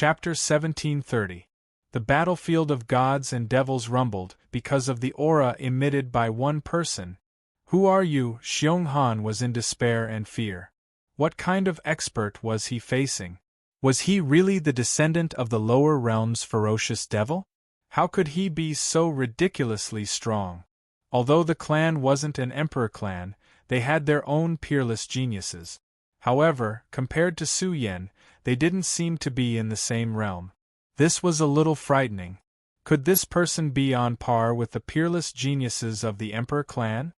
Chapter 1730. The battlefield of gods and devils rumbled because of the aura emitted by one person. Who are you? Xiong Han was in despair and fear. What kind of expert was he facing? Was he really the descendant of the lower realm's ferocious devil? How could he be so ridiculously strong? Although the clan wasn't an emperor clan, they had their own peerless geniuses. However, compared to Su Yan, they didn't seem to be in the same realm. This was a little frightening. Could this person be on par with the peerless geniuses of the emperor clan?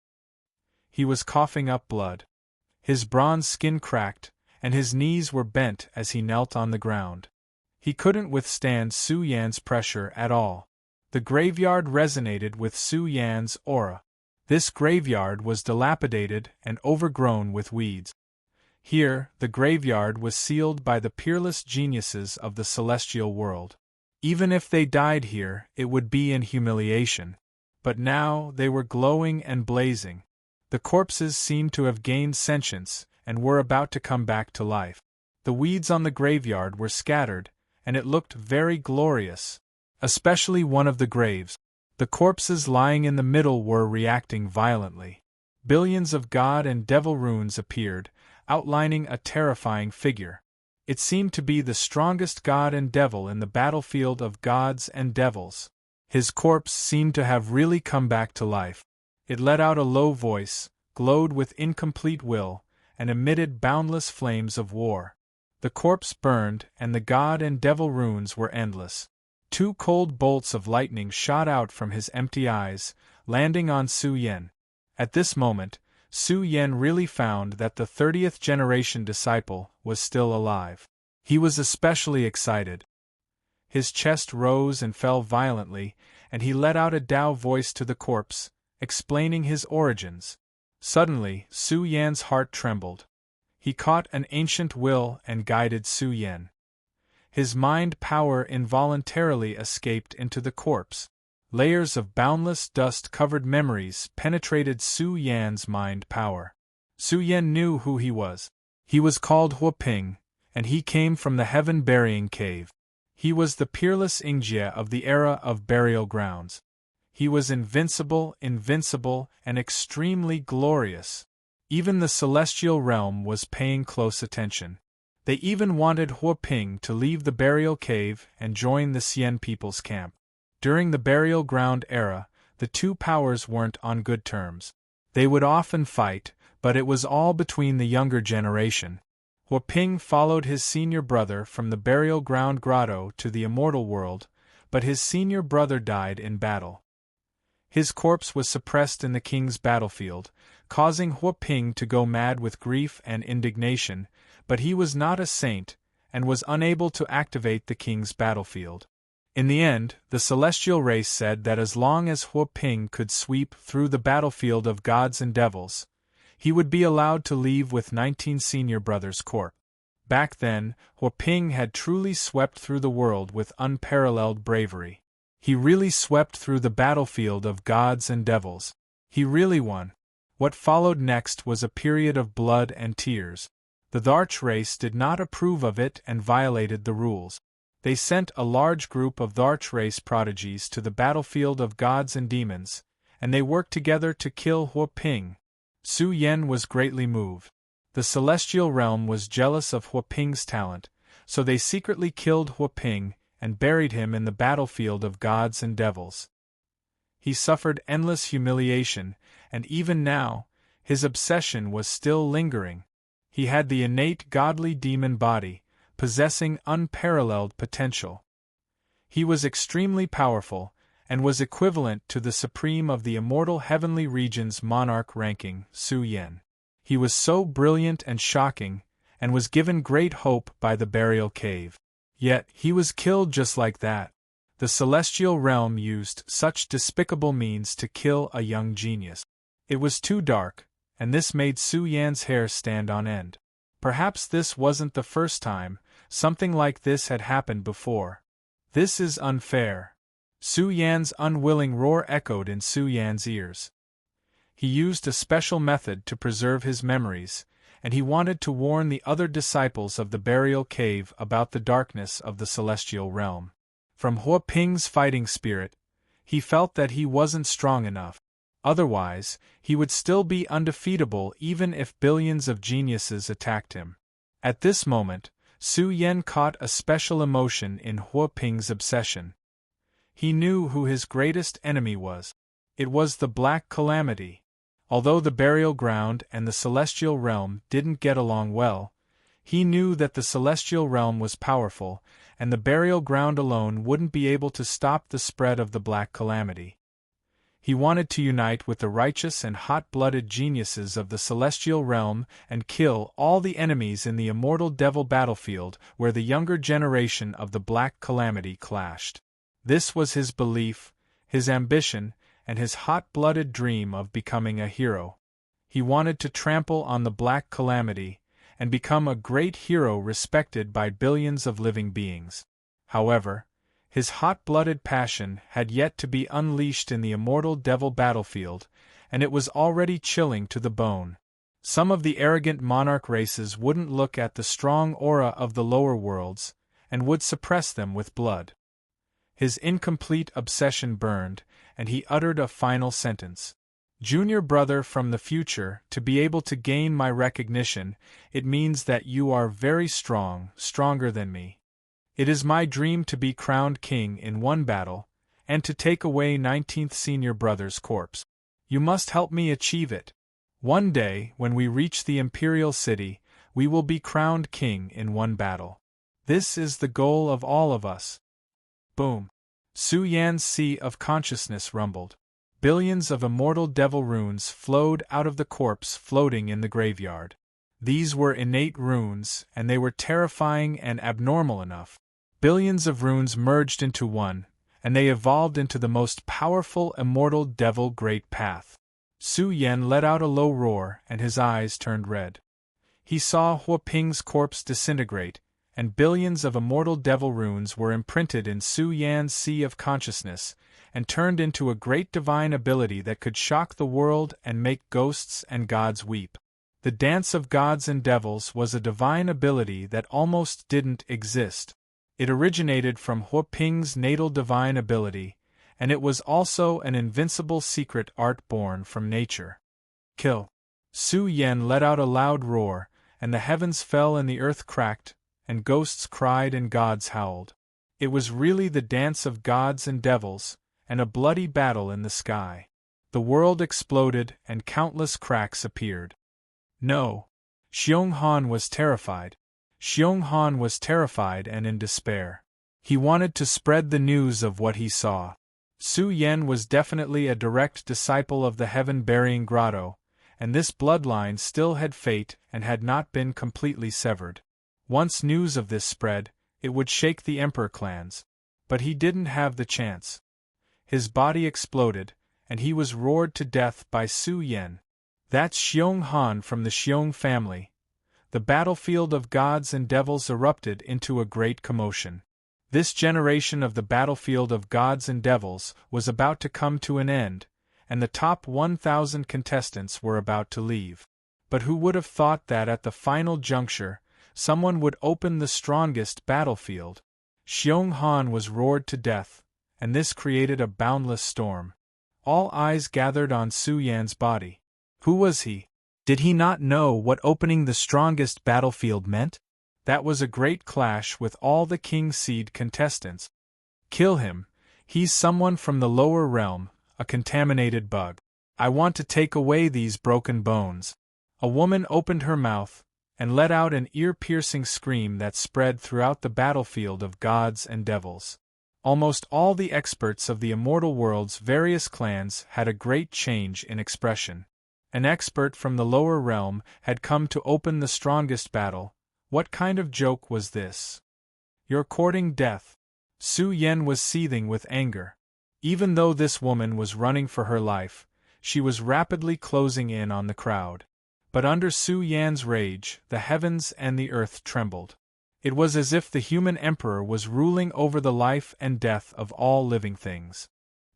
He was coughing up blood. His bronze skin cracked, and his knees were bent as he knelt on the ground. He couldn't withstand Su Yan's pressure at all. The graveyard resonated with Su Yan's aura. This graveyard was dilapidated and overgrown with weeds. Here, the graveyard was sealed by the peerless geniuses of the celestial world. Even if they died here, it would be in humiliation. But now they were glowing and blazing. The corpses seemed to have gained sentience and were about to come back to life. The weeds on the graveyard were scattered, and it looked very glorious. Especially one of the graves. The corpses lying in the middle were reacting violently. Billions of god and devil runes appeared, outlining a terrifying figure. It seemed to be the strongest god and devil in the battlefield of gods and devils. His corpse seemed to have really come back to life. It let out a low voice, glowed with incomplete will, and emitted boundless flames of war. The corpse burned, and the god and devil runes were endless. 2 cold bolts of lightning shot out from his empty eyes, landing on Su Yan. At this moment, Su Yan really found that the 30th generation disciple was still alive. He was especially excited. His chest rose and fell violently, and he let out a Tao voice to the corpse, explaining his origins. Suddenly, Su Yan's heart trembled. He caught an ancient will and guided Su Yan. His mind power involuntarily escaped into the corpse. Layers of boundless dust-covered memories penetrated Su Yan's mind power. Su Yan knew who he was. He was called Huaping, and he came from the heaven-burying cave. He was the peerless Ingjie of the era of burial grounds. He was invincible, and extremely glorious. Even the celestial realm was paying close attention. They even wanted Huaping to leave the burial cave and join the Xian people's camp. During the burial ground era, the two powers weren't on good terms. They would often fight, but it was all between the younger generation. Huaping followed his senior brother from the burial ground grotto to the immortal world, but his senior brother died in battle. His corpse was suppressed in the king's battlefield, causing Huaping to go mad with grief and indignation, but he was not a saint, and was unable to activate the king's battlefield. In the end, the celestial race said that as long as Huaping could sweep through the battlefield of gods and devils, he would be allowed to leave with 19 senior brothers' corpse. Back then, Huaping had truly swept through the world with unparalleled bravery. He really swept through the battlefield of gods and devils. He really won. What followed next was a period of blood and tears. The Tharch race did not approve of it and violated the rules. They sent a large group of Tharch race prodigies to the battlefield of gods and demons, and they worked together to kill Huaping. Su Yan was greatly moved. The celestial realm was jealous of Huaping's talent, so they secretly killed Huaping and buried him in the battlefield of gods and devils. He suffered endless humiliation, and even now, his obsession was still lingering. He had the innate godly demon body, possessing unparalleled potential. He was extremely powerful, and was equivalent to the supreme of the immortal heavenly region's monarch ranking, Su Yan. He was so brilliant and shocking, and was given great hope by the burial cave. Yet, he was killed just like that. The celestial realm used such despicable means to kill a young genius. It was too dark, and this made Su Yan's hair stand on end. Perhaps this wasn't the first time something like this had happened before. This is unfair. Su Yan's unwilling roar echoed in Su Yan's ears. He used a special method to preserve his memories, and he wanted to warn the other disciples of the burial cave about the darkness of the celestial realm. From Huaping's fighting spirit, he felt that he wasn't strong enough. Otherwise, he would still be undefeatable even if billions of geniuses attacked him. At this moment, Su Yan caught a special emotion in Huaping's obsession. He knew who his greatest enemy was. It was the Black Calamity. Although the burial ground and the celestial realm didn't get along well, he knew that the celestial realm was powerful, and the burial ground alone wouldn't be able to stop the spread of the Black Calamity. He wanted to unite with the righteous and hot-blooded geniuses of the celestial realm and kill all the enemies in the immortal devil battlefield where the younger generation of the Black Calamity clashed. This was his belief, his ambition, and his hot-blooded dream of becoming a hero. He wanted to trample on the Black Calamity and become a great hero respected by billions of living beings. However, his hot-blooded passion had yet to be unleashed in the immortal devil battlefield, and it was already chilling to the bone. Some of the arrogant monarch races wouldn't look at the strong aura of the lower worlds, and would suppress them with blood. His incomplete obsession burned, and he uttered a final sentence. Junior brother from the future, to be able to gain my recognition, it means that you are very strong, stronger than me. It is my dream to be crowned king in one battle, and to take away 19th senior brother's corpse. You must help me achieve it. One day, when we reach the imperial city, we will be crowned king in one battle. This is the goal of all of us. Boom. Su Yan's sea of consciousness rumbled. Billions of immortal devil runes flowed out of the corpse floating in the graveyard. These were innate runes, and they were terrifying and abnormal enough. Billions of runes merged into one, and they evolved into the most powerful immortal devil great path. Su Yan let out a low roar, and his eyes turned red. He saw Huaping's corpse disintegrate, and billions of immortal devil runes were imprinted in Su Yan's sea of consciousness, and turned into a great divine ability that could shock the world and make ghosts and gods weep. The dance of gods and devils was a divine ability that almost didn't exist. It originated from Huaping's natal divine ability, and it was also an invincible secret art born from nature. Kill! Su Yan let out a loud roar, and the heavens fell and the earth cracked, and ghosts cried and gods howled. It was really the dance of gods and devils, and a bloody battle in the sky. The world exploded and countless cracks appeared. No! Xiong Han was terrified. Xiong Han was terrified and in despair. He wanted to spread the news of what he saw. Su Yan was definitely a direct disciple of the heaven-burying grotto, and this bloodline still had fate and had not been completely severed. Once news of this spread, it would shake the emperor clans. But he didn't have the chance. His body exploded, and he was roared to death by Su Yan. That's Xiong Han from the Xiong family. The battlefield of gods and devils erupted into a great commotion. This generation of the battlefield of gods and devils was about to come to an end, and the top 1,000 contestants were about to leave. But who would have thought that at the final juncture, someone would open the strongest battlefield? Xiong Han was roared to death, and this created a boundless storm. All eyes gathered on Su Yan's body. Who was he? Did he not know what opening the strongest battlefield meant? That was a great clash with all the King Seed contestants. Kill him. He's someone from the lower realm, a contaminated bug. I want to take away these broken bones. A woman opened her mouth and let out an ear-piercing scream that spread throughout the battlefield of gods and devils. Almost all the experts of the immortal world's various clans had a great change in expression. An expert from the lower realm had come to open the strongest battle. What kind of joke was this? You're courting death. Su Yan was seething with anger. Even though this woman was running for her life, she was rapidly closing in on the crowd. But under Su Yan's rage, the heavens and the earth trembled. It was as if the human emperor was ruling over the life and death of all living things.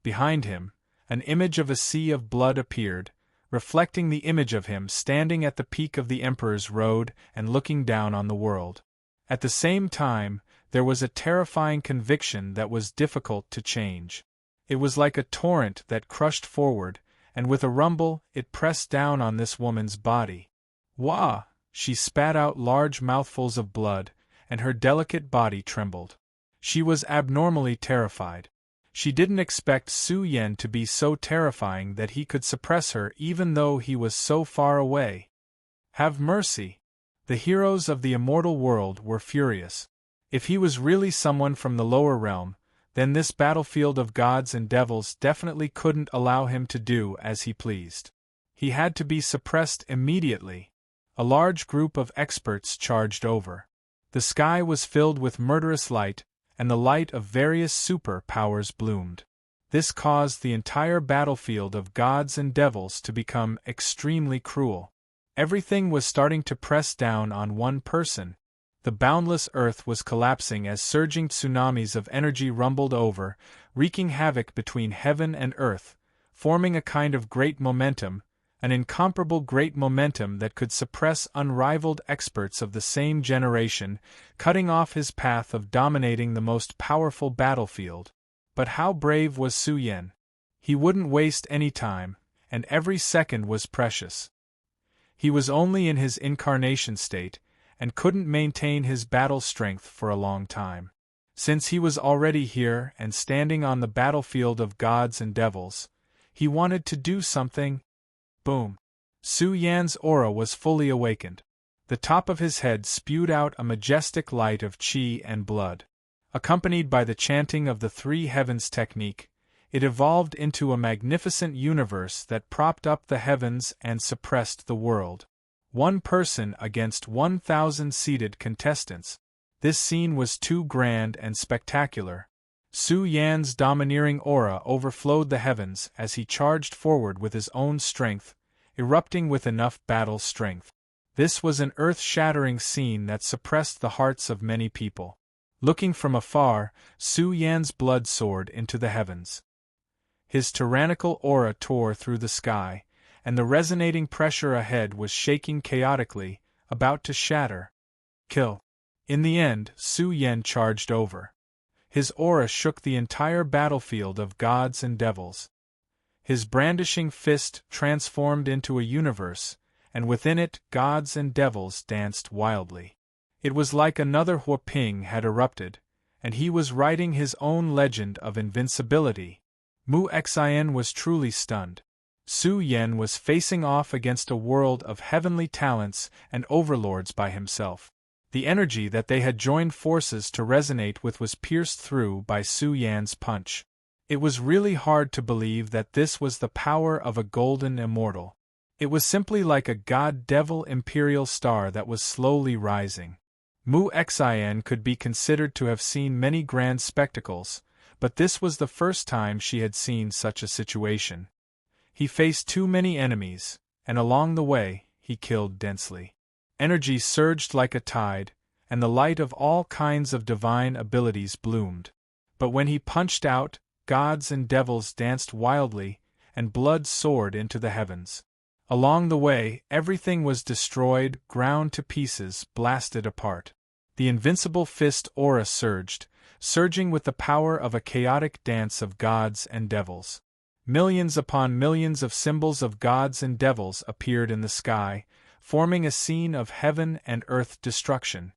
Behind him, an image of a sea of blood appeared, reflecting the image of him standing at the peak of the Emperor's Road and looking down on the world. At the same time, there was a terrifying conviction that was difficult to change. It was like a torrent that crushed forward, and with a rumble, it pressed down on this woman's body. Wah! She spat out large mouthfuls of blood, and her delicate body trembled. She was abnormally terrified. She didn't expect Su Yan to be so terrifying that he could suppress her even though he was so far away. Have mercy! The heroes of the immortal world were furious. If he was really someone from the lower realm, then this battlefield of gods and devils definitely couldn't allow him to do as he pleased. He had to be suppressed immediately. A large group of experts charged over. The sky was filled with murderous light, and the light of various super-powers bloomed. This caused the entire battlefield of gods and devils to become extremely cruel. Everything was starting to press down on one person. The boundless earth was collapsing as surging tsunamis of energy rumbled over, wreaking havoc between heaven and earth, forming a kind of great momentum, an incomparable great momentum that could suppress unrivaled experts of the same generation, cutting off his path of dominating the most powerful battlefield. But how brave was Su Yan? He wouldn't waste any time, and every second was precious. He was only in his incarnation state, and couldn't maintain his battle strength for a long time. Since he was already here and standing on the battlefield of gods and devils, he wanted to do something. Boom! Su Yan's aura was fully awakened. The top of his head spewed out a majestic light of qi and blood. Accompanied by the chanting of the three heavens technique, it evolved into a magnificent universe that propped up the heavens and suppressed the world. One person against 1,000 seated contestants. This scene was too grand and spectacular. Su Yan's domineering aura overflowed the heavens as he charged forward with his own strength, erupting with enough battle strength. This was an earth-shattering scene that suppressed the hearts of many people. Looking from afar, Su Yan's blood soared into the heavens. His tyrannical aura tore through the sky, and the resonating pressure ahead was shaking chaotically, about to shatter. Kill. In the end, Su Yan charged over. His aura shook the entire battlefield of gods and devils. His brandishing fist transformed into a universe, and within it gods and devils danced wildly. It was like another Huaping had erupted, and he was writing his own legend of invincibility. Mu Xian was truly stunned. Su Yan was facing off against a world of heavenly talents and overlords by himself. The energy that they had joined forces to resonate with was pierced through by Su Yan's punch. It was really hard to believe that this was the power of a golden immortal. It was simply like a god-devil imperial star that was slowly rising. Mu Xian could be considered to have seen many grand spectacles, but this was the first time she had seen such a situation. He faced too many enemies, and along the way, he killed densely. Energy surged like a tide, and the light of all kinds of divine abilities bloomed. But when he punched out, gods and devils danced wildly, and blood soared into the heavens. Along the way, everything was destroyed, ground to pieces, blasted apart. The invincible fist aura surged, surging with the power of a chaotic dance of gods and devils. Millions upon millions of symbols of gods and devils appeared in the sky, forming a scene of heaven and earth destruction.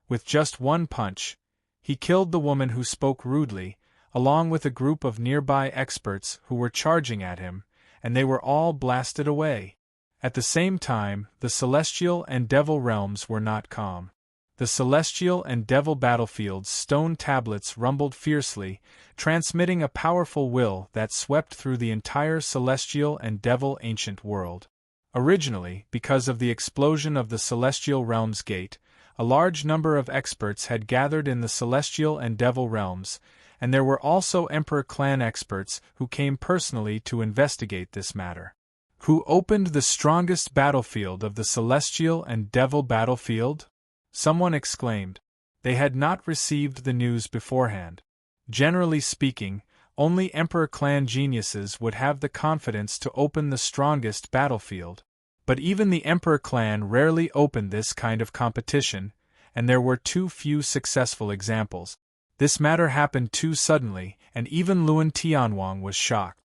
With just one punch, he killed the woman who spoke rudely, along with a group of nearby experts who were charging at him, and they were all blasted away. At the same time, the celestial and devil realms were not calm. The celestial and devil battlefield's stone tablets rumbled fiercely, transmitting a powerful will that swept through the entire celestial and devil ancient world. Originally, because of the explosion of the celestial realms gate, a large number of experts had gathered in the celestial and devil realms, and there were also Emperor clan experts who came personally to investigate this matter. Who opened the strongest battlefield of the celestial and devil battlefield? Someone exclaimed. They had not received the news beforehand. Generally speaking, Only Emperor clan geniuses would have the confidence to open the strongest battlefield. But even the Emperor clan rarely opened this kind of competition, and there were too few successful examples. This matter happened too suddenly, and even Luan Tianwang was shocked.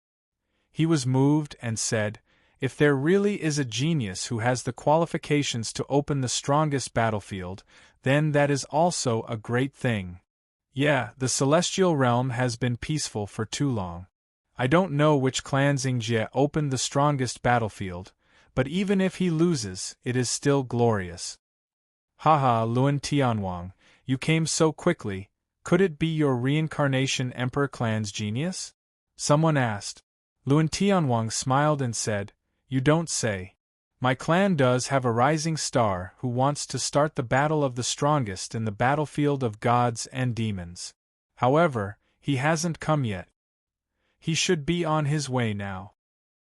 He was moved and said, "If there really is a genius who has the qualifications to open the strongest battlefield, then that is also a great thing. Yeah, the celestial realm has been peaceful for too long. I don't know which clan Xingjie opened the strongest battlefield, but even if he loses, it is still glorious." Haha, Luan Tianwang, you came so quickly, could it be your reincarnation Emperor clan's genius? Someone asked. Luan Tianwang smiled and said, "You don't say. My clan does have a rising star who wants to start the battle of the strongest in the battlefield of gods and demons. However, he hasn't come yet. He should be on his way now."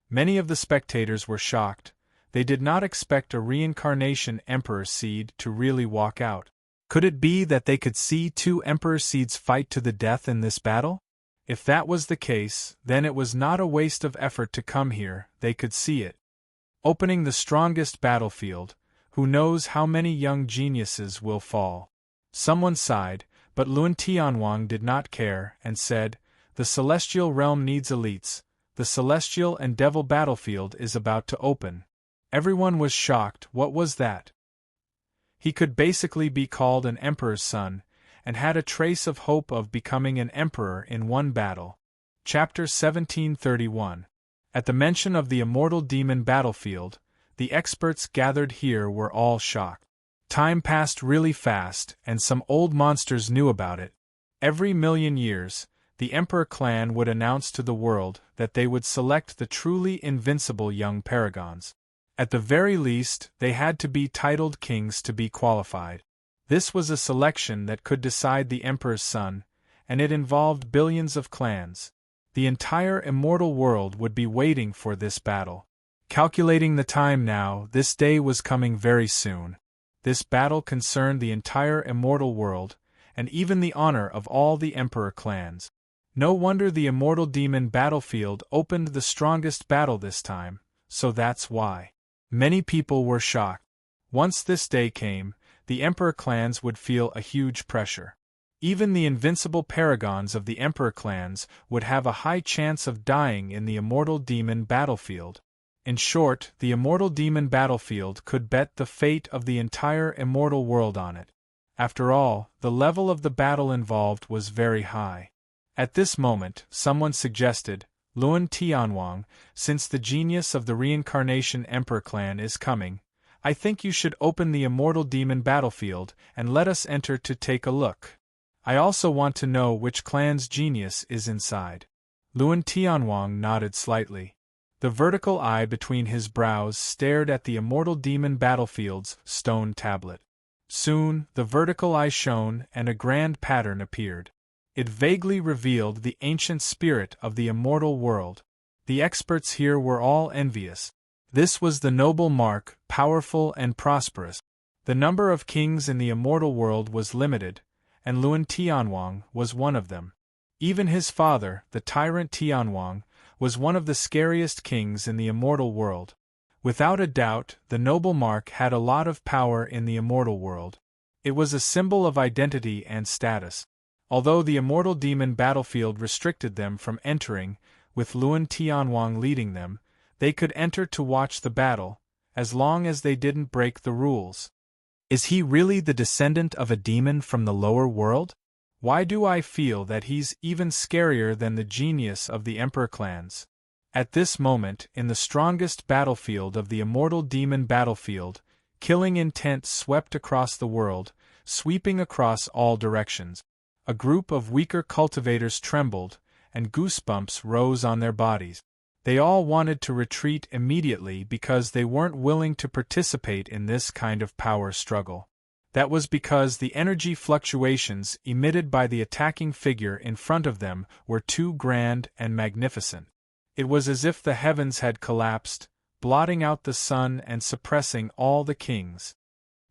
Many of the spectators were shocked. They did not expect a reincarnation Emperor Seed to really walk out. Could it be that they could see two Emperor Seeds fight to the death in this battle? If that was the case, then it was not a waste of effort to come here, they could see it. Opening the strongest battlefield, who knows how many young geniuses will fall? Someone sighed, but Luan Tianwang did not care, and said, "The celestial realm needs elites. The celestial and devil battlefield is about to open." Everyone was shocked. What was that? He could basically be called an emperor's son, and had a trace of hope of becoming an emperor in one battle. Chapter 1731. At the mention of the immortal demon battlefield, the experts gathered here were all shocked. Time passed really fast, and some old monsters knew about it. Every million years, the Emperor clan would announce to the world that they would select the truly invincible young paragons. At the very least, they had to be titled kings to be qualified. This was a selection that could decide the Emperor's son, and it involved billions of clans. The entire immortal world would be waiting for this battle. Calculating the time now, this day was coming very soon. This battle concerned the entire immortal world, and even the honor of all the Emperor clans. No wonder the immortal demon battlefield opened the strongest battle this time, so that's why. Many people were shocked. Once this day came, the Emperor clans would feel a huge pressure. Even the invincible paragons of the Emperor clans would have a high chance of dying in the immortal demon battlefield. In short, the immortal demon battlefield could bet the fate of the entire immortal world on it. After all, the level of the battle involved was very high. At this moment, someone suggested, "Luan Tianwang, since the genius of the reincarnation Emperor clan is coming, I think you should open the immortal demon battlefield and let us enter to take a look. I also want to know which clan's genius is inside." Luan Tianwang nodded slightly. The vertical eye between his brows stared at the immortal demon battlefield's stone tablet. Soon, the vertical eye shone and a grand pattern appeared. It vaguely revealed the ancient spirit of the immortal world. The experts here were all envious. This was the noble mark, powerful and prosperous. The number of kings in the immortal world was limited, and Luan Tianwang was one of them. Even his father, the tyrant Tianwang, was one of the scariest kings in the immortal world. Without a doubt, the noble mark had a lot of power in the immortal world. It was a symbol of identity and status. Although the immortal demon battlefield restricted them from entering, with Luan Tianwang leading them, they could enter to watch the battle, as long as they didn't break the rules. Is he really the descendant of a demon from the lower world? Why do I feel that he's even scarier than the genius of the Emperor clans? At this moment, in the strongest battlefield of the immortal demon battlefield, killing intent swept across the world, sweeping across all directions. A group of weaker cultivators trembled, and goosebumps rose on their bodies. They all wanted to retreat immediately because they weren't willing to participate in this kind of power struggle. That was because the energy fluctuations emitted by the attacking figure in front of them were too grand and magnificent. It was as if the heavens had collapsed, blotting out the sun and suppressing all the kings.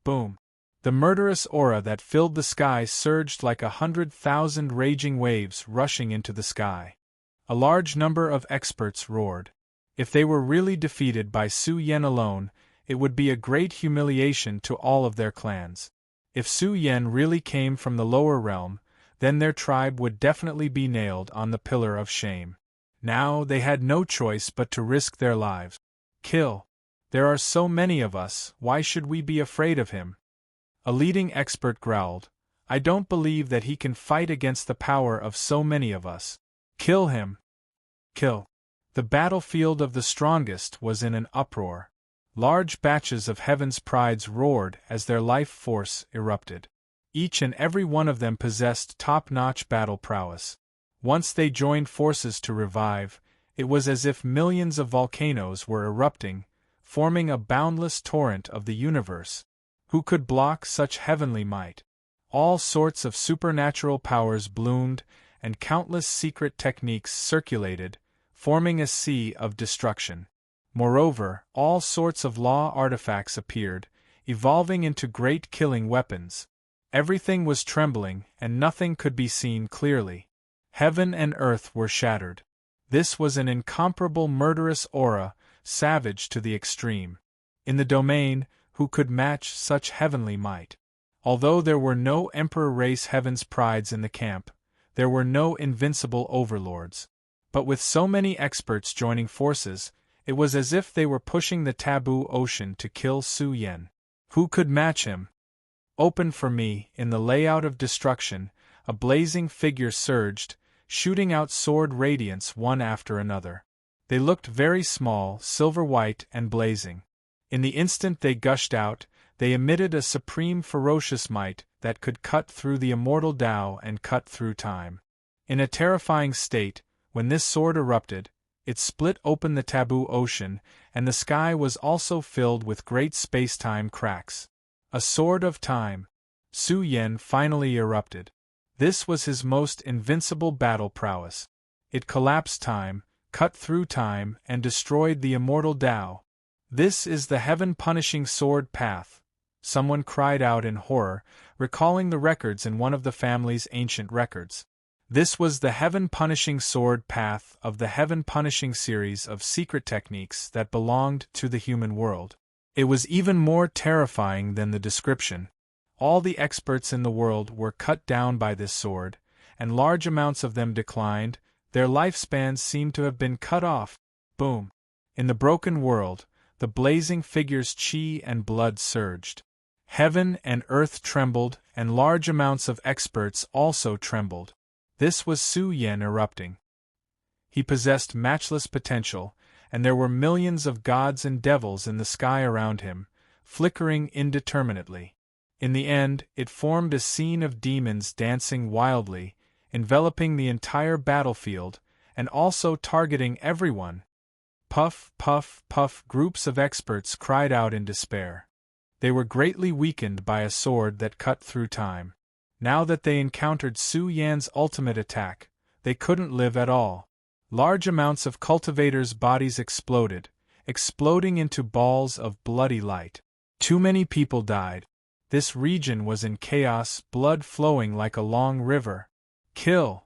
Boom! The murderous aura that filled the sky surged like 100,000 raging waves rushing into the sky. A large number of experts roared. If they were really defeated by Su Yen alone, it would be a great humiliation to all of their clans. If Su Yen really came from the lower realm, then their tribe would definitely be nailed on the pillar of shame. Now they had no choice but to risk their lives. Kill. There are so many of us, why should we be afraid of him? A leading expert growled, I don't believe that he can fight against the power of so many of us. Kill him. Kill. The battlefield of the strongest was in an uproar. Large batches of Heaven's Prides roared as their life force erupted. Each and every one of them possessed top-notch battle prowess. Once they joined forces to revive, it was as if millions of volcanoes were erupting, forming a boundless torrent of the universe. Who could block such heavenly might? All sorts of supernatural powers bloomed, and countless secret techniques circulated, forming a sea of destruction. Moreover, all sorts of law artifacts appeared, evolving into great killing weapons. Everything was trembling, and nothing could be seen clearly. Heaven and earth were shattered. This was an incomparable murderous aura, savage to the extreme. In the domain, who could match such heavenly might? Although there were no Emperor race Heaven's Prides in the camp, there were no invincible overlords. But with so many experts joining forces, it was as if they were pushing the taboo ocean to kill Su Yen. Who could match him? Open for me, in the layout of destruction, a blazing figure surged, shooting out sword radiance one after another. They looked very small, silver-white and blazing. In the instant they gushed out, they emitted a supreme ferocious might that could cut through the immortal Tao and cut through time. In a terrifying state, when this sword erupted, it split open the taboo ocean, and the sky was also filled with great space-time cracks. A sword of time. Su Yen finally erupted. This was his most invincible battle prowess. It collapsed time, cut through time, and destroyed the immortal Tao. This is the heaven-punishing sword path, someone cried out in horror, recalling the records in one of the family's ancient records. This was the heaven-punishing sword path of the heaven-punishing series of secret techniques that belonged to the human world. It was even more terrifying than the description. All the experts in the world were cut down by this sword, and large amounts of them declined, their lifespans seemed to have been cut off. Boom! In the broken world, the blazing figure's chi and blood surged. Heaven and earth trembled, and large amounts of experts also trembled. This was Su Yen erupting. He possessed matchless potential, and there were millions of gods and devils in the sky around him, flickering indeterminately. In the end, it formed a scene of demons dancing wildly, enveloping the entire battlefield, and also targeting everyone. Puff, puff, puff, groups of experts cried out in despair. They were greatly weakened by a sword that cut through time. Now that they encountered Su Yan's ultimate attack, they couldn't live at all. Large amounts of cultivators' bodies exploded, exploding into balls of bloody light. Too many people died. This region was in chaos, blood flowing like a long river. Kill!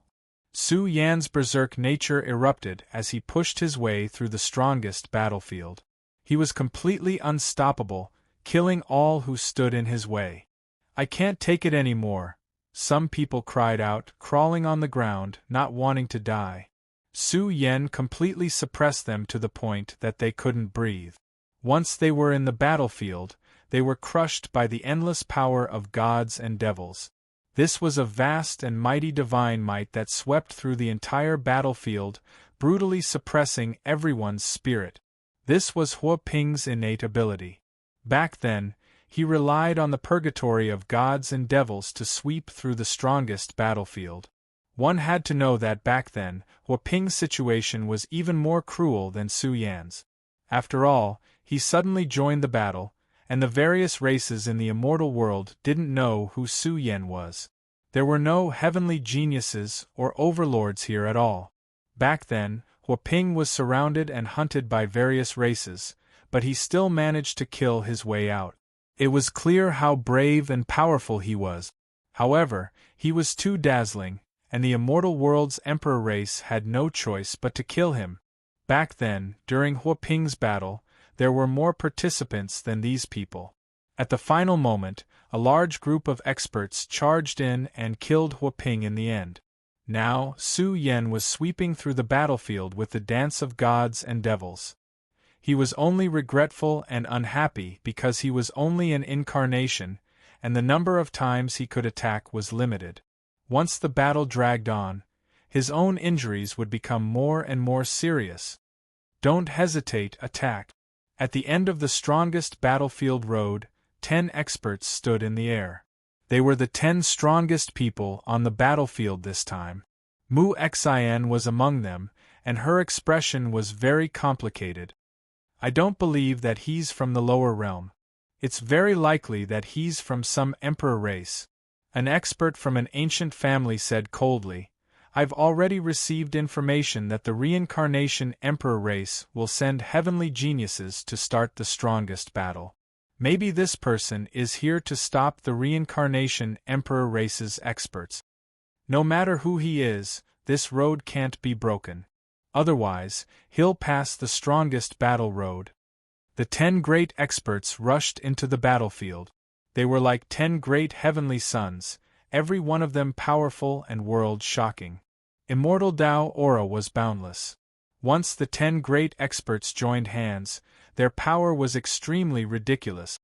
Su Yan's berserk nature erupted as he pushed his way through the strongest battlefield. He was completely unstoppable, killing all who stood in his way. I can't take it anymore, some people cried out, crawling on the ground, not wanting to die. Su Yen completely suppressed them to the point that they couldn't breathe. Once they were in the battlefield, they were crushed by the endless power of gods and devils. This was a vast and mighty divine might that swept through the entire battlefield, brutally suppressing everyone's spirit. This was Hua Ping's innate ability. Back then, he relied on the purgatory of gods and devils to sweep through the strongest battlefield. One had to know that back then, Hua Ping's situation was even more cruel than Su Yan's. After all, he suddenly joined the battle, and the various races in the immortal world didn't know who Su Yan was. There were no heavenly geniuses or overlords here at all. Back then, Hua Ping was surrounded and hunted by various races, but he still managed to kill his way out. It was clear how brave and powerful he was. However, he was too dazzling, and the immortal world's emperor race had no choice but to kill him. Back then, during Huaping's battle, there were more participants than these people. At the final moment, a large group of experts charged in and killed Huaping in the end. Now, Su Yan was sweeping through the battlefield with the dance of gods and devils. He was only regretful and unhappy because he was only an incarnation, and the number of times he could attack was limited. Once the battle dragged on, his own injuries would become more and more serious. Don't hesitate, attack. At the end of the strongest battlefield road, 10 experts stood in the air. They were the 10 strongest people on the battlefield this time. Mu Xian was among them, and her expression was very complicated. I don't believe that he's from the lower realm. It's very likely that he's from some emperor race. An expert from an ancient family said coldly, I've already received information that the reincarnation emperor race will send heavenly geniuses to start the strongest battle. Maybe this person is here to stop the reincarnation emperor race's experts. No matter who he is, this road can't be broken. Otherwise, he'll pass the strongest battle road. The 10 great experts rushed into the battlefield. They were like 10 great heavenly suns, every one of them powerful and world-shocking. Immortal Tao aura was boundless. Once the 10 great experts joined hands, their power was extremely ridiculous.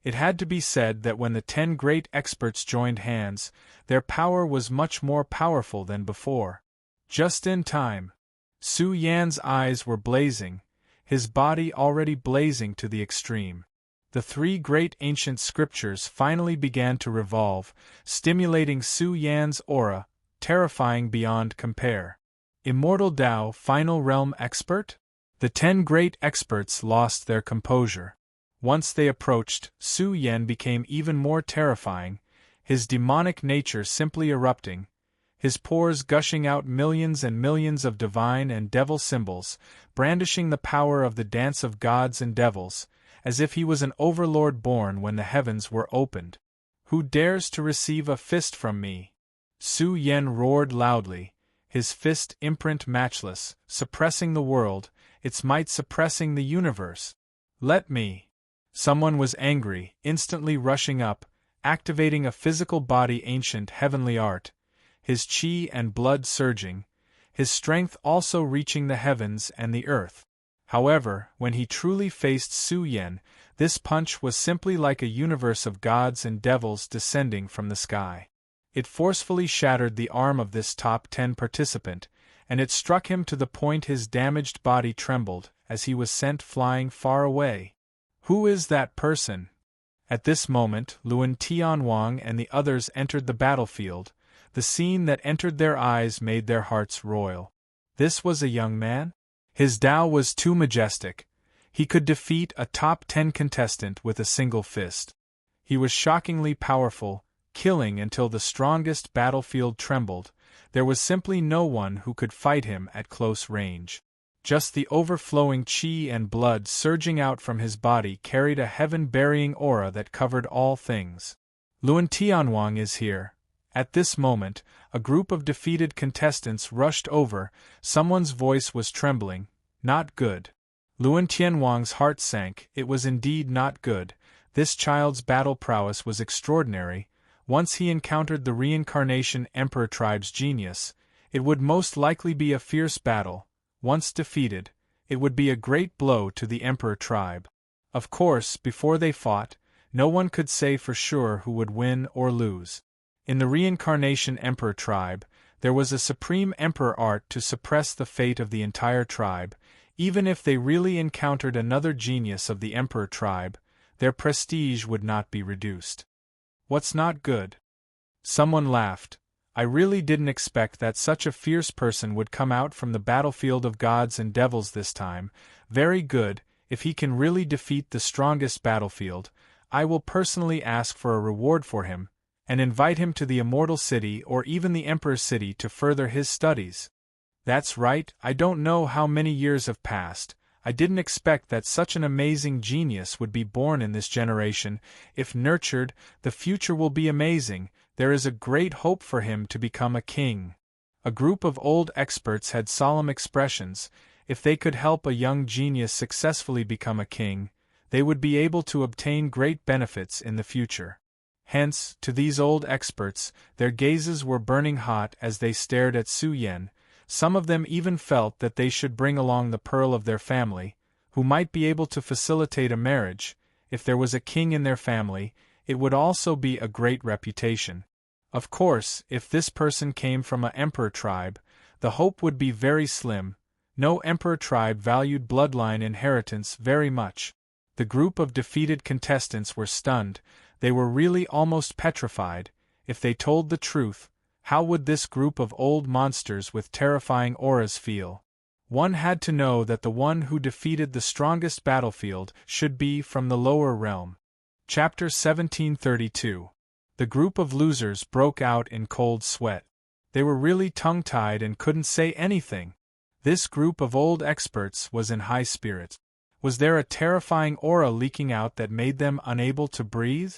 It had to be said that when the 10 great experts joined hands, their power was much more powerful than before. Just in time. Su Yan's eyes were blazing, his body already blazing to the extreme. The 3 great ancient scriptures finally began to revolve, stimulating Su Yan's aura, terrifying beyond compare. Immortal Tao Final Realm Expert? The 10 great experts lost their composure. Once they approached, Su Yan became even more terrifying, his demonic nature simply erupting, his pores gushing out millions and millions of divine and devil symbols, brandishing the power of the dance of gods and devils, as if he was an overlord born when the heavens were opened. Who dares to receive a fist from me? Su Yan roared loudly, his fist imprint matchless, suppressing the world, its might suppressing the universe. Let me. Someone was angry, instantly rushing up, activating a physical body ancient heavenly art, his chi and blood surging, his strength also reaching the heavens and the earth. However, when he truly faced Su Yan, this punch was simply like a universe of gods and devils descending from the sky. It forcefully shattered the arm of this top 10 participant, and it struck him to the point his damaged body trembled as he was sent flying far away. Who is that person? At this moment, Luan Tianwang and the others entered the battlefield. The scene that entered their eyes made their hearts roil. This was a young man? His Tao was too majestic. He could defeat a top 10 contestant with a single fist. He was shockingly powerful, killing until the strongest battlefield trembled. There was simply no one who could fight him at close range. Just the overflowing chi and blood surging out from his body carried a heaven-burying aura that covered all things. Luan Tianwang is here. At this moment, a group of defeated contestants rushed over. Someone's voice was trembling. Not good. Luan Tianwang's heart sank. It was indeed not good. This child's battle prowess was extraordinary. Once he encountered the reincarnation Emperor tribe's genius, it would most likely be a fierce battle. Once defeated, it would be a great blow to the Emperor tribe. Of course, before they fought, no one could say for sure who would win or lose. In the reincarnation Emperor tribe, there was a supreme Emperor art to suppress the fate of the entire tribe. Even if they really encountered another genius of the Emperor tribe, their prestige would not be reduced. What's not good? Someone laughed. I really didn't expect that such a fierce person would come out from the battlefield of gods and devils this time. Very good, if he can really defeat the strongest battlefield, I will personally ask for a reward for him, and invite him to the Immortal City or even the Emperor's City to further his studies. That's right, I don't know how many years have passed. I didn't expect that such an amazing genius would be born in this generation. If nurtured, the future will be amazing. There is a great hope for him to become a king. A group of old experts had solemn expressions. If they could help a young genius successfully become a king, they would be able to obtain great benefits in the future. Hence, to these old experts, their gazes were burning hot as they stared at Su Yan. Some of them even felt that they should bring along the pearl of their family, who might be able to facilitate a marriage. If there was a king in their family, it would also be a great reputation. Of course, if this person came from an emperor tribe, the hope would be very slim. No emperor tribe valued bloodline inheritance very much. The group of defeated contestants were stunned. They were really almost petrified. If they told the truth, how would this group of old monsters with terrifying auras feel? One had to know that the one who defeated the strongest battlefield should be from the lower realm. Chapter 1732. The group of losers broke out in cold sweat. They were really tongue-tied and couldn't say anything. This group of old experts was in high spirits. Was there a terrifying aura leaking out that made them unable to breathe?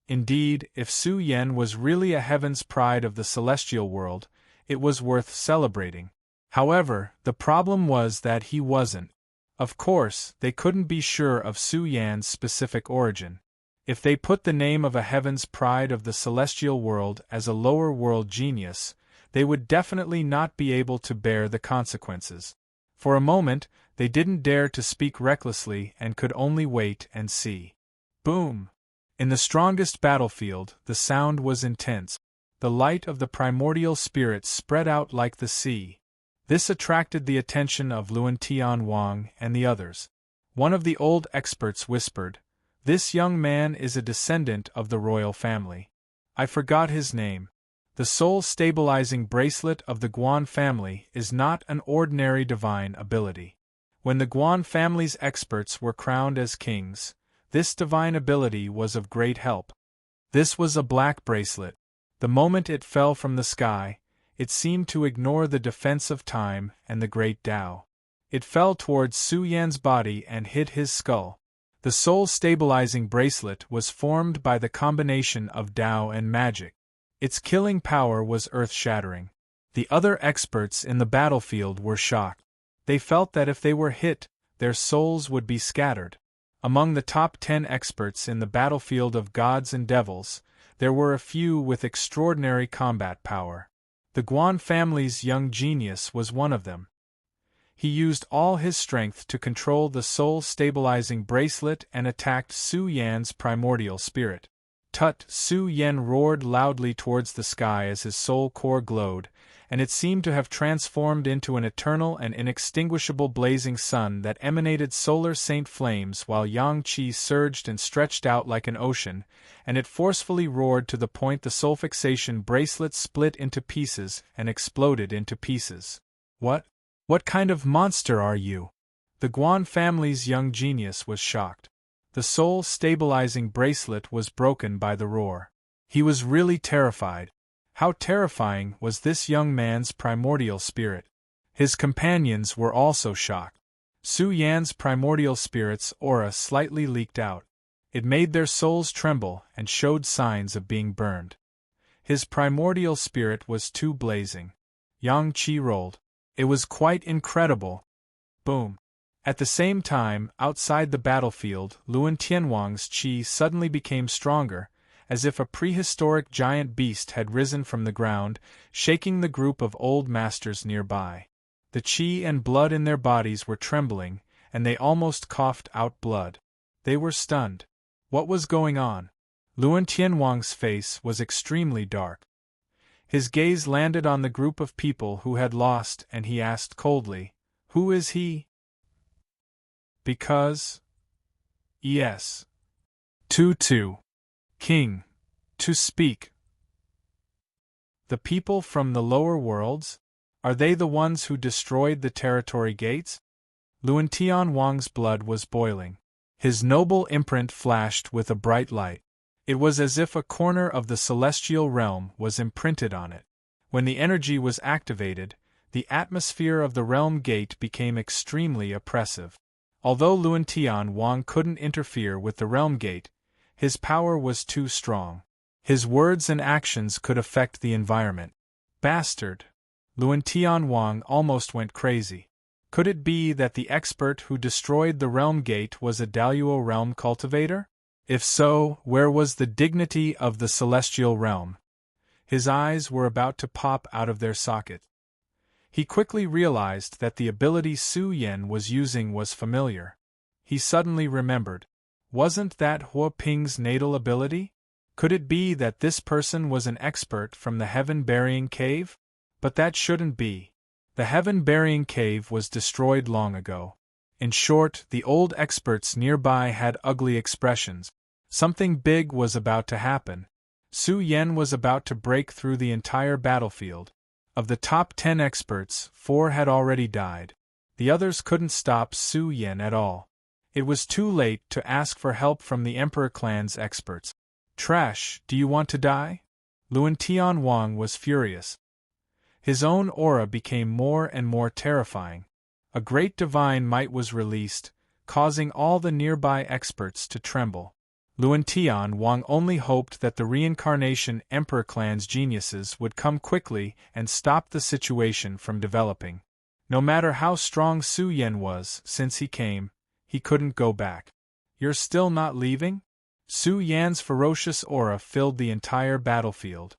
Indeed, if Su Yan was really a heaven's pride of the celestial world, it was worth celebrating. However, the problem was that he wasn't. Of course, they couldn't be sure of Su Yan's specific origin. If they put the name of a heaven's pride of the celestial world as a lower world genius, they would definitely not be able to bear the consequences. For a moment, they didn't dare to speak recklessly and could only wait and see. Boom! In the strongest battlefield, the sound was intense. The light of the primordial spirit spread out like the sea. This attracted the attention of Luan Tianwang and the others. One of the old experts whispered, "This young man is a descendant of the royal family. I forgot his name. The soul-stabilizing bracelet of the Guan family is not an ordinary divine ability. When the Guan family's experts were crowned as kings, this divine ability was of great help. This was a black bracelet. The moment it fell from the sky, it seemed to ignore the defense of time and the great Tao. It fell towards Su Yan's body and hit his skull. The soul-stabilizing bracelet was formed by the combination of Tao and magic. Its killing power was earth-shattering. The other experts in the battlefield were shocked. They felt that if they were hit, their souls would be scattered. Among the top 10 experts in the battlefield of gods and devils, there were a few with extraordinary combat power. The Guan family's young genius was one of them. He used all his strength to control the soul-stabilizing bracelet and attacked Su Yan's primordial spirit. Tut! Su Yan roared loudly towards the sky as his soul core glowed, and it seemed to have transformed into an eternal and inextinguishable blazing sun that emanated solar saint flames while yang qi surged and stretched out like an ocean, and it forcefully roared to the point the soul fixation bracelet split into pieces and exploded into pieces. What kind of monster are you? The Guan family's young genius was shocked. The soul-stabilizing bracelet was broken by the roar. He was really terrified. How terrifying was this young man's primordial spirit? His companions were also shocked. Su Yan's primordial spirit's aura slightly leaked out. It made their souls tremble and showed signs of being burned. His primordial spirit was too blazing. Yang Qi rolled. It was quite incredible. Boom. At the same time, outside the battlefield, Luan Tianwang's qi suddenly became stronger, as if a prehistoric giant beast had risen from the ground, shaking the group of old masters nearby. The qi and blood in their bodies were trembling, and they almost coughed out blood. They were stunned. What was going on? Luan Tianwang's face was extremely dark. His gaze landed on the group of people who had lost, and he asked coldly, "Who is he?" Because... Yes. King. To speak. The people from the lower worlds? Are they the ones who destroyed the territory gates? Luan Tianwang's blood was boiling. His noble imprint flashed with a bright light. It was as if a corner of the celestial realm was imprinted on it. When the energy was activated, the atmosphere of the realm gate became extremely oppressive. Although Luan Tianwang couldn't interfere with the realm gate, his power was too strong. His words and actions could affect the environment. Bastard! Luan Tianwang almost went crazy. Could it be that the expert who destroyed the realm gate was a Daluo realm cultivator? If so, where was the dignity of the celestial realm? His eyes were about to pop out of their socket. He quickly realized that the ability Su Yan was using was familiar. He suddenly remembered. Wasn't that Hua Ping's natal ability? Could it be that this person was an expert from the Heaven-Burying Cave? But that shouldn't be. The Heaven-Burying Cave was destroyed long ago. In short, the old experts nearby had ugly expressions. Something big was about to happen. Su Yan was about to break through the entire battlefield. Of the top 10 experts, 4 had already died. The others couldn't stop Su Yan at all. It was too late to ask for help from the Emperor clan's experts. Trash, do you want to die? Luan Tianwang was furious. His own aura became more and more terrifying. A great divine might was released, causing all the nearby experts to tremble. Luan Tianwang only hoped that the reincarnation Emperor clan's geniuses would come quickly and stop the situation from developing. No matter how strong Su Yan was, since he came, he couldn't go back. You're still not leaving? Su Yan's ferocious aura filled the entire battlefield.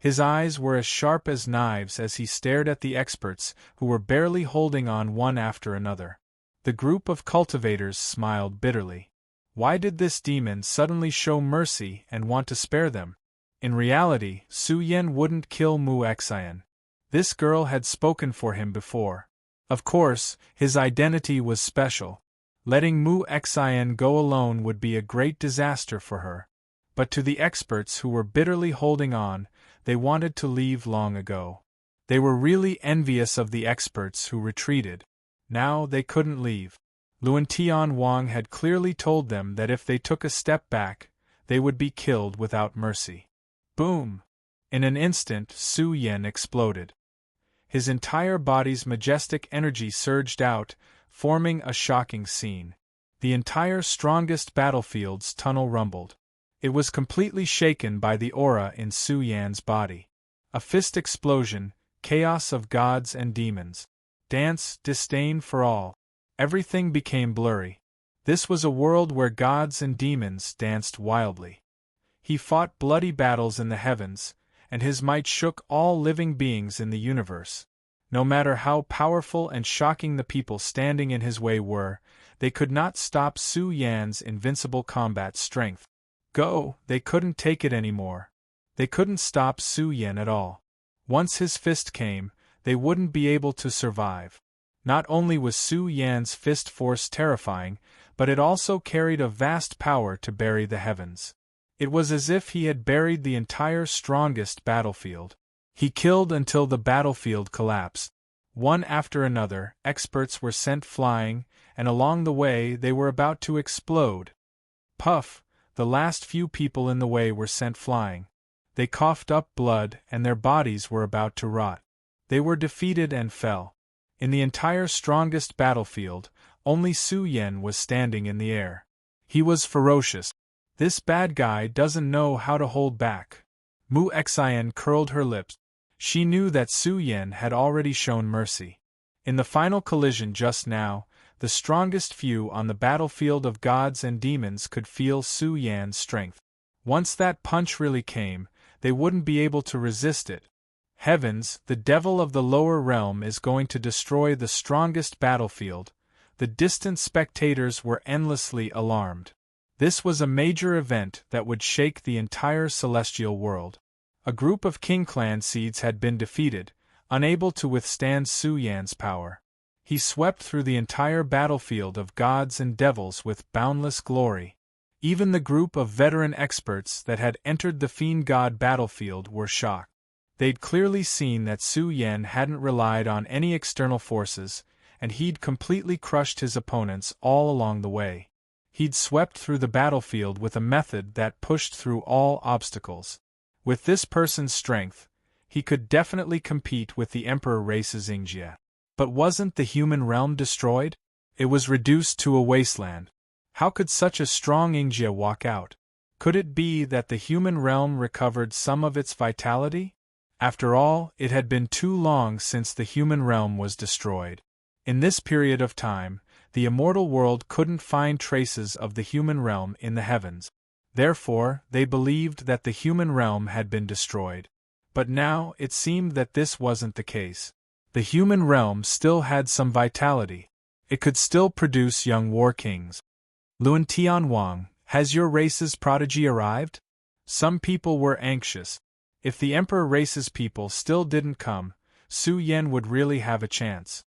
His eyes were as sharp as knives as he stared at the experts who were barely holding on one after another. The group of cultivators smiled bitterly. Why did this demon suddenly show mercy and want to spare them? In reality, Su Yan wouldn't kill Mu Xian. This girl had spoken for him before. Of course, his identity was special. Letting Mu Xian go alone would be a great disaster for her. But to the experts who were bitterly holding on, they wanted to leave long ago. They were really envious of the experts who retreated. Now they couldn't leave. Luan Tianwang had clearly told them that if they took a step back, they would be killed without mercy. Boom! In an instant, Su Yan exploded. His entire body's majestic energy surged out, forming a shocking scene. The entire strongest battlefield's tunnel rumbled. It was completely shaken by the aura in Su Yan's body. A fist explosion, chaos of gods and demons. Dance, disdain for all. Everything became blurry. This was a world where gods and demons danced wildly. He fought bloody battles in the heavens, and his might shook all living beings in the universe. No matter how powerful and shocking the people standing in his way were, they could not stop Su Yan's invincible combat strength. Go, they couldn't take it anymore. They couldn't stop Su Yan at all. Once his fist came, they wouldn't be able to survive. Not only was Su Yan's fist force terrifying, but it also carried a vast power to bury the heavens. It was as if he had buried the entire strongest battlefield. He killed until the battlefield collapsed. One after another, experts were sent flying, and along the way they were about to explode. Puff! The last few people in the way were sent flying. They coughed up blood and their bodies were about to rot. They were defeated and fell. In the entire strongest battlefield, only Su Yan was standing in the air. He was ferocious. This bad guy doesn't know how to hold back. Mu Xian curled her lips. She knew that Su Yan had already shown mercy. In the final collision just now, the strongest few on the battlefield of gods and demons could feel Su Yan's strength. Once that punch really came, they wouldn't be able to resist it. Heavens, the devil of the lower realm is going to destroy the strongest battlefield. The distant spectators were endlessly alarmed. This was a major event that would shake the entire celestial world. A group of King Clan seeds had been defeated, unable to withstand Su Yan's power. He swept through the entire battlefield of gods and devils with boundless glory. Even the group of veteran experts that had entered the Fiend God battlefield were shocked. They'd clearly seen that Su Yan hadn't relied on any external forces, and he'd completely crushed his opponents all along the way. He'd swept through the battlefield with a method that pushed through all obstacles. With this person's strength, he could definitely compete with the Emperor race's Ingjia. But wasn't the human realm destroyed? It was reduced to a wasteland. How could such a strong Ingjia walk out? Could it be that the human realm recovered some of its vitality? After all, it had been too long since the human realm was destroyed. In this period of time, the immortal world couldn't find traces of the human realm in the heavens. Therefore, they believed that the human realm had been destroyed. But now, it seemed that this wasn't the case. The human realm still had some vitality. It could still produce young war kings. Luan Tianwang, has your race's prodigy arrived? Some people were anxious. If the emperor race's people still didn't come, Su Yan would really have a chance.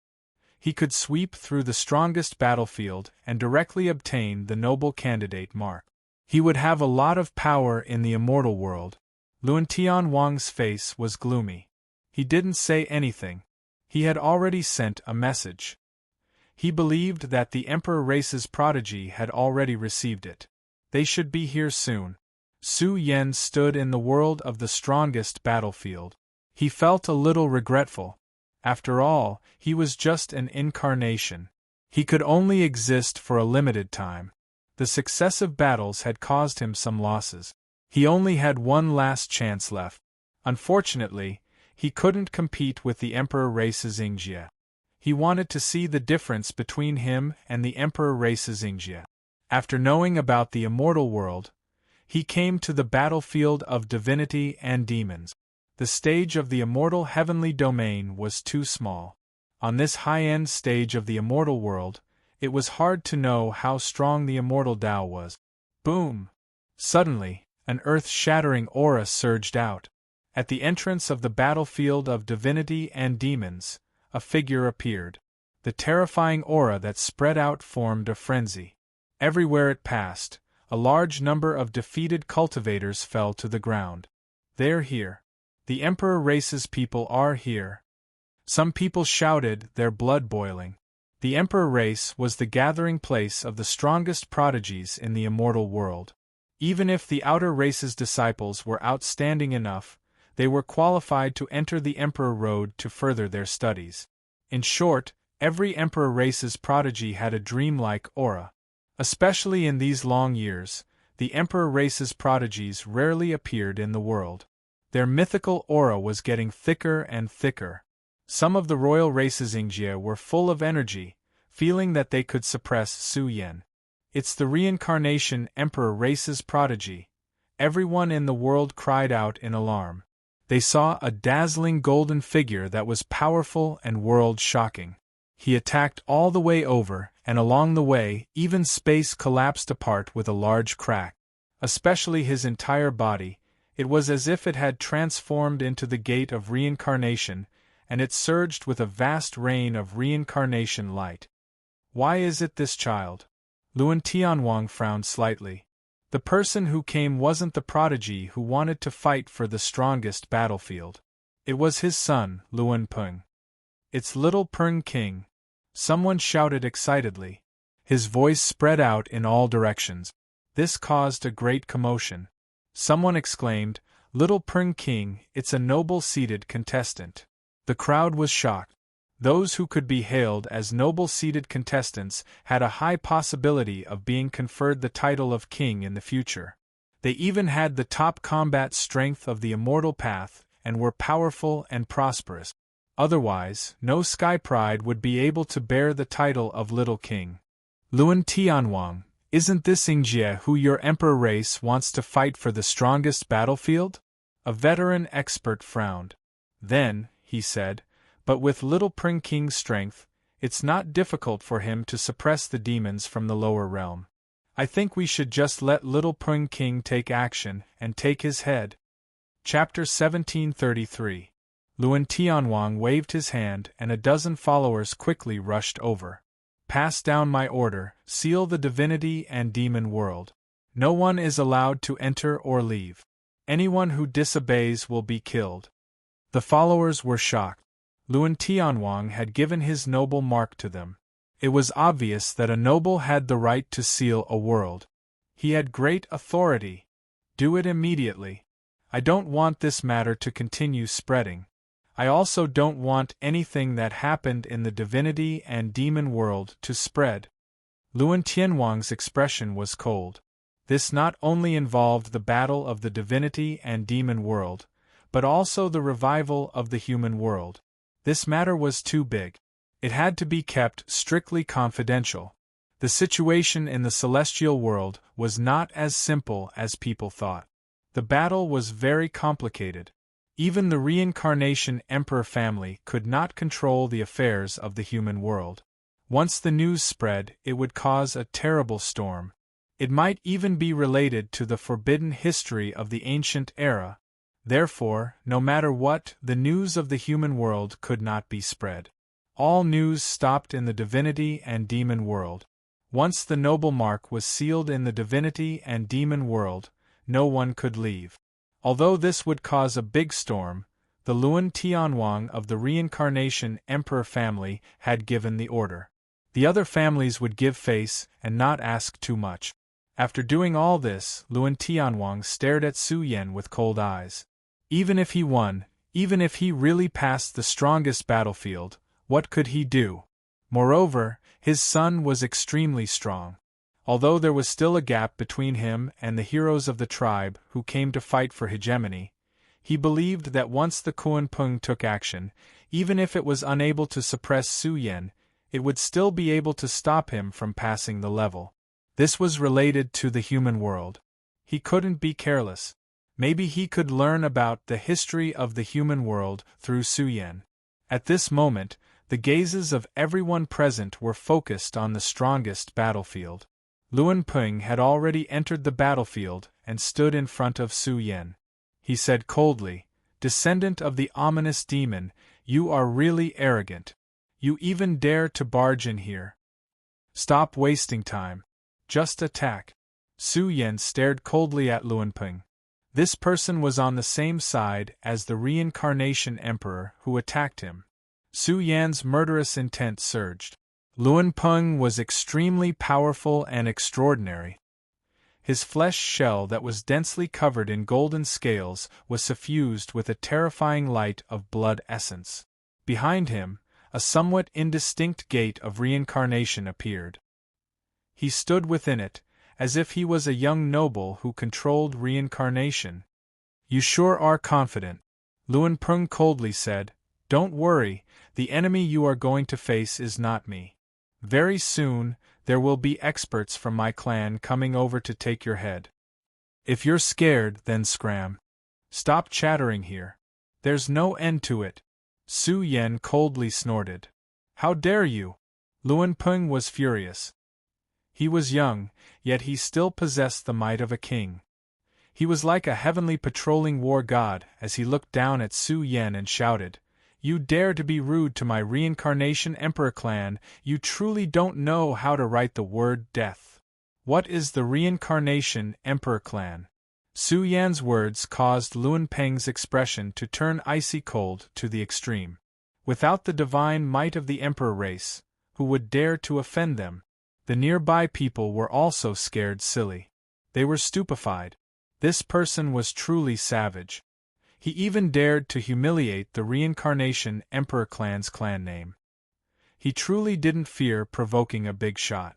He could sweep through the strongest battlefield and directly obtain the noble candidate mark. He would have a lot of power in the immortal world. Luan Tianwang's face was gloomy. He didn't say anything. He had already sent a message. He believed that the emperor race's prodigy had already received it. They should be here soon. Su Yan stood in the world of the strongest battlefield. He felt a little regretful. After all, he was just an incarnation. He could only exist for a limited time. The successive battles had caused him some losses. He only had one last chance left. Unfortunately, he couldn't compete with the Emperor race's Xingjie. He wanted to see the difference between him and the Emperor race's Xingjie. After knowing about the immortal world, he came to the battlefield of divinity and demons. The stage of the immortal heavenly domain was too small. On this high-end stage of the immortal world, it was hard to know how strong the immortal Tao was. Boom! Suddenly, an earth-shattering aura surged out. At the entrance of the battlefield of divinity and demons, a figure appeared. The terrifying aura that spread out formed a frenzy. Everywhere it passed, a large number of defeated cultivators fell to the ground. They're here. The Emperor race's people are here. Some people shouted, their blood boiling. The Emperor race was the gathering place of the strongest prodigies in the immortal world. Even if the outer race's disciples were outstanding enough, they were qualified to enter the Emperor road to further their studies. In short, every Emperor race's prodigy had a dreamlike aura. Especially in these long years, the Emperor race's prodigies rarely appeared in the world. Their mythical aura was getting thicker and thicker. Some of the royal race's Xingjie were full of energy, feeling that they could suppress Su Yan. It's the reincarnation Emperor race's prodigy. Everyone in the world cried out in alarm. They saw a dazzling golden figure that was powerful and world-shocking. He attacked all the way over, and along the way, even space collapsed apart with a large crack. Especially his entire body, it was as if it had transformed into the gate of reincarnation, and it surged with a vast rain of reincarnation light. Why is it this child? Luan Tianwang frowned slightly. The person who came wasn't the prodigy who wanted to fight for the strongest battlefield. It was his son, Luan Peng. It's little Peng King. Someone shouted excitedly. His voice spread out in all directions. This caused a great commotion. Someone exclaimed, "Little Peng King, it's a noble-seated contestant." The crowd was shocked. Those who could be hailed as noble-seated contestants had a high possibility of being conferred the title of king in the future. They even had the top combat strength of the immortal path and were powerful and prosperous. Otherwise, no Sky Pride would be able to bear the title of Little King. Luan Tianwang, isn't this Xingjie who your emperor race wants to fight for the strongest battlefield? A veteran expert frowned. Then, he said, but with little Peng King's strength, it's not difficult for him to suppress the demons from the lower realm. I think we should just let little Peng King take action and take his head. Chapter 1733. Luan Tianwang waved his hand and a dozen followers quickly rushed over. Pass down my order, seal the divinity and demon world. No one is allowed to enter or leave. Anyone who disobeys will be killed. The followers were shocked. Luan Tianwang had given his noble mark to them. It was obvious that a noble had the right to seal a world. He had great authority. Do it immediately. I don't want this matter to continue spreading. I also don't want anything that happened in the divinity and demon world to spread. Luan Tianwang's expression was cold. This not only involved the battle of the divinity and demon world, but also the revival of the human world. This matter was too big. It had to be kept strictly confidential. The situation in the celestial world was not as simple as people thought. The battle was very complicated. Even the reincarnation emperor family could not control the affairs of the human world. Once the news spread, it would cause a terrible storm. It might even be related to the forbidden history of the ancient era. Therefore, no matter what, the news of the human world could not be spread. All news stopped in the divinity and demon world. Once the noble mark was sealed in the divinity and demon world, no one could leave. Although this would cause a big storm, the Luan Tianwang of the reincarnation emperor family had given the order. The other families would give face and not ask too much. After doing all this, Luan Tianwang stared at Su Yan with cold eyes. Even if he won, even if he really passed the strongest battlefield, what could he do? Moreover, his son was extremely strong. Although there was still a gap between him and the heroes of the tribe who came to fight for hegemony, he believed that once the Kuan-Pung took action, even if it was unable to suppress Su Yan, it would still be able to stop him from passing the level. This was related to the human world. He couldn't be careless. Maybe he could learn about the history of the human world through Su Yan. At this moment, the gazes of everyone present were focused on the strongest battlefield. Luan Ping had already entered the battlefield and stood in front of Su Yan. He said coldly, "Descendant of the ominous demon, you are really arrogant. You even dare to barge in here. Stop wasting time. Just attack." Su Yan stared coldly at Luan Ping. This person was on the same side as the reincarnation emperor who attacked him. Su Yan's murderous intent surged. Luan Ping was extremely powerful and extraordinary. His flesh shell that was densely covered in golden scales was suffused with a terrifying light of blood essence. Behind him, a somewhat indistinct gate of reincarnation appeared. He stood within it, as if he was a young noble who controlled reincarnation. "You sure are confident," Luan Ping coldly said. "Don't worry, the enemy you are going to face is not me. Very soon, there will be experts from my clan coming over to take your head. If you're scared, then scram. Stop chattering here. There's no end to it." Su Yan coldly snorted. "How dare you?" Luan Ping was furious. He was young, yet he still possessed the might of a king. He was like a heavenly patrolling war god as he looked down at Su Yan and shouted, "You dare to be rude to my reincarnation emperor clan, you truly don't know how to write the word death. What is the reincarnation emperor clan?" Su Yan's words caused Luan Peng's expression to turn icy cold to the extreme. Without the divine might of the emperor race, who would dare to offend them? The nearby people were also scared silly. They were stupefied. This person was truly savage. He even dared to humiliate the reincarnation emperor clan's clan name. He truly didn't fear provoking a big shot.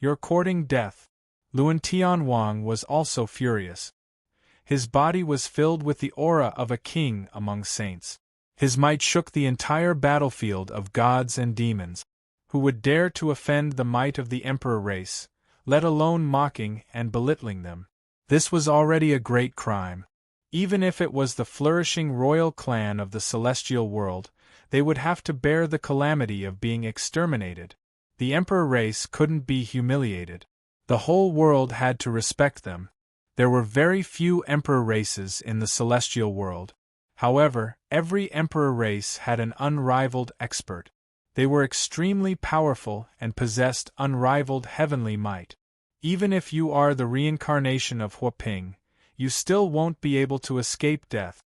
"You're courting death." Luan Tianwang was also furious. His body was filled with the aura of a king among saints. His might shook the entire battlefield of gods and demons. Who would dare to offend the might of the emperor race, let alone mocking and belittling them? This was already a great crime. Even if it was the flourishing royal clan of the celestial world, they would have to bear the calamity of being exterminated. The emperor race couldn't be humiliated. The whole world had to respect them. There were very few emperor races in the celestial world. However, every emperor race had an unrivaled expert. They were extremely powerful and possessed unrivaled heavenly might. Even if you are the reincarnation of Hua Ping, you still won't be able to escape death.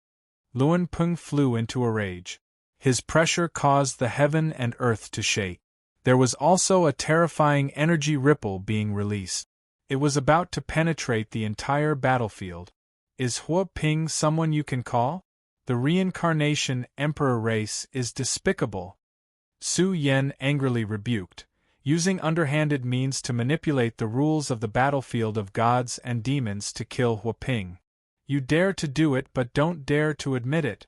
Luan Ping flew into a rage. His pressure caused the heaven and earth to shake. There was also a terrifying energy ripple being released. It was about to penetrate the entire battlefield. Is Hua Ping someone you can call? The reincarnation emperor race is despicable. Su Yan angrily rebuked, using underhanded means to manipulate the rules of the battlefield of gods and demons to kill Hua Ping. You dare to do it but don't dare to admit it.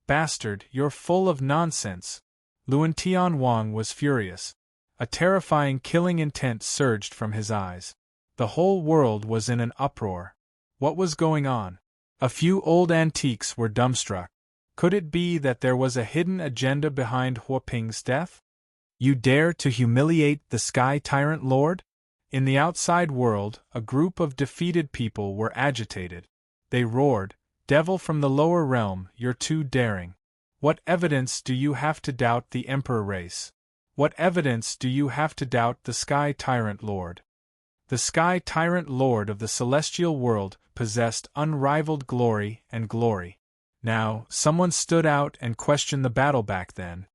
Bastard, you're full of nonsense. Luan Tianwang was furious. A terrifying killing intent surged from his eyes. The whole world was in an uproar. What was going on? A few old antiques were dumbstruck. Could it be that there was a hidden agenda behind Huoping's death? You dare to humiliate the Sky Tyrant Lord? In the outside world, a group of defeated people were agitated. They roared, "Devil from the lower realm, you're too daring. What evidence do you have to doubt the Emperor race? What evidence do you have to doubt the Sky Tyrant Lord?" The Sky Tyrant Lord of the celestial world possessed unrivaled glory and glory. Now, someone stood out and questioned the battle back then.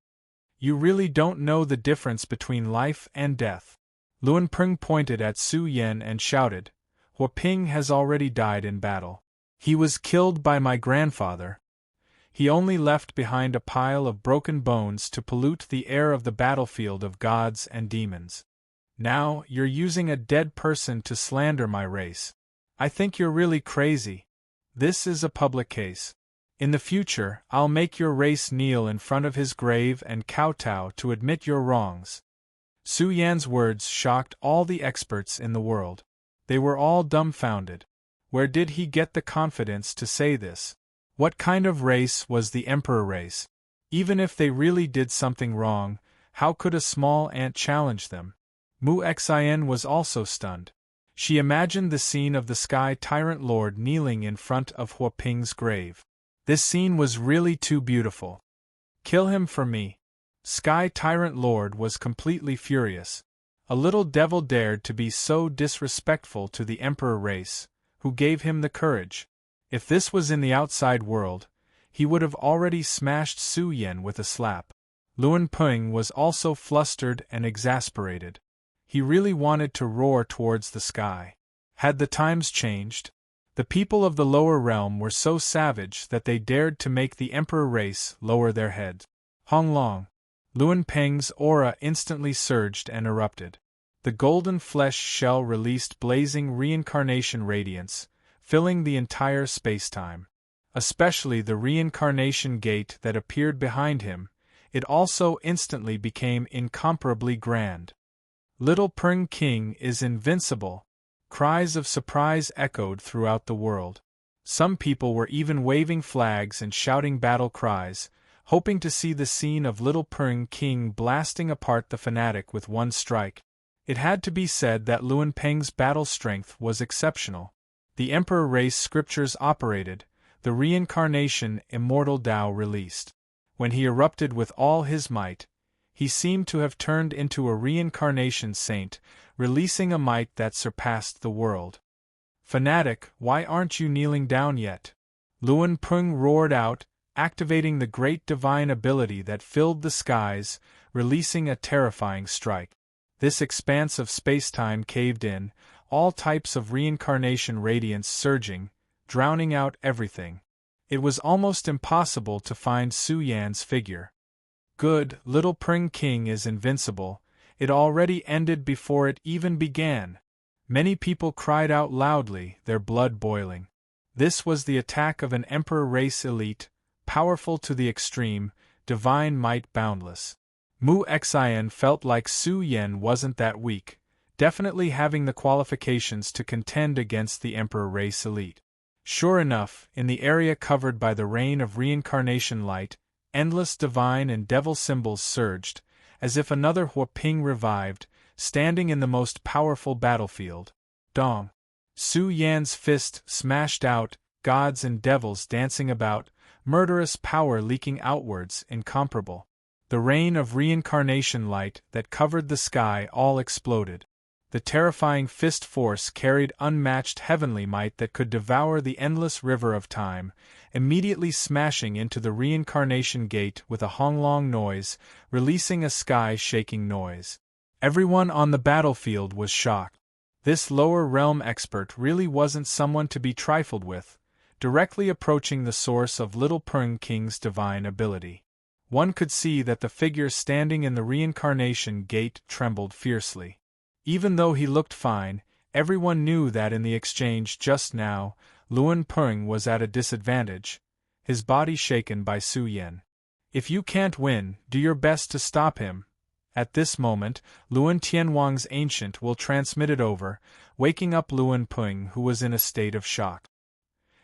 You really don't know the difference between life and death. Luan Peng pointed at Su Yan and shouted, "Huoping has already died in battle. He was killed by my grandfather. He only left behind a pile of broken bones to pollute the air of the battlefield of gods and demons. Now, you're using a dead person to slander my race. I think you're really crazy. This is a public case. In the future, I'll make your race kneel in front of his grave and kowtow to admit your wrongs." Su Yan's words shocked all the experts in the world. They were all dumbfounded. Where did he get the confidence to say this? What kind of race was the Emperor race? Even if they really did something wrong, how could a small ant challenge them? Mu Xin was also stunned. She imagined the scene of the Sky Tyrant Lord kneeling in front of Huoping's grave. This scene was really too beautiful. "Kill him for me." Sky Tyrant Lord was completely furious. A little devil dared to be so disrespectful to the Emperor race, who gave him the courage. If this was in the outside world, he would have already smashed Su Yan with a slap. Luan Peng was also flustered and exasperated. He really wanted to roar towards the sky. Had the times changed? The people of the lower realm were so savage that they dared to make the Emperor race lower their heads. Hong Long. Luan Peng's aura instantly surged and erupted. The golden flesh shell released blazing reincarnation radiance, filling the entire spacetime. Especially the reincarnation gate that appeared behind him, it also instantly became incomparably grand. "Little Peng King is invincible!" Cries of surprise echoed throughout the world. Some people were even waving flags and shouting battle cries, hoping to see the scene of Little Peng King blasting apart the fanatic with one strike. It had to be said that Luan Peng's battle strength was exceptional. The Emperor race scriptures operated, the reincarnation immortal Tao released. When he erupted with all his might, he seemed to have turned into a reincarnation saint, releasing a might that surpassed the world. "Fanatic, why aren't you kneeling down yet?" Luan Peng roared out, activating the great divine ability that filled the skies, releasing a terrifying strike. This expanse of spacetime caved in, all types of reincarnation radiance surging, drowning out everything. It was almost impossible to find Su Yan's figure. "Good, Little Peng King is invincible. It already ended before it even began." Many people cried out loudly, their blood boiling. This was the attack of an Emperor race elite, powerful to the extreme, divine might boundless. Mu Xian felt like Su Yan wasn't that weak, definitely having the qualifications to contend against the Emperor race elite. Sure enough, in the area covered by the rain of reincarnation light, endless divine and devil symbols surged, as if another Huoping revived, standing in the most powerful battlefield. Dong! Su Yan's fist smashed out, gods and devils dancing about, murderous power leaking outwards, incomparable. The rain of reincarnation light that covered the sky all exploded. The terrifying fist force carried unmatched heavenly might that could devour the endless river of time, immediately smashing into the reincarnation gate with a honglong noise, releasing a sky-shaking noise. Everyone on the battlefield was shocked. This lower realm expert really wasn't someone to be trifled with, directly approaching the source of Little Peng King's divine ability. One could see that the figure standing in the reincarnation gate trembled fiercely. Even though he looked fine, everyone knew that in the exchange just now, Luan Peng was at a disadvantage, his body shaken by Su Yan. If you can't win, do your best to stop him. At this moment, Luan Tianwang's ancient will transmit it over, waking up Luan Peng, who was in a state of shock.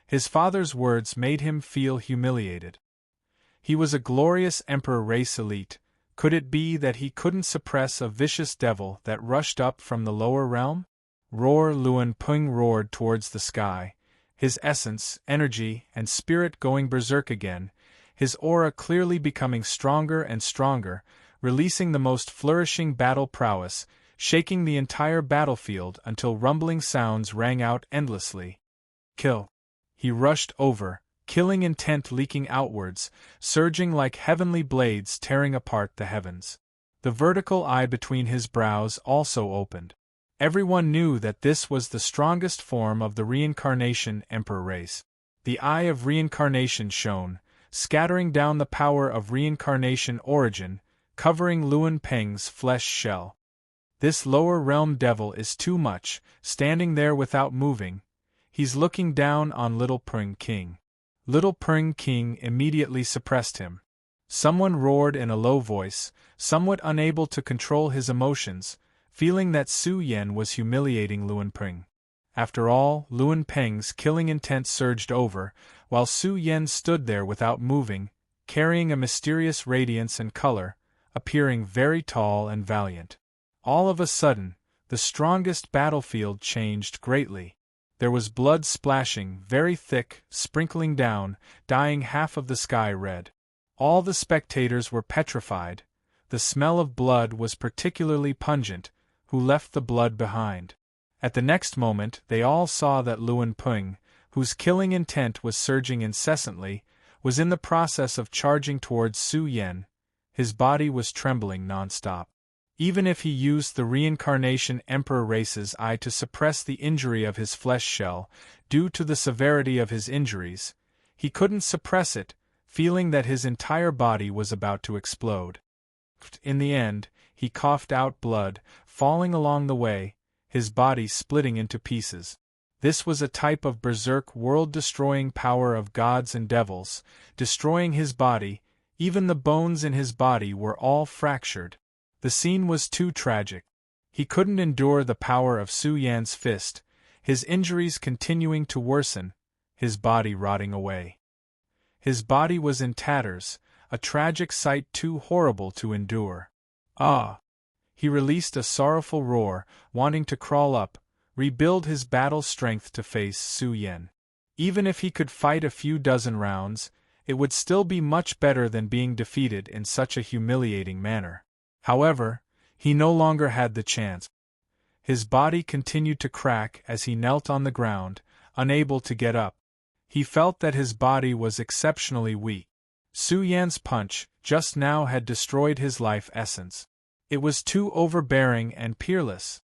His father's words made him feel humiliated. He was a glorious emperor race elite. Could it be that he couldn't suppress a vicious devil that rushed up from the lower realm? Roar! Luan Peng roared towards the sky, his essence, energy, and spirit going berserk again, his aura clearly becoming stronger and stronger, releasing the most flourishing battle prowess, shaking the entire battlefield until rumbling sounds rang out endlessly. Kill! He rushed over, killing intent leaking outwards, surging like heavenly blades tearing apart the heavens. The vertical eye between his brows also opened. Everyone knew that this was the strongest form of the reincarnation emperor race. The eye of reincarnation shone, scattering down the power of reincarnation origin, covering Luan Peng's flesh shell. This lower realm devil is too much, standing there without moving. He's looking down on Little Peng King. Little Peng King immediately suppressed him. Someone roared in a low voice, somewhat unable to control his emotions, feeling that Su Yan was humiliating Luan Peng. After all, Luan Peng's killing intent surged over, while Su Yan stood there without moving, carrying a mysterious radiance and color, appearing very tall and valiant. All of a sudden, the strongest battlefield changed greatly. There was blood splashing, very thick, sprinkling down, dyeing half of the sky red. All the spectators were petrified. The smell of blood was particularly pungent. Who left the blood behind? At the next moment, they all saw that Luan Peng, whose killing intent was surging incessantly, was in the process of charging towards Su Yan. His body was trembling non-stop. Even if he used the reincarnation emperor race's eye to suppress the injury of his flesh shell, due to the severity of his injuries, he couldn't suppress it, feeling that his entire body was about to explode. In the end, he coughed out blood, falling along the way, his body splitting into pieces. This was a type of berserk world-destroying power of gods and devils, destroying his body. Even the bones in his body were all fractured. The scene was too tragic. He couldn't endure the power of Su Yan's fist, his injuries continuing to worsen, his body rotting away. His body was in tatters, a tragic sight too horrible to endure. Ah! He released a sorrowful roar, wanting to crawl up, rebuild his battle strength to face Su Yan. Even if he could fight a few dozen rounds, it would still be much better than being defeated in such a humiliating manner. However, he no longer had the chance. His body continued to crack as he knelt on the ground, unable to get up. He felt that his body was exceptionally weak. Su Yan's punch, just now, had destroyed his life essence. It was too overbearing and peerless.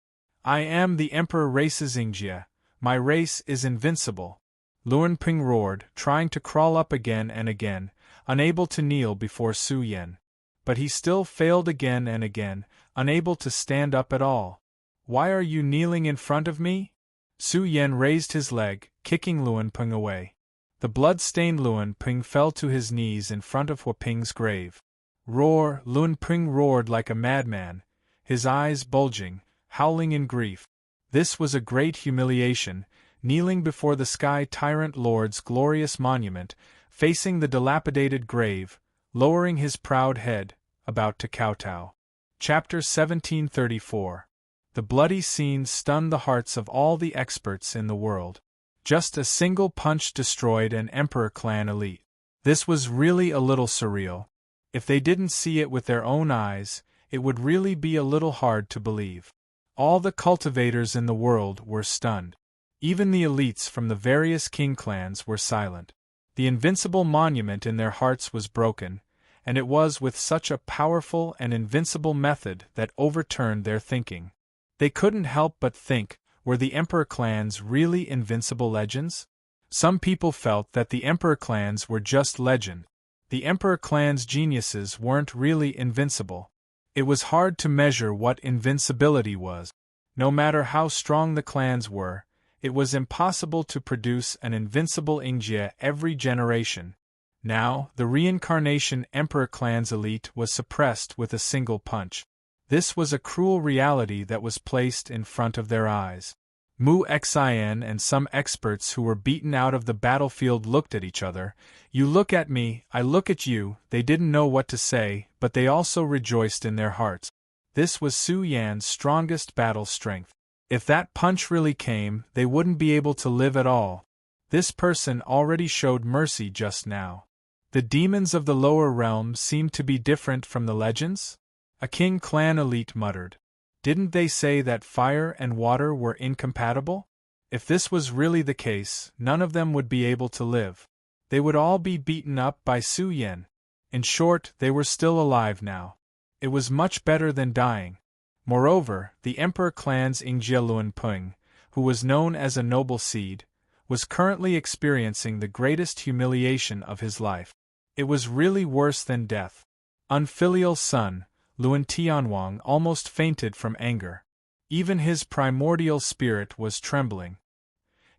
I am the Emperor Race's Ingjia. My race is invincible. Luan Peng roared, trying to crawl up again and again, unable to kneel before Su Yan. But he still failed again and again, unable to stand up at all. Why are you kneeling in front of me? Su Yan raised his leg, kicking Luan Peng away. The blood-stained Luan Peng fell to his knees in front of Hua Ping's grave. Roar! Luan Peng roared like a madman, his eyes bulging, howling in grief. This was a great humiliation, kneeling before the Sky Tyrant Lord's glorious monument, facing the dilapidated grave, lowering his proud head, about to kowtow. Chapter 1734. The bloody scene stunned the hearts of all the experts in the world. Just a single punch destroyed an Emperor clan elite. This was really a little surreal. If they didn't see it with their own eyes, it would really be a little hard to believe. All the cultivators in the world were stunned. Even the elites from the various king clans were silent. The invincible monument in their hearts was broken, and it was with such a powerful and invincible method that overturned their thinking. They couldn't help but think, were the Emperor clans really invincible legends? Some people felt that the Emperor clans were just legend. The Emperor clan's geniuses weren't really invincible. It was hard to measure what invincibility was. No matter how strong the clans were, It was impossible to produce an invincible Ingjie every generation. Now, the reincarnation Emperor clan's elite was suppressed with a single punch. This was a cruel reality that was placed in front of their eyes. Mu Xin and some experts who were beaten out of the battlefield looked at each other. You look at me, I look at you. They didn't know what to say, but they also rejoiced in their hearts. This was Su Yan's strongest battle strength. If that punch really came, they wouldn't be able to live at all. This person already showed mercy just now. The demons of the lower realms seemed to be different from the legends? A king clan elite muttered. Didn't they say that fire and water were incompatible? If this was really the case, none of them would be able to live. They would all be beaten up by Su Yan. In short, they were still alive now. It was much better than dying. Moreover, the Emperor clan's Ingjie Luanpeng, who was known as a noble seed, was currently experiencing the greatest humiliation of his life. It was really worse than death. Unfilial son, Luan Tianwang almost fainted from anger. Even his primordial spirit was trembling.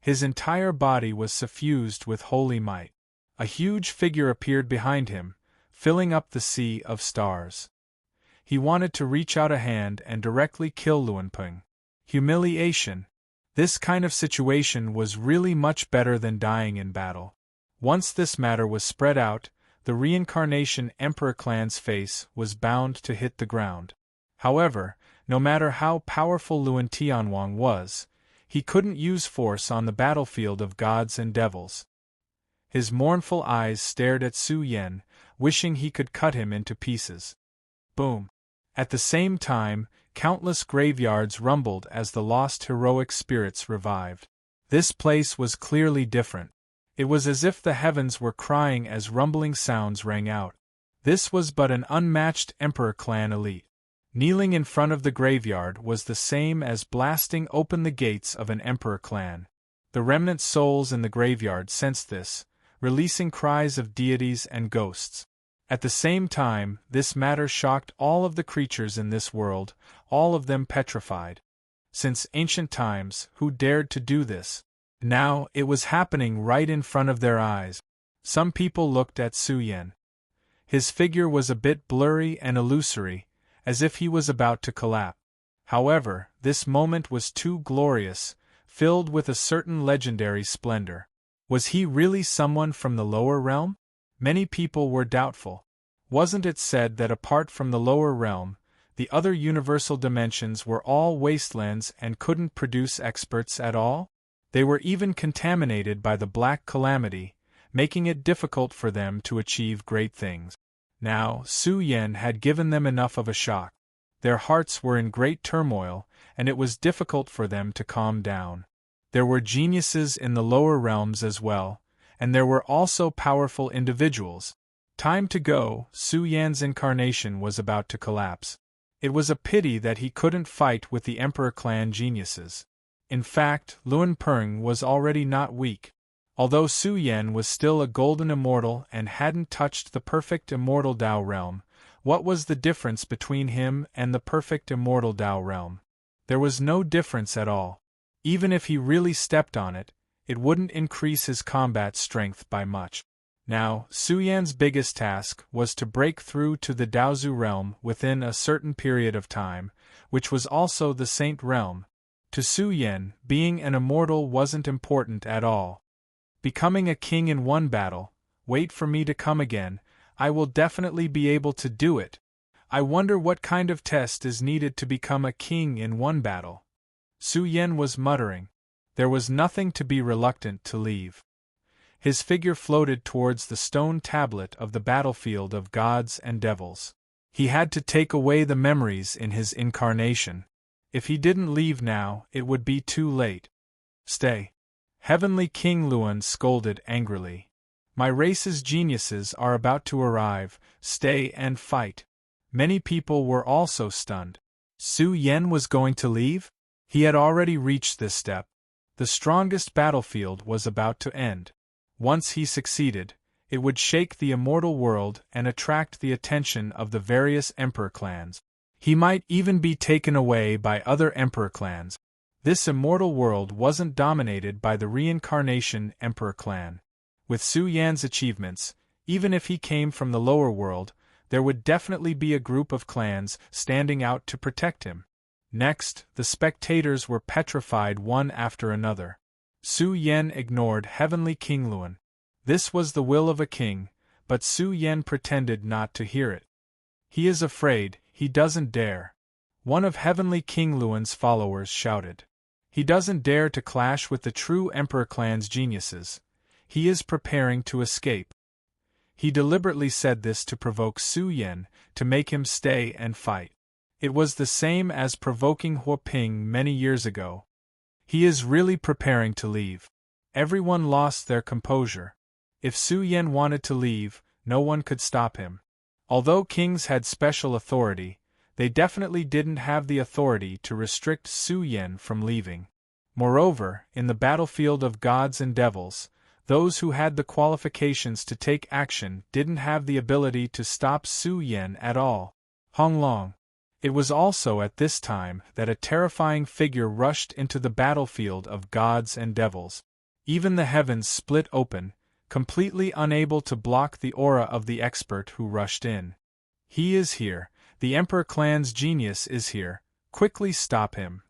His entire body was suffused with holy might. A huge figure appeared behind him, filling up the sea of stars. He wanted to reach out a hand and directly kill Luanpeng. Humiliation. This kind of situation was really much better than dying in battle. Once this matter was spread out, the reincarnation Emperor clan's face was bound to hit the ground. However, no matter how powerful Luan Tianwang was, he couldn't use force on the battlefield of gods and devils. His mournful eyes stared at Su Yan, wishing he could cut him into pieces. Boom! At the same time, countless graveyards rumbled as the lost heroic spirits revived. This place was clearly different. It was as if the heavens were crying as rumbling sounds rang out. This was but an unmatched Emperor clan elite. Kneeling in front of the graveyard was the same as blasting open the gates of an Emperor clan. The remnant souls in the graveyard sensed this, releasing cries of deities and ghosts. At the same time, this matter shocked all of the creatures in this world, all of them petrified. Since ancient times, who dared to do this? Now, it was happening right in front of their eyes. Some people looked at Su Yan. His figure was a bit blurry and illusory, as if he was about to collapse. However, this moment was too glorious, filled with a certain legendary splendor. Was he really someone from the lower realm? Many people were doubtful. Wasn't it said that apart from the lower realm, the other universal dimensions were all wastelands and couldn't produce experts at all? They were even contaminated by the Black Calamity, making it difficult for them to achieve great things. Now, Su Yan had given them enough of a shock. Their hearts were in great turmoil, and it was difficult for them to calm down. There were geniuses in the lower realms as well, and there were also powerful individuals. Time to go, Su Yan's incarnation was about to collapse. It was a pity that he couldn't fight with the Emperor clan geniuses. In fact, Luanpeng was already not weak. Although Su Yan was still a golden immortal and hadn't touched the perfect immortal Dao realm, what was the difference between him and the perfect immortal Dao realm? There was no difference at all. Even if he really stepped on it, it wouldn't increase his combat strength by much. Now, Su Yan's biggest task was to break through to the Daozu realm within a certain period of time, which was also the Saint realm. To Su Yan, being an immortal wasn't important at all. Becoming a king in one battle, wait for me to come again, I will definitely be able to do it. I wonder what kind of test is needed to become a king in one battle. Su Yan was muttering. There was nothing to be reluctant to leave. His figure floated towards the stone tablet of the battlefield of gods and devils. He had to take away the memories in his incarnation. If he didn't leave now, it would be too late. Stay. Heavenly King Luan scolded angrily. My race's geniuses are about to arrive, stay and fight. Many people were also stunned. Su Yan was going to leave? He had already reached this step. The strongest battlefield was about to end. Once he succeeded, it would shake the immortal world and attract the attention of the various emperor clans. He might even be taken away by other emperor clans. This immortal world wasn't dominated by the reincarnation Emperor clan. With Su Yan's achievements, even if he came from the lower world, there would definitely be a group of clans standing out to protect him. Next, the spectators were petrified one after another. Su Yan ignored Heavenly King Luan. This was the will of a king, but Su Yan pretended not to hear it. He is afraid, he doesn't dare. One of Heavenly King Luan's followers shouted. He doesn't dare to clash with the true Emperor clan's geniuses. He is preparing to escape. He deliberately said this to provoke Su Yan, to make him stay and fight. It was the same as provoking Huo Ping many years ago. He is really preparing to leave. Everyone lost their composure. If Su Yan wanted to leave, no one could stop him. Although kings had special authority, they definitely didn't have the authority to restrict Su Yan from leaving. Moreover, in the battlefield of gods and devils, those who had the qualifications to take action didn't have the ability to stop Su Yan at all. Hong Long. It was also at this time that a terrifying figure rushed into the battlefield of gods and devils. Even the heavens split open, completely unable to block the aura of the expert who rushed in. He is here, the Emperor clan's genius is here, quickly stop him.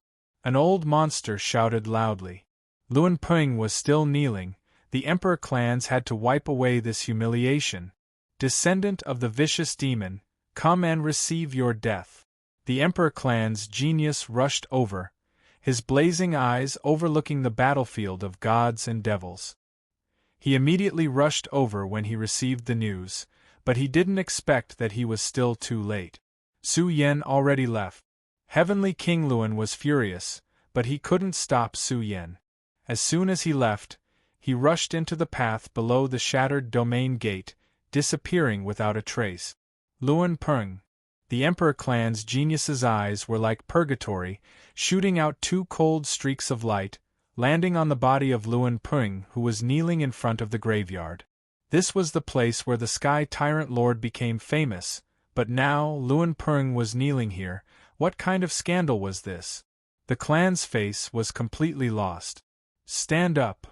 An old monster shouted loudly. Luan Ping was still kneeling, the Emperor clans had to wipe away this humiliation. Descendant of the vicious demon, come and receive your death. The Emperor clan's genius rushed over, his blazing eyes overlooking the battlefield of gods and devils. He immediately rushed over when he received the news, but he didn't expect that he was still too late. Su Yan already left. Heavenly King Luan was furious, but he couldn't stop Su Yan. As soon as he left, he rushed into the path below the shattered domain gate, disappearing without a trace. Luan Ping. The Emperor clan's genius's eyes were like purgatory, shooting out two cold streaks of light, landing on the body of Luan Ping, who was kneeling in front of the graveyard. This was the place where the Sky Tyrant Lord became famous, but now Luan Ping was kneeling here. What kind of scandal was this? The clan's face was completely lost. Stand up.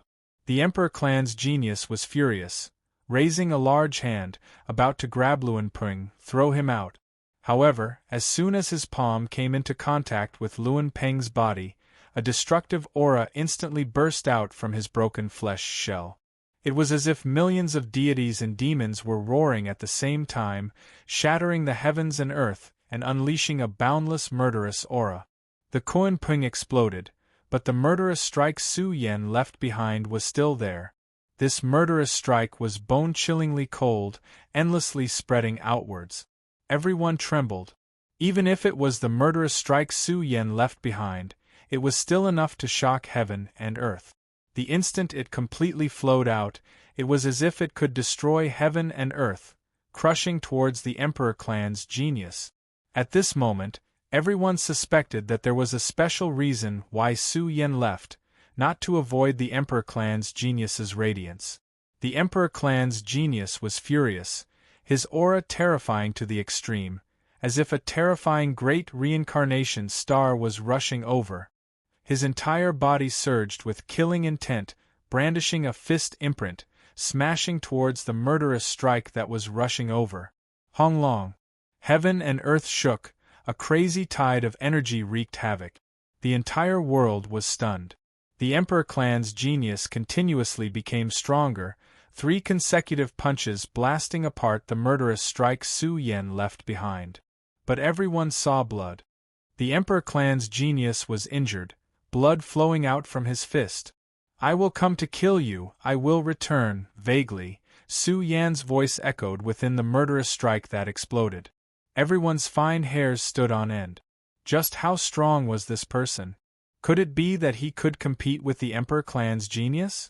The Emperor clan's genius was furious, raising a large hand, about to grab Luan Ping, throw him out. However, as soon as his palm came into contact with Luan Peng's body, a destructive aura instantly burst out from his broken flesh shell. It was as if millions of deities and demons were roaring at the same time, shattering the heavens and earth, and unleashing a boundless murderous aura. The Luan Ping exploded, but the murderous strike Su Yan left behind was still there. This murderous strike was bone-chillingly cold, endlessly spreading outwards. Everyone trembled. Even if it was the murderous strike Su Yan left behind, it was still enough to shock heaven and earth. The instant it completely flowed out, it was as if it could destroy heaven and earth, crushing towards the Emperor clan's genius. At this moment, everyone suspected that there was a special reason why Su Yan left, not to avoid the Emperor clan's genius's radiance. The Emperor clan's genius was furious, his aura terrifying to the extreme, as if a terrifying great reincarnation star was rushing over. His entire body surged with killing intent, brandishing a fist imprint, smashing towards the murderous strike that was rushing over. Hong Long. Heaven and earth shook, a crazy tide of energy wreaked havoc. The entire world was stunned. The Emperor clan's genius continuously became stronger, 3 consecutive punches blasting apart the murderous strike Su Yan left behind. But everyone saw blood. The Emperor clan's genius was injured, blood flowing out from his fist. I will come to kill you, I will return, vaguely, Su Yan's voice echoed within the murderous strike that exploded. Everyone's fine hairs stood on end. Just how strong was this person? Could it be that he could compete with the Emperor clan's genius?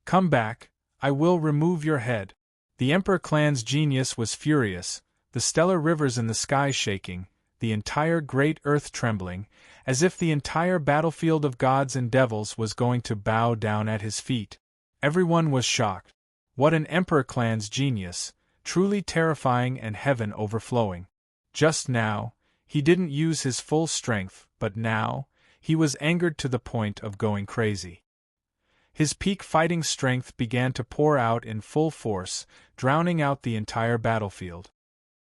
Come back, I will remove your head. The Emperor clan's genius was furious, the stellar rivers in the sky shaking, the entire great earth trembling, as if the entire battlefield of gods and devils was going to bow down at his feet. Everyone was shocked. What an Emperor clan's genius, truly terrifying and heaven overflowing. Just now, he didn't use his full strength, but now, he was angered to the point of going crazy. His peak fighting strength began to pour out in full force, drowning out the entire battlefield.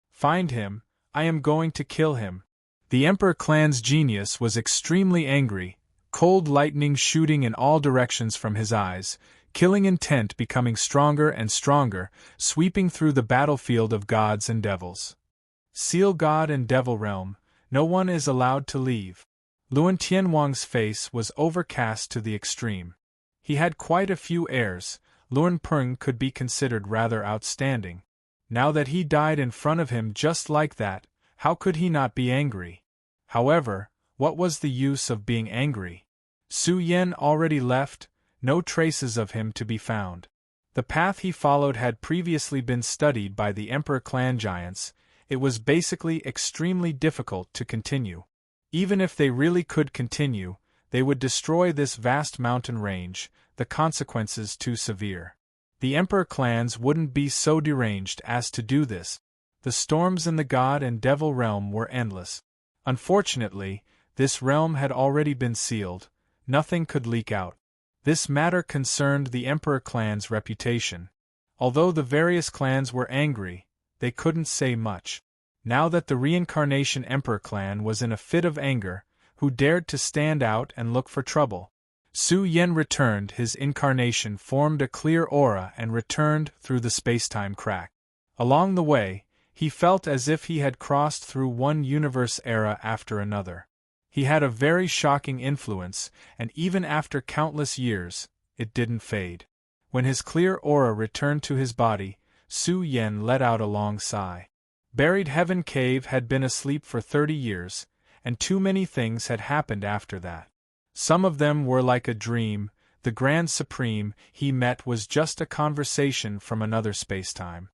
Find him, I am going to kill him. The Emperor clan's genius was extremely angry, cold lightning shooting in all directions from his eyes, killing intent becoming stronger and stronger, sweeping through the battlefield of gods and devils. Seal God and Devil Realm, no one is allowed to leave. Luan Tianwang's face was overcast to the extreme. He had quite a few heirs. Luan Peng could be considered rather outstanding. Now that he died in front of him just like that, how could he not be angry? However, what was the use of being angry? Su Yan already left, no traces of him to be found. The path he followed had previously been studied by the Emperor clan giants. It was basically extremely difficult to continue. Even if they really could continue, they would destroy this vast mountain range, the consequences too severe. The Emperor clans wouldn't be so deranged as to do this. The storms in the God and Devil realm were endless. Unfortunately, this realm had already been sealed. Nothing could leak out. This matter concerned the Emperor clan's reputation. Although the various clans were angry, they couldn't say much. Now that the reincarnation Emperor clan was in a fit of anger, who dared to stand out and look for trouble? Su Yan returned. His incarnation formed a clear aura and returned through the spacetime crack. Along the way, he felt as if he had crossed through one universe era after another. He had a very shocking influence, and even after countless years, it didn't fade. When his clear aura returned to his body, Su Yan let out a long sigh. Buried Heaven Cave had been asleep for 30 years, and too many things had happened after that. Some of them were like a dream. The Grand Supreme he met was just a conversation from another spacetime.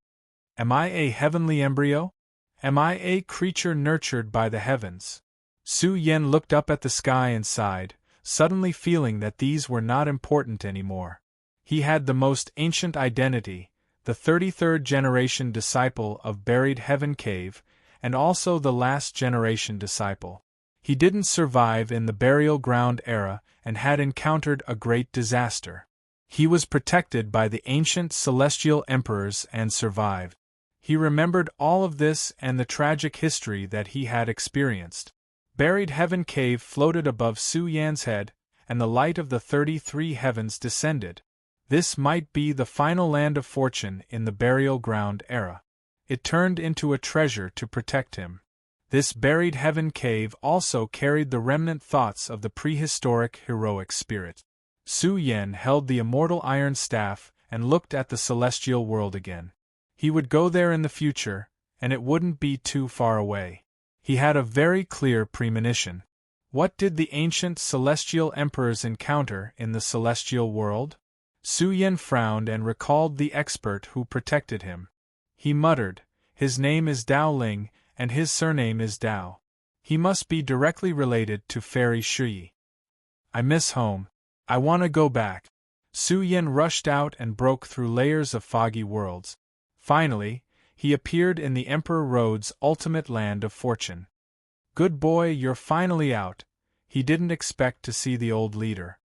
Am I a heavenly embryo? Am I a creature nurtured by the heavens? Su Yan looked up at the sky and sighed, suddenly feeling that these were not important anymore. He had the most ancient identity, the 33rd generation disciple of Buried Heaven Cave, and also the last generation disciple. He didn't survive in the burial ground era and had encountered a great disaster. He was protected by the ancient celestial emperors and survived. He remembered all of this and the tragic history that he had experienced. Buried Heaven Cave floated above Su Yan's head, and the light of the 33 heavens descended. This might be the final land of fortune in the burial ground era. It turned into a treasure to protect him. This Buried Heaven Cave also carried the remnant thoughts of the prehistoric heroic spirit. Su Yan held the immortal iron staff and looked at the celestial world again. He would go there in the future, and it wouldn't be too far away. He had a very clear premonition. What did the ancient celestial emperors encounter in the celestial world? Su Yan frowned and recalled the expert who protected him. He muttered, "His name is Dao Ling, and his surname is Dao. He must be directly related to Fairy Shui. I miss home. I want to go back." Su Yan rushed out and broke through layers of foggy worlds. Finally, he appeared in the Emperor Road's ultimate land of fortune. "Good boy, you're finally out." He didn't expect to see the old leader.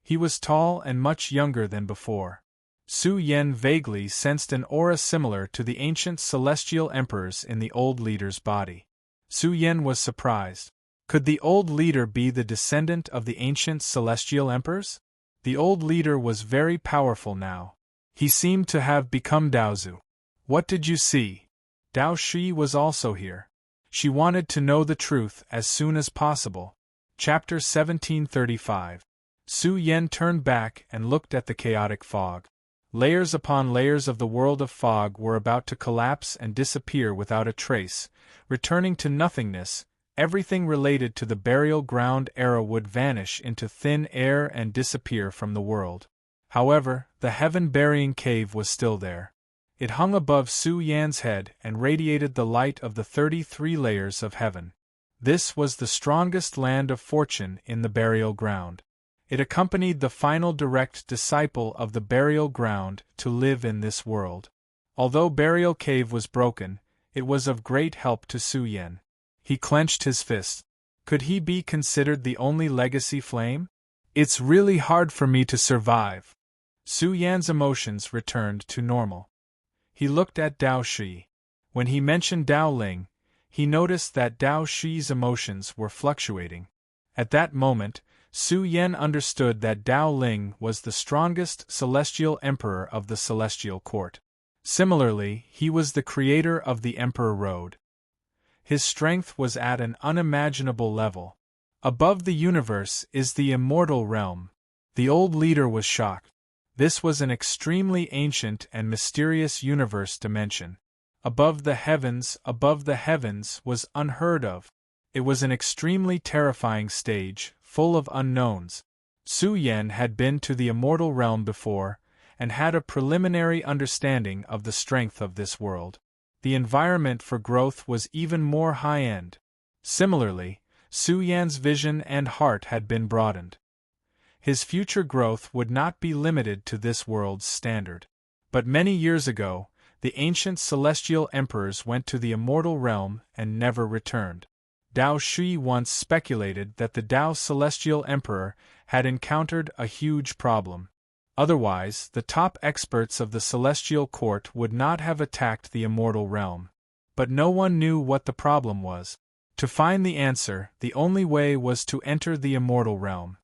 He was tall and much younger than before. Su Yan vaguely sensed an aura similar to the ancient celestial emperors in the old leader's body. Su Yan was surprised. Could the old leader be the descendant of the ancient celestial emperors? The old leader was very powerful now. He seemed to have become Daozu. "What did you see?" Dao Shi was also here. She wanted to know the truth as soon as possible. Chapter 1735. Su Yan turned back and looked at the chaotic fog. Layers upon layers of the world of fog were about to collapse and disappear without a trace, returning to nothingness. Everything related to the burial ground era would vanish into thin air and disappear from the world. However, the heaven-burying cave was still there. It hung above Su Yan's head and radiated the light of the 33 layers of heaven. This was the strongest land of fortune in the burial ground. It accompanied the final direct disciple of the burial ground to live in this world. Although Burial Cave was broken, it was of great help to Su Yan. He clenched his fist. Could he be considered the only legacy flame? It's really hard for me to survive. Su Yan's emotions returned to normal. He looked at Dao Shi. When he mentioned Dao Ling, he noticed that Dao Shi's emotions were fluctuating. At that moment, Su Yan understood that Dao Ling was the strongest celestial emperor of the celestial court. Similarly, he was the creator of the Emperor Road. His strength was at an unimaginable level. Above the universe is the immortal realm. The old leader was shocked. This was an extremely ancient and mysterious universe dimension. Above the heavens was unheard of. It was an extremely terrifying stage, full of unknowns. Su Yan had been to the immortal realm before, and had a preliminary understanding of the strength of this world. The environment for growth was even more high-end. Similarly, Su Yan's vision and heart had been broadened. His future growth would not be limited to this world's standard. But many years ago, the ancient celestial emperors went to the immortal realm and never returned. Dao Shi once speculated that the Dao celestial emperor had encountered a huge problem. Otherwise, the top experts of the celestial court would not have attacked the immortal realm. But no one knew what the problem was. To find the answer, the only way was to enter the immortal realm.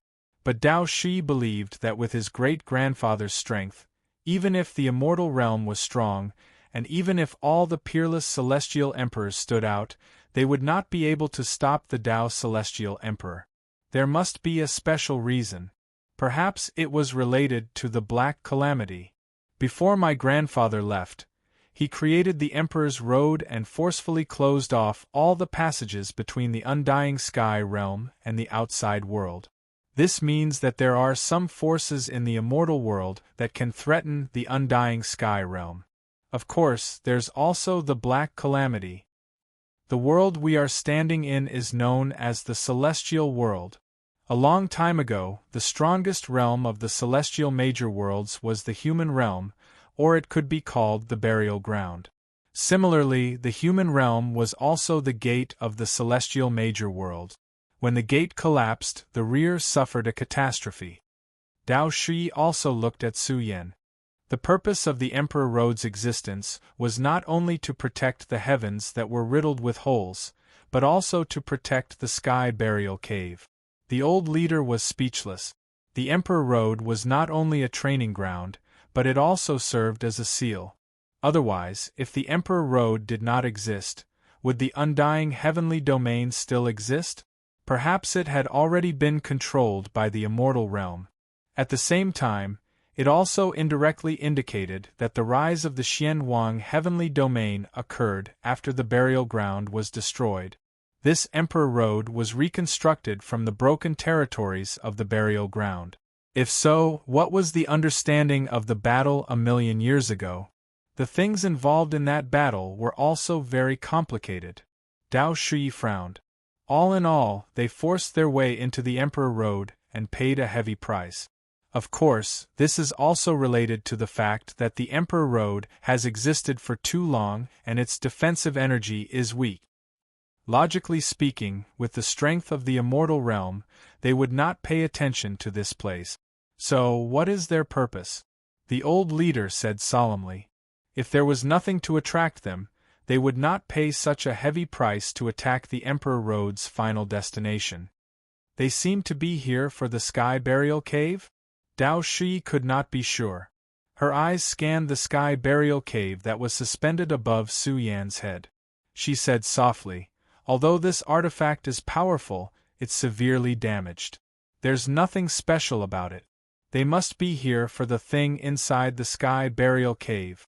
But Dao Shi believed that with his great-grandfather's strength, even if the immortal realm was strong, and even if all the peerless celestial emperors stood out, they would not be able to stop the Dao celestial emperor. There must be a special reason. Perhaps it was related to the Black Calamity. Before my grandfather left, he created the Emperor's Road and forcefully closed off all the passages between the undying sky realm and the outside world. This means that there are some forces in the immortal world that can threaten the undying sky realm. Of course, there's also the Black Calamity. The world we are standing in is known as the Celestial World. A long time ago, the strongest realm of the celestial major worlds was the human realm, or it could be called the burial ground. Similarly, the human realm was also the gate of the celestial major world. When the gate collapsed, the rear suffered a catastrophe. Dao Shi also looked at Su Yan. The purpose of the Emperor Road's existence was not only to protect the heavens that were riddled with holes, but also to protect the sky burial cave. The old leader was speechless. The Emperor Road was not only a training ground, but it also served as a seal. Otherwise, if the Emperor Road did not exist, would the undying heavenly domain still exist? Perhaps it had already been controlled by the immortal realm. At the same time, it also indirectly indicated that the rise of the Xianwang heavenly domain occurred after the burial ground was destroyed. This Emperor Road was reconstructed from the broken territories of the burial ground. If so, what was the understanding of the battle a million years ago? The things involved in that battle were also very complicated. Dao Shi frowned. All in all, they forced their way into the Emperor Road and paid a heavy price. Of course, this is also related to the fact that the Emperor Road has existed for too long and its defensive energy is weak. Logically speaking, with the strength of the immortal realm, they would not pay attention to this place. So, what is their purpose? The old leader said solemnly. If there was nothing to attract them, they would not pay such a heavy price to attack the Emperor Road's final destination. They seem to be here for the sky burial cave? Dao Shi could not be sure. Her eyes scanned the sky burial cave that was suspended above Su Yan's head. She said softly, "Although this artifact is powerful, it's severely damaged. There's nothing special about it. They must be here for the thing inside the sky burial cave."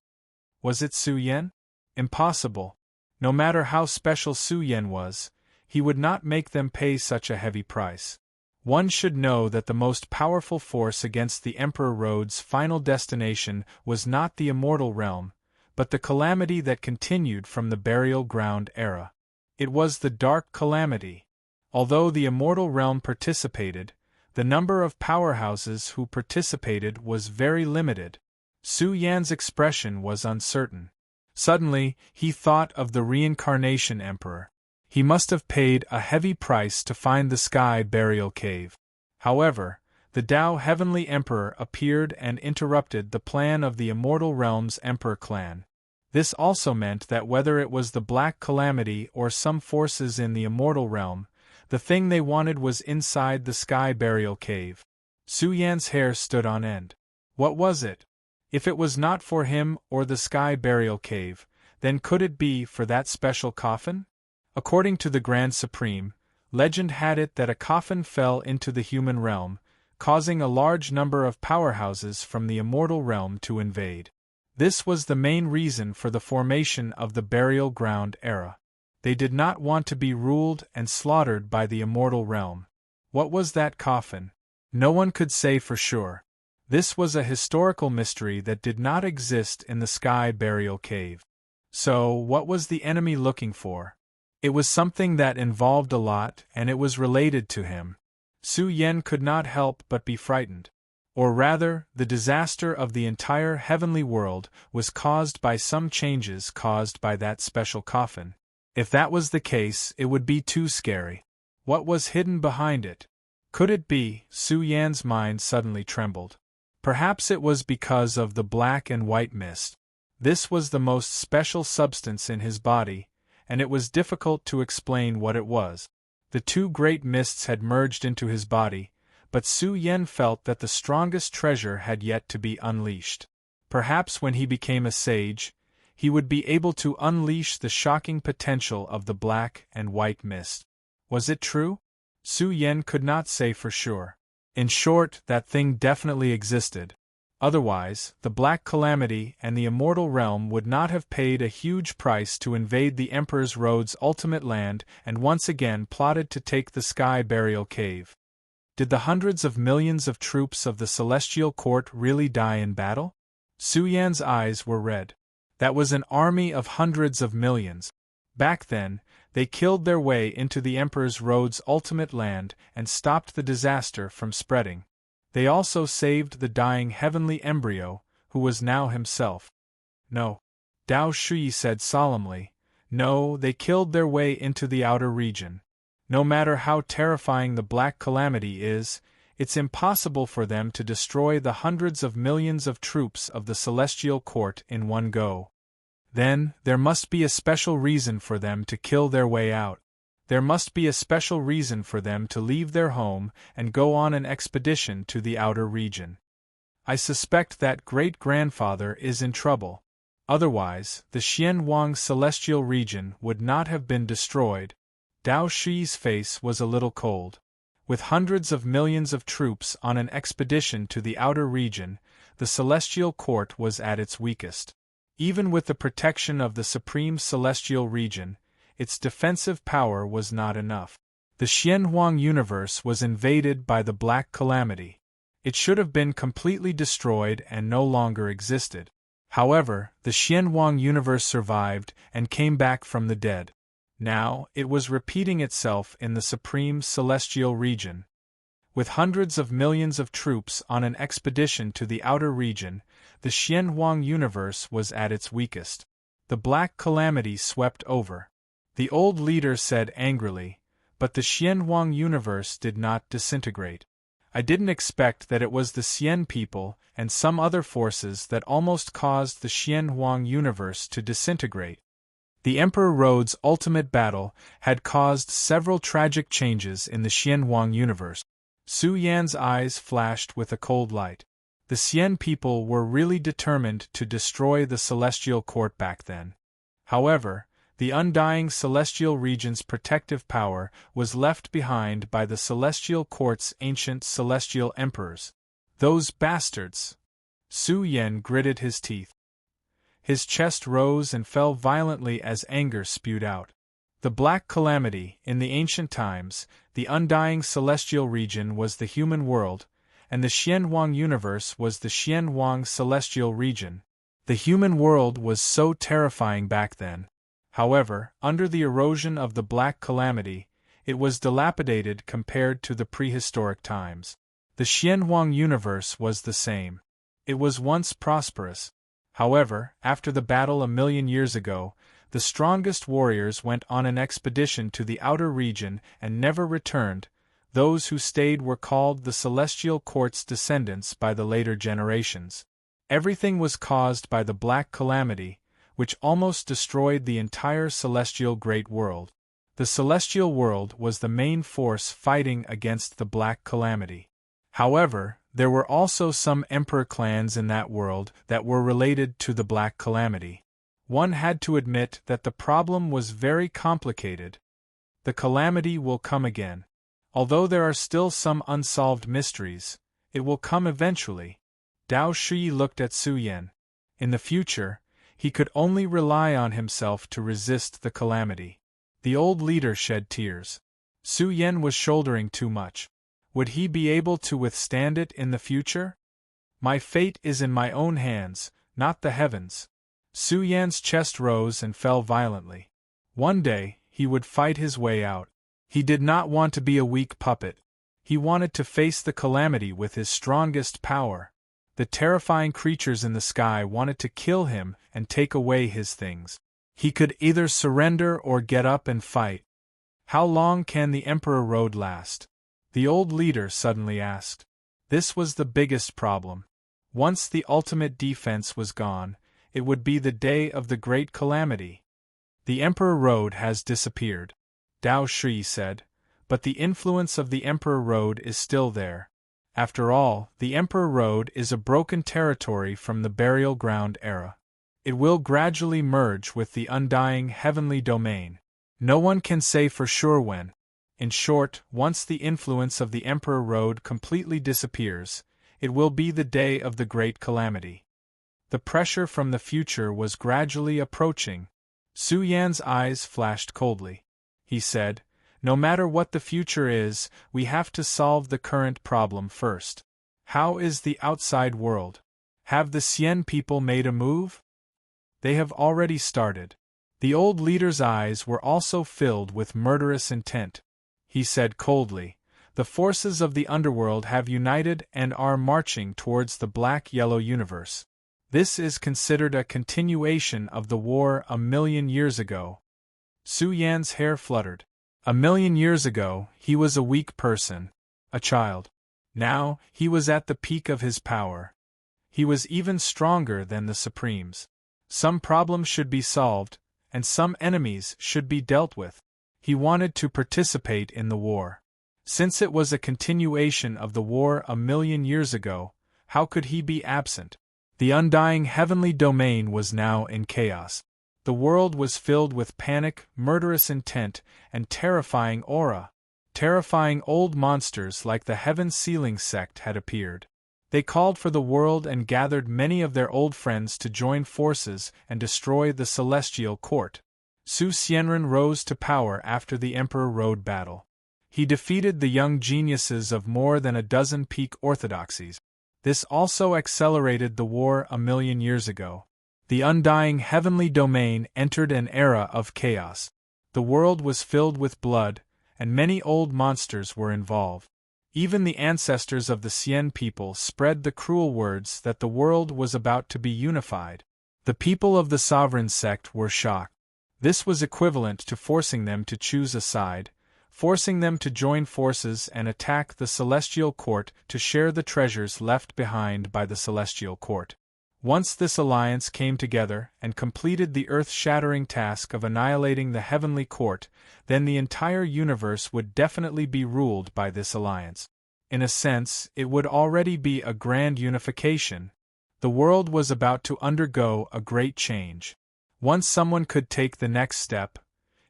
Was it Su Yan? Impossible. No matter how special Su Yan was, he would not make them pay such a heavy price. One should know that the most powerful force against the Emperor Road's final destination was not the immortal realm, but the calamity that continued from the burial ground era. It was the Dark Calamity. Although the immortal realm participated, the number of powerhouses who participated was very limited. Su Yan's expression was uncertain. Suddenly, he thought of the Reincarnation Emperor. He must have paid a heavy price to find the Sky Burial Cave. However, the Tao Heavenly Emperor appeared and interrupted the plan of the Immortal Realm's Emperor clan. This also meant that whether it was the Black Calamity or some forces in the Immortal Realm, the thing they wanted was inside the Sky Burial Cave. Su Yan's hair stood on end. What was it? If it was not for him or the Sky Burial Cave, then could it be for that special coffin? According to the Grand Supreme, legend had it that a coffin fell into the human realm, causing a large number of powerhouses from the Immortal Realm to invade. This was the main reason for the formation of the Burial Ground era. They did not want to be ruled and slaughtered by the Immortal Realm. What was that coffin? No one could say for sure. This was a historical mystery that did not exist in the Sky Burial Cave. So, what was the enemy looking for? It was something that involved a lot, and it was related to him. Su Yan could not help but be frightened. Or rather, the disaster of the entire heavenly world was caused by some changes caused by that special coffin. If that was the case, it would be too scary. What was hidden behind it? Could it be? Su Yan's mind suddenly trembled. Perhaps it was because of the black and white mist. This was the most special substance in his body, and it was difficult to explain what it was. The two great mists had merged into his body, but Su Yan felt that the strongest treasure had yet to be unleashed. Perhaps when he became a sage, he would be able to unleash the shocking potential of the black and white mist. Was it true? Su Yan could not say for sure. In short, that thing definitely existed. Otherwise, the Black Calamity and the Immortal Realm would not have paid a huge price to invade the Emperor's Road's ultimate land and once again plotted to take the Sky Burial Cave. Did the hundreds of millions of troops of the Celestial Court really die in battle? Su Yan's eyes were red. That was an army of hundreds of millions. Back then, they killed their way into the Emperor's Road's ultimate land and stopped the disaster from spreading. They also saved the dying heavenly embryo, who was now himself. No. Dao Shui said solemnly. No, they killed their way into the outer region. No matter how terrifying the Black Calamity is, it's impossible for them to destroy the hundreds of millions of troops of the Celestial Court in one go. Then, there must be a special reason for them to kill their way out. There must be a special reason for them to leave their home and go on an expedition to the outer region. I suspect that great-grandfather is in trouble. Otherwise, the Xian Wang celestial region would not have been destroyed. Dao Shui's face was a little cold. With hundreds of millions of troops on an expedition to the outer region, the Celestial Court was at its weakest. Even with the protection of the Supreme Celestial Region, its defensive power was not enough. The Xianhuang universe was invaded by the Black Calamity. It should have been completely destroyed and no longer existed. However, the Xianhuang universe survived and came back from the dead. Now, it was repeating itself in the Supreme Celestial Region. With hundreds of millions of troops on an expedition to the outer region, the Xianhuang universe was at its weakest. The Black Calamity swept over. The old leader said angrily, but the Xianhuang universe did not disintegrate. I didn't expect that it was the Xian people and some other forces that almost caused the Xianhuang universe to disintegrate. The Emperor Road's ultimate battle had caused several tragic changes in the Xianhuang universe. Su Yan's eyes flashed with a cold light. The Xian people were really determined to destroy the Celestial Court back then. However, the undying Celestial Region's protective power was left behind by the Celestial Court's ancient Celestial Emperors. Those bastards! Su Yan gritted his teeth. His chest rose and fell violently as anger spewed out. The Black Calamity, in the ancient times, the undying Celestial Region was the human world, and the Xianhuang universe was the Xianhuang Celestial Region. The human world was so terrifying back then. However, under the erosion of the Black Calamity, it was dilapidated compared to the prehistoric times. The Xianhuang universe was the same. It was once prosperous. However, after the battle a million years ago, The strongest warriors went on an expedition to the outer region and never returned. Those who stayed were called the Celestial Court's descendants by the later generations. Everything was caused by the Black Calamity, which almost destroyed the entire celestial great world. The celestial world was the main force fighting against the Black Calamity. However, there were also some emperor clans in that world that were related to the Black Calamity. One had to admit that the problem was very complicated. The calamity will come again. Although there are still some unsolved mysteries, it will come eventually. Dao Shi looked at Su Yan. In the future, he could only rely on himself to resist the calamity. The old leader shed tears. Su Yan was shouldering too much. Would he be able to withstand it in the future? My fate is in my own hands, not the heavens. Su Yan's chest rose and fell violently. One day, he would fight his way out. He did not want to be a weak puppet. He wanted to face the calamity with his strongest power. The terrifying creatures in the sky wanted to kill him and take away his things. He could either surrender or get up and fight. How long can the Emperor Road last? The old leader suddenly asked. This was the biggest problem. Once the ultimate defense was gone, it would be the day of the great calamity. The Emperor Road has disappeared, Dao Shi said, but the influence of the Emperor Road is still there. After all, the Emperor Road is a broken territory from the burial ground era. It will gradually merge with the undying heavenly domain. No one can say for sure when. In short, once the influence of the Emperor Road completely disappears, it will be the day of the great calamity. The pressure from the future was gradually approaching. Su Yan's eyes flashed coldly. He said, "No matter what the future is, we have to solve the current problem first. How is the outside world? Have the Xian people made a move?" "They have already started." The old leader's eyes were also filled with murderous intent. He said coldly, "The forces of the underworld have united and are marching towards the black-yellow universe. This is considered a continuation of the war 1,000,000 years ago." Su Yan's hair fluttered. 1,000,000 years ago, he was a weak person, a child. Now, he was at the peak of his power. He was even stronger than the Supremes. Some problems should be solved, and some enemies should be dealt with. He wanted to participate in the war. Since it was a continuation of the war 1,000,000 years ago, how could he be absent? The undying heavenly domain was now in chaos. The world was filled with panic, murderous intent, and terrifying aura. Terrifying old monsters like the Heaven Sealing sect had appeared. They called for the world and gathered many of their old friends to join forces and destroy the Celestial Court. Su Xianren rose to power after the Emperor Road battle. He defeated the young geniuses of more than a dozen peak orthodoxies. This also accelerated the war 1,000,000 years ago. The undying heavenly domain entered an era of chaos. The world was filled with blood, and many old monsters were involved. Even the ancestors of the Xian people spread the cruel words that the world was about to be unified. The people of the sovereign sect were shocked. This was equivalent to forcing them to choose a side, forcing them to join forces and attack the Celestial Court to share the treasures left behind by the Celestial Court. Once this alliance came together and completed the earth-shattering task of annihilating the Heavenly Court, then the entire universe would definitely be ruled by this alliance. In a sense, it would already be a grand unification. The world was about to undergo a great change. Once someone could take the next step,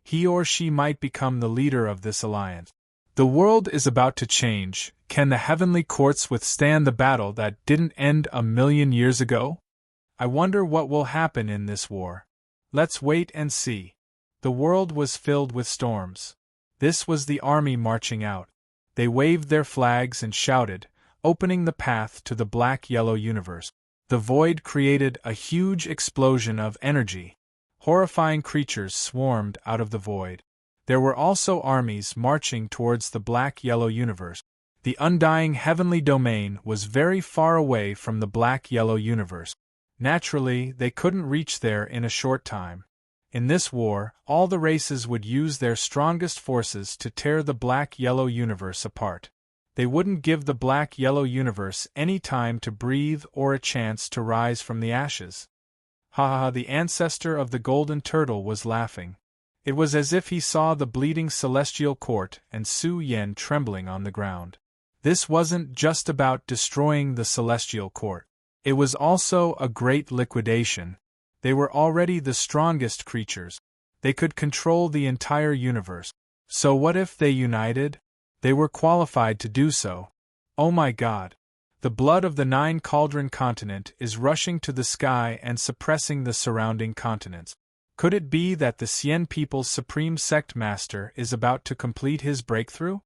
he or she might become the leader of this alliance. The world is about to change. Can the heavenly courts withstand the battle that didn't end 1,000,000 years ago? I wonder what will happen in this war. Let's wait and see. The world was filled with storms. This was the army marching out. They waved their flags and shouted, opening the path to the black-yellow universe. The void created a huge explosion of energy. Horrifying creatures swarmed out of the void. There were also armies marching towards the black-yellow universe. The undying heavenly domain was very far away from the black-yellow universe. Naturally, they couldn't reach there in a short time. In this war, all the races would use their strongest forces to tear the black-yellow universe apart. They wouldn't give the black-yellow universe any time to breathe or a chance to rise from the ashes. Ha ha ha, the ancestor of the golden turtle was laughing. It was as if he saw the bleeding celestial court and Su Yen trembling on the ground. This wasn't just about destroying the celestial court. It was also a great liquidation. They were already the strongest creatures. They could control the entire universe. So what if they united? They were qualified to do so. Oh my God! The blood of the 9 Cauldron continent is rushing to the sky and suppressing the surrounding continents. Could it be that the Xian people's supreme sect master is about to complete his breakthrough?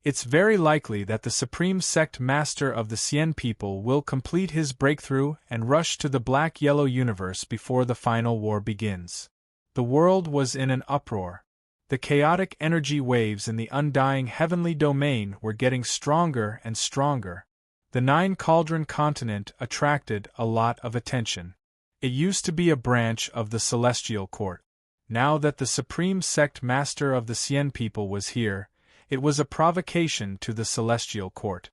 It's very likely that the supreme sect master of the Xian people will complete his breakthrough and rush to the black-yellow universe before the final war begins. The world was in an uproar. The chaotic energy waves in the undying heavenly domain were getting stronger and stronger. The 9 Cauldron continent attracted a lot of attention. It used to be a branch of the celestial court. Now that the supreme sect master of the Xian people was here, it was a provocation to the celestial court.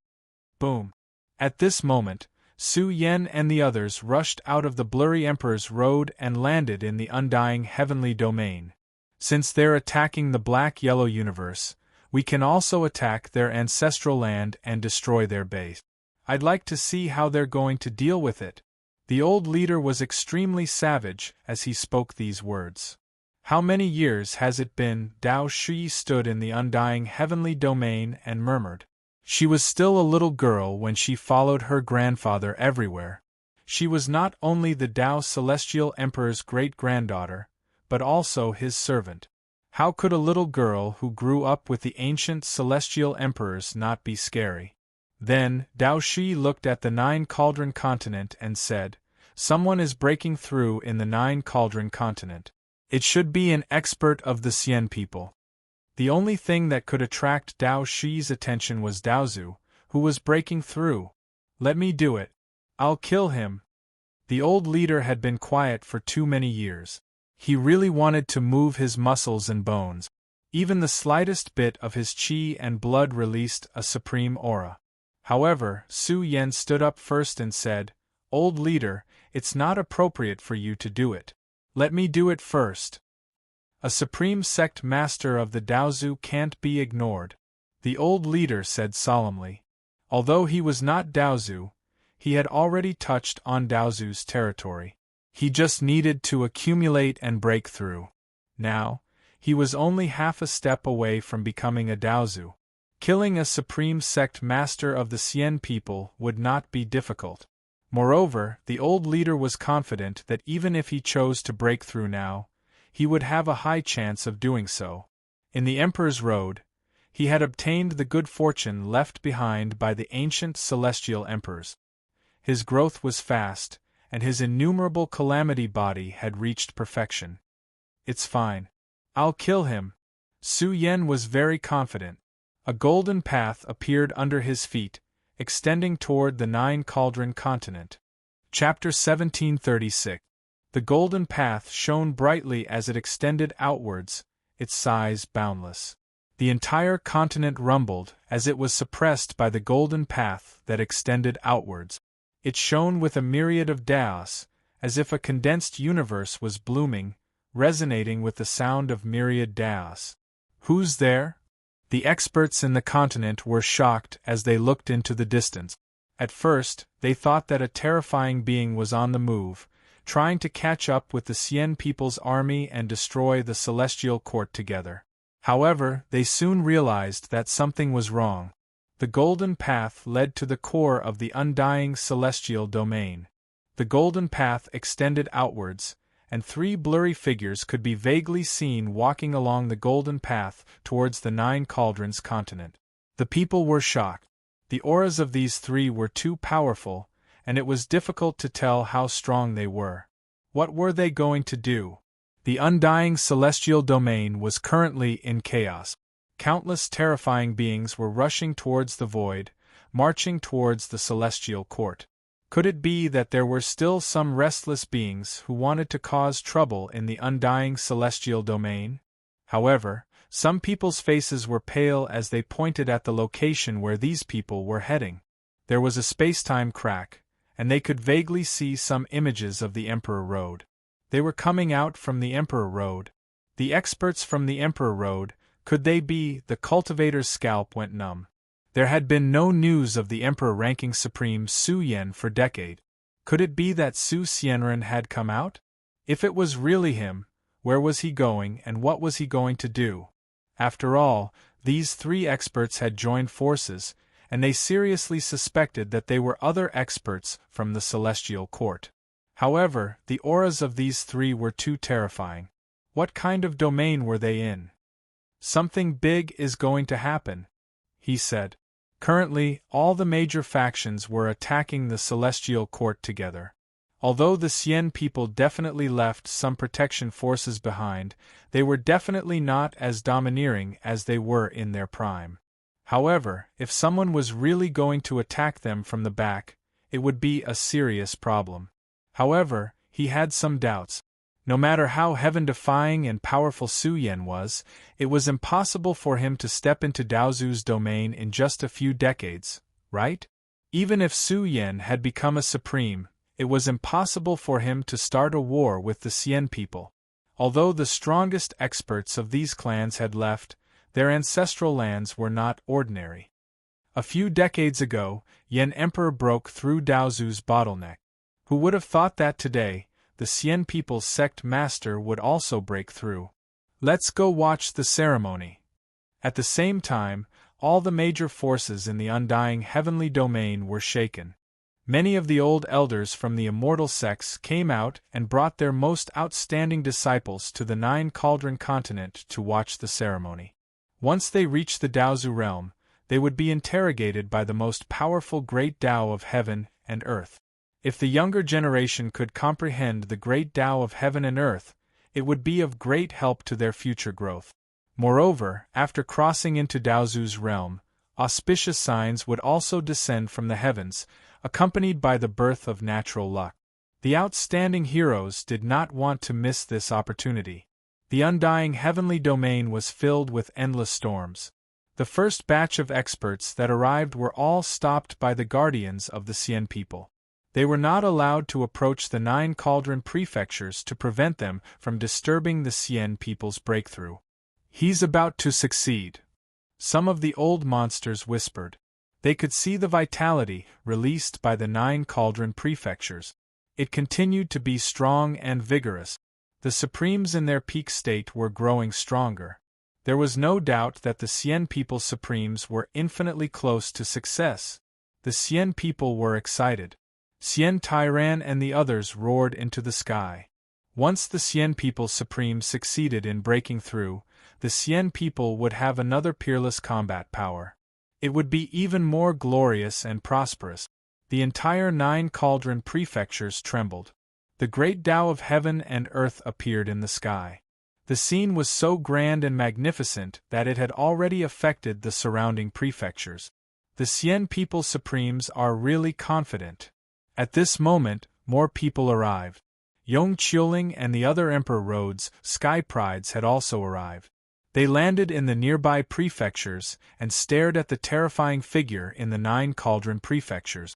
Boom! At this moment, Su Yen and the others rushed out of the blurry Emperor's Road and landed in the undying heavenly domain. Since they're attacking the black-yellow universe, we can also attack their ancestral land and destroy their base. I'd like to see how they're going to deal with it. The old leader was extremely savage as he spoke these words. How many years has it been? Dao Shi stood in the undying heavenly domain and murmured. She was still a little girl when she followed her grandfather everywhere. She was not only the Dao Celestial Emperor's great-granddaughter, but also his servant. How could a little girl who grew up with the ancient Celestial Emperors not be scary? Then, Dao Shi looked at the 9 Cauldron continent and said, "Someone is breaking through in the 9 Cauldron continent. It should be an expert of the Xian people." The only thing that could attract Dao Shi's attention was Daozu, who was breaking through. "Let me do it. I'll kill him." The old leader had been quiet for too many years. He really wanted to move his muscles and bones. Even the slightest bit of his qi and blood released a supreme aura. However, Su Yen stood up first and said, "Old leader, it's not appropriate for you to do it. Let me do it first." A supreme sect master of the Daozu can't be ignored, the old leader said solemnly. Although he was not Daozu, he had already touched on Daozu's territory. He just needed to accumulate and break through. Now, he was only half a step away from becoming a Daozu. Killing a supreme sect master of the Xian people would not be difficult. Moreover, the old leader was confident that even if he chose to break through now, he would have a high chance of doing so. In the Emperor's Road, he had obtained the good fortune left behind by the ancient celestial emperors. His growth was fast, and his innumerable calamity body had reached perfection. "It's fine. I'll kill him." Su Yen was very confident. A golden path appeared under his feet, extending toward the 9 Cauldron continent. Chapter 1736. The golden path shone brightly as it extended outwards, its size boundless. The entire continent rumbled as it was suppressed by the golden path that extended outwards. It shone with a myriad of Daos, as if a condensed universe was blooming, resonating with the sound of myriad Daos. "Who's there?" The experts in the continent were shocked as they looked into the distance. At first, they thought that a terrifying being was on the move, trying to catch up with the Xian people's army and destroy the celestial court together. However, they soon realized that something was wrong. The golden path led to the core of the undying celestial domain. The golden path extended outwards, and 3 blurry figures could be vaguely seen walking along the golden path towards the 9 Cauldrons continent. The people were shocked. The auras of these 3 were too powerful, and it was difficult to tell how strong they were. What were they going to do? The undying celestial domain was currently in chaos. Countless terrifying beings were rushing towards the void, marching towards the celestial court. Could it be that there were still some restless beings who wanted to cause trouble in the undying celestial domain? However, some people's faces were pale as they pointed at the location where these people were heading. There was a space-time crack, and they could vaguely see some images of the Emperor Road. They were coming out from the Emperor Road. The experts from the Emperor Road, could they be? The cultivator's scalp went numb. There had been no news of the Emperor ranking supreme Su Yen for decades. Could it be that Su Xianren had come out? If it was really him, where was he going and what was he going to do? After all, these three experts had joined forces, and they seriously suspected that they were other experts from the Celestial Court. However, the auras of these three were too terrifying. What kind of domain were they in? Something big is going to happen, he said. Currently, all the major factions were attacking the Celestial Court together. Although the Xian people definitely left some protection forces behind, they were definitely not as domineering as they were in their prime. However, if someone was really going to attack them from the back, it would be a serious problem. However, he had some doubts. No matter how heaven-defying and powerful Su Yen was, it was impossible for him to step into Daozu's domain in just a few decades, right? Even if Su Yen had become a supreme, it was impossible for him to start a war with the Xian people. Although the strongest experts of these clans had left, their ancestral lands were not ordinary. A few decades ago, Yen Emperor broke through Daozu's bottleneck. Who would have thought that today, the Xian people's sect master would also break through? Let's go watch the ceremony. At the same time, all the major forces in the undying heavenly domain were shaken. Many of the old elders from the immortal sects came out and brought their most outstanding disciples to the Nine Cauldron continent to watch the ceremony. Once they reached the Daozu realm, they would be interrogated by the most powerful great Tao of heaven and earth. If the younger generation could comprehend the great Tao of heaven and earth, it would be of great help to their future growth. Moreover, after crossing into Daozu's realm, auspicious signs would also descend from the heavens, accompanied by the birth of natural luck. The outstanding heroes did not want to miss this opportunity. The undying heavenly domain was filled with endless storms. The first batch of experts that arrived were all stopped by the guardians of the Xian people. They were not allowed to approach the Nine Cauldron prefectures to prevent them from disturbing the Xian people's breakthrough. He's about to succeed, some of the old monsters whispered. They could see the vitality released by the Nine Cauldron prefectures. It continued to be strong and vigorous. The Supremes in their peak state were growing stronger. There was no doubt that the Xian people's Supremes were infinitely close to success. The Xian people were excited. Xian Tyran and the others roared into the sky. Once the Xian people's Supreme succeeded in breaking through, the Xian people would have another peerless combat power. It would be even more glorious and prosperous. The entire Nine Cauldron prefectures trembled. The great Tao of heaven and earth appeared in the sky. The scene was so grand and magnificent that it had already affected the surrounding prefectures. The Xian people Supremes are really confident. At this moment, more people arrived. Yong Qiuling and the other Emperor Road's Sky Prides had also arrived. They landed in the nearby prefectures and stared at the terrifying figure in the Nine Cauldron prefectures.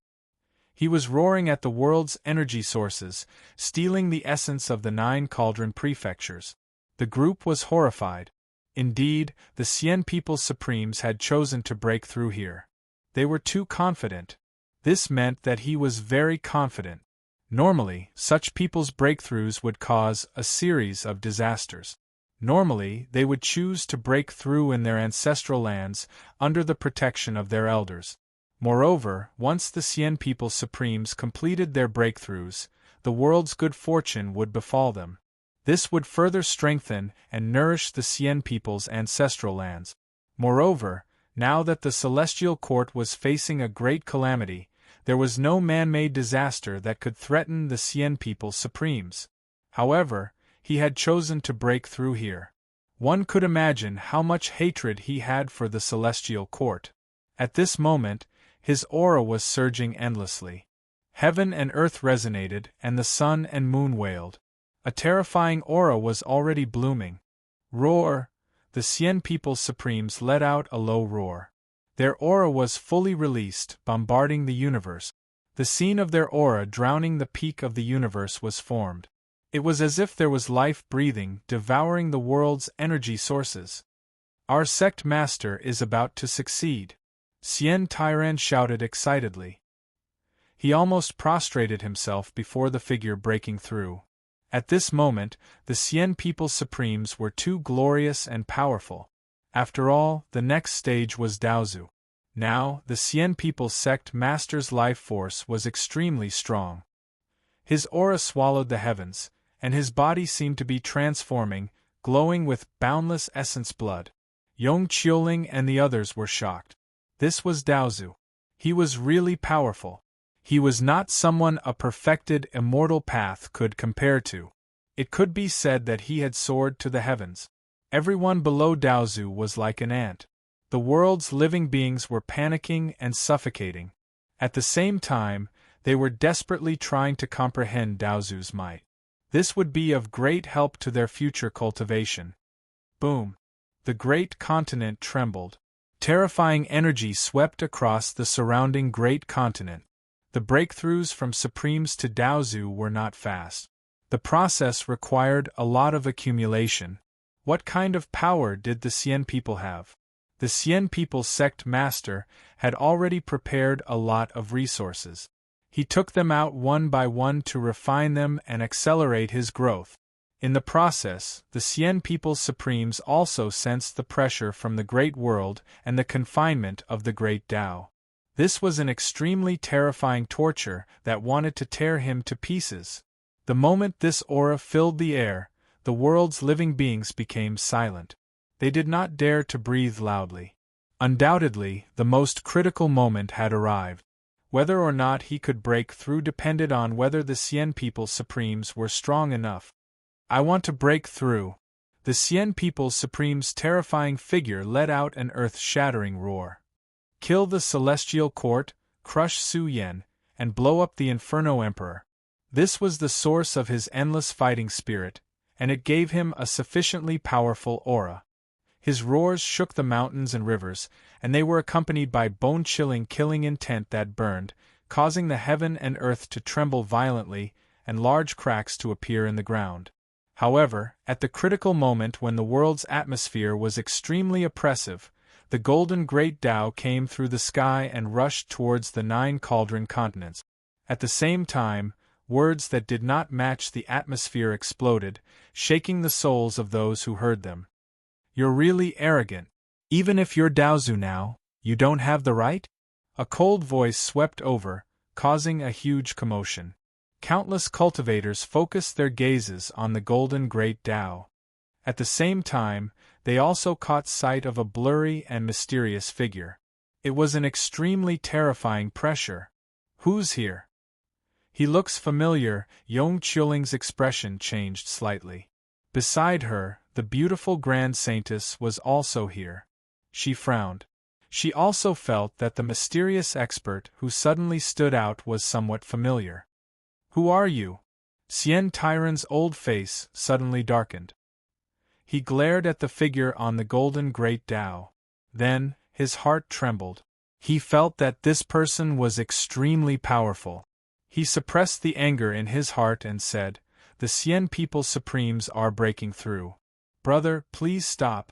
He was roaring at the world's energy sources, stealing the essence of the Nine Cauldron prefectures. The group was horrified. Indeed, the Xian people's Supremes had chosen to break through here. They were too confident. This meant that he was very confident. Normally, such people's breakthroughs would cause a series of disasters. Normally, they would choose to break through in their ancestral lands under the protection of their elders. Moreover, once the Xian people's Supremes completed their breakthroughs, the world's good fortune would befall them. This would further strengthen and nourish the Xian people's ancestral lands. Moreover, now that the Celestial Court was facing a great calamity, there was no man-made disaster that could threaten the Xian people's Supremes. However, he had chosen to break through here. One could imagine how much hatred he had for the Celestial Court. At this moment, his aura was surging endlessly. Heaven and earth resonated, and the sun and moon wailed. A terrifying aura was already blooming. Roar! The Cien Peoples Supremes let out a low roar. Their aura was fully released, bombarding the universe. The scene of their aura drowning the peak of the universe was formed. It was as if there was life breathing, devouring the world's energy sources. Our sect master is about to succeed. Cien Tyran shouted excitedly. He almost prostrated himself before the figure breaking through. At this moment, the Cien Peoples Supremes were too glorious and powerful. After all, the next stage was Daozu. Now, the Cien Peoples sect master's life force was extremely strong. His aura swallowed the heavens, and his body seemed to be transforming, glowing with boundless essence blood. Yong Qiuling and the others were shocked. This was Daozu. He was really powerful. He was not someone a perfected immortal path could compare to. It could be said that he had soared to the heavens. Everyone below Daozu was like an ant. The world's living beings were panicking and suffocating. At the same time, they were desperately trying to comprehend Daozu's might. This would be of great help to their future cultivation. Boom! The great continent trembled. Terrifying energy swept across the surrounding great continent. The breakthroughs from Supremes to Daozu were not fast. The process required a lot of accumulation. What kind of power did the Cien people have? The Cien Peoples sect master had already prepared a lot of resources. He took them out one by one to refine them and accelerate his growth. In the process, the Cien Peoples Supremes also sensed the pressure from the Great World and the confinement of the Great Tao. This was an extremely terrifying torture that wanted to tear him to pieces. The moment this aura filled the air, the world's living beings became silent. They did not dare to breathe loudly. Undoubtedly, the most critical moment had arrived. Whether or not he could break through depended on whether the Cien Peoples Supremes were strong enough. I want to break through. The Cien Peoples Supreme's terrifying figure let out an earth-shattering roar. Kill the Celestial Court, crush Su Yen, and blow up the Inferno Emperor. This was the source of his endless fighting spirit, and it gave him a sufficiently powerful aura. His roars shook the mountains and rivers, and they were accompanied by bone-chilling killing intent that burned, causing the heaven and earth to tremble violently and large cracks to appear in the ground. However, at the critical moment when the world's atmosphere was extremely oppressive, the golden Great Tao came through the sky and rushed towards the 9 cauldron continents. At the same time, words that did not match the atmosphere exploded, shaking the souls of those who heard them. You're really arrogant. Even if you're Daozu now, you don't have the right? A cold voice swept over, causing a huge commotion. Countless cultivators focused their gazes on the golden Great Tao. At the same time, they also caught sight of a blurry and mysterious figure. It was an extremely terrifying pressure. Who's here? He looks familiar. Yong Qiuling's expression changed slightly. Beside her, the beautiful Grand Saintess was also here. She frowned. She also felt that the mysterious expert who suddenly stood out was somewhat familiar. Who are you? Cien Tyran's old face suddenly darkened. He glared at the figure on the golden Great Tao. Then, his heart trembled. He felt that this person was extremely powerful. He suppressed the anger in his heart and said, "The Cien Peoples Supremes are breaking through. Brother, please stop.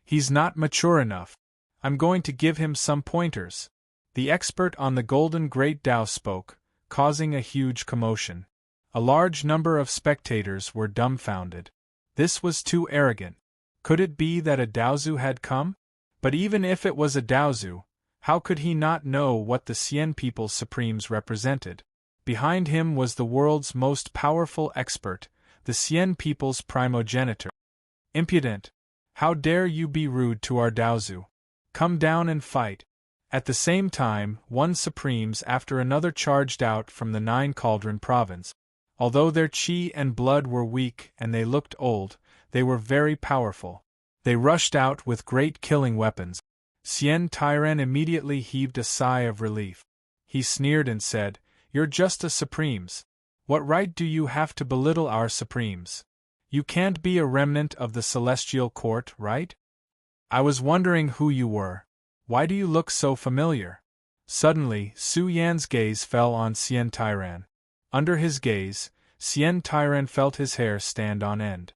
He's not mature enough. I'm going to give him some pointers." The expert on the golden Great Tao spoke, causing a huge commotion. A large number of spectators were dumbfounded. This was too arrogant. Could it be that a Daozu had come? But even if it was a Daozu, how could he not know what the Cien Peoples Supremes represented? Behind him was the world's most powerful expert, the Cien Peoples Primogenitor. Impudent! How dare you be rude to our Daozu? Come down and fight. At the same time, one Supremes after another charged out from the 9 Cauldron province. Although their chi and blood were weak and they looked old, they were very powerful. They rushed out with great killing weapons. Cien Tyran immediately heaved a sigh of relief. He sneered and said, You're just a Supremes. What right do you have to belittle our Supremes? You can't be a remnant of the Celestial Court, right? I was wondering who you were. Why do you look so familiar? Suddenly, Su Yan's gaze fell on Xian Tairan. Under his gaze, Xian Tairan felt his hair stand on end.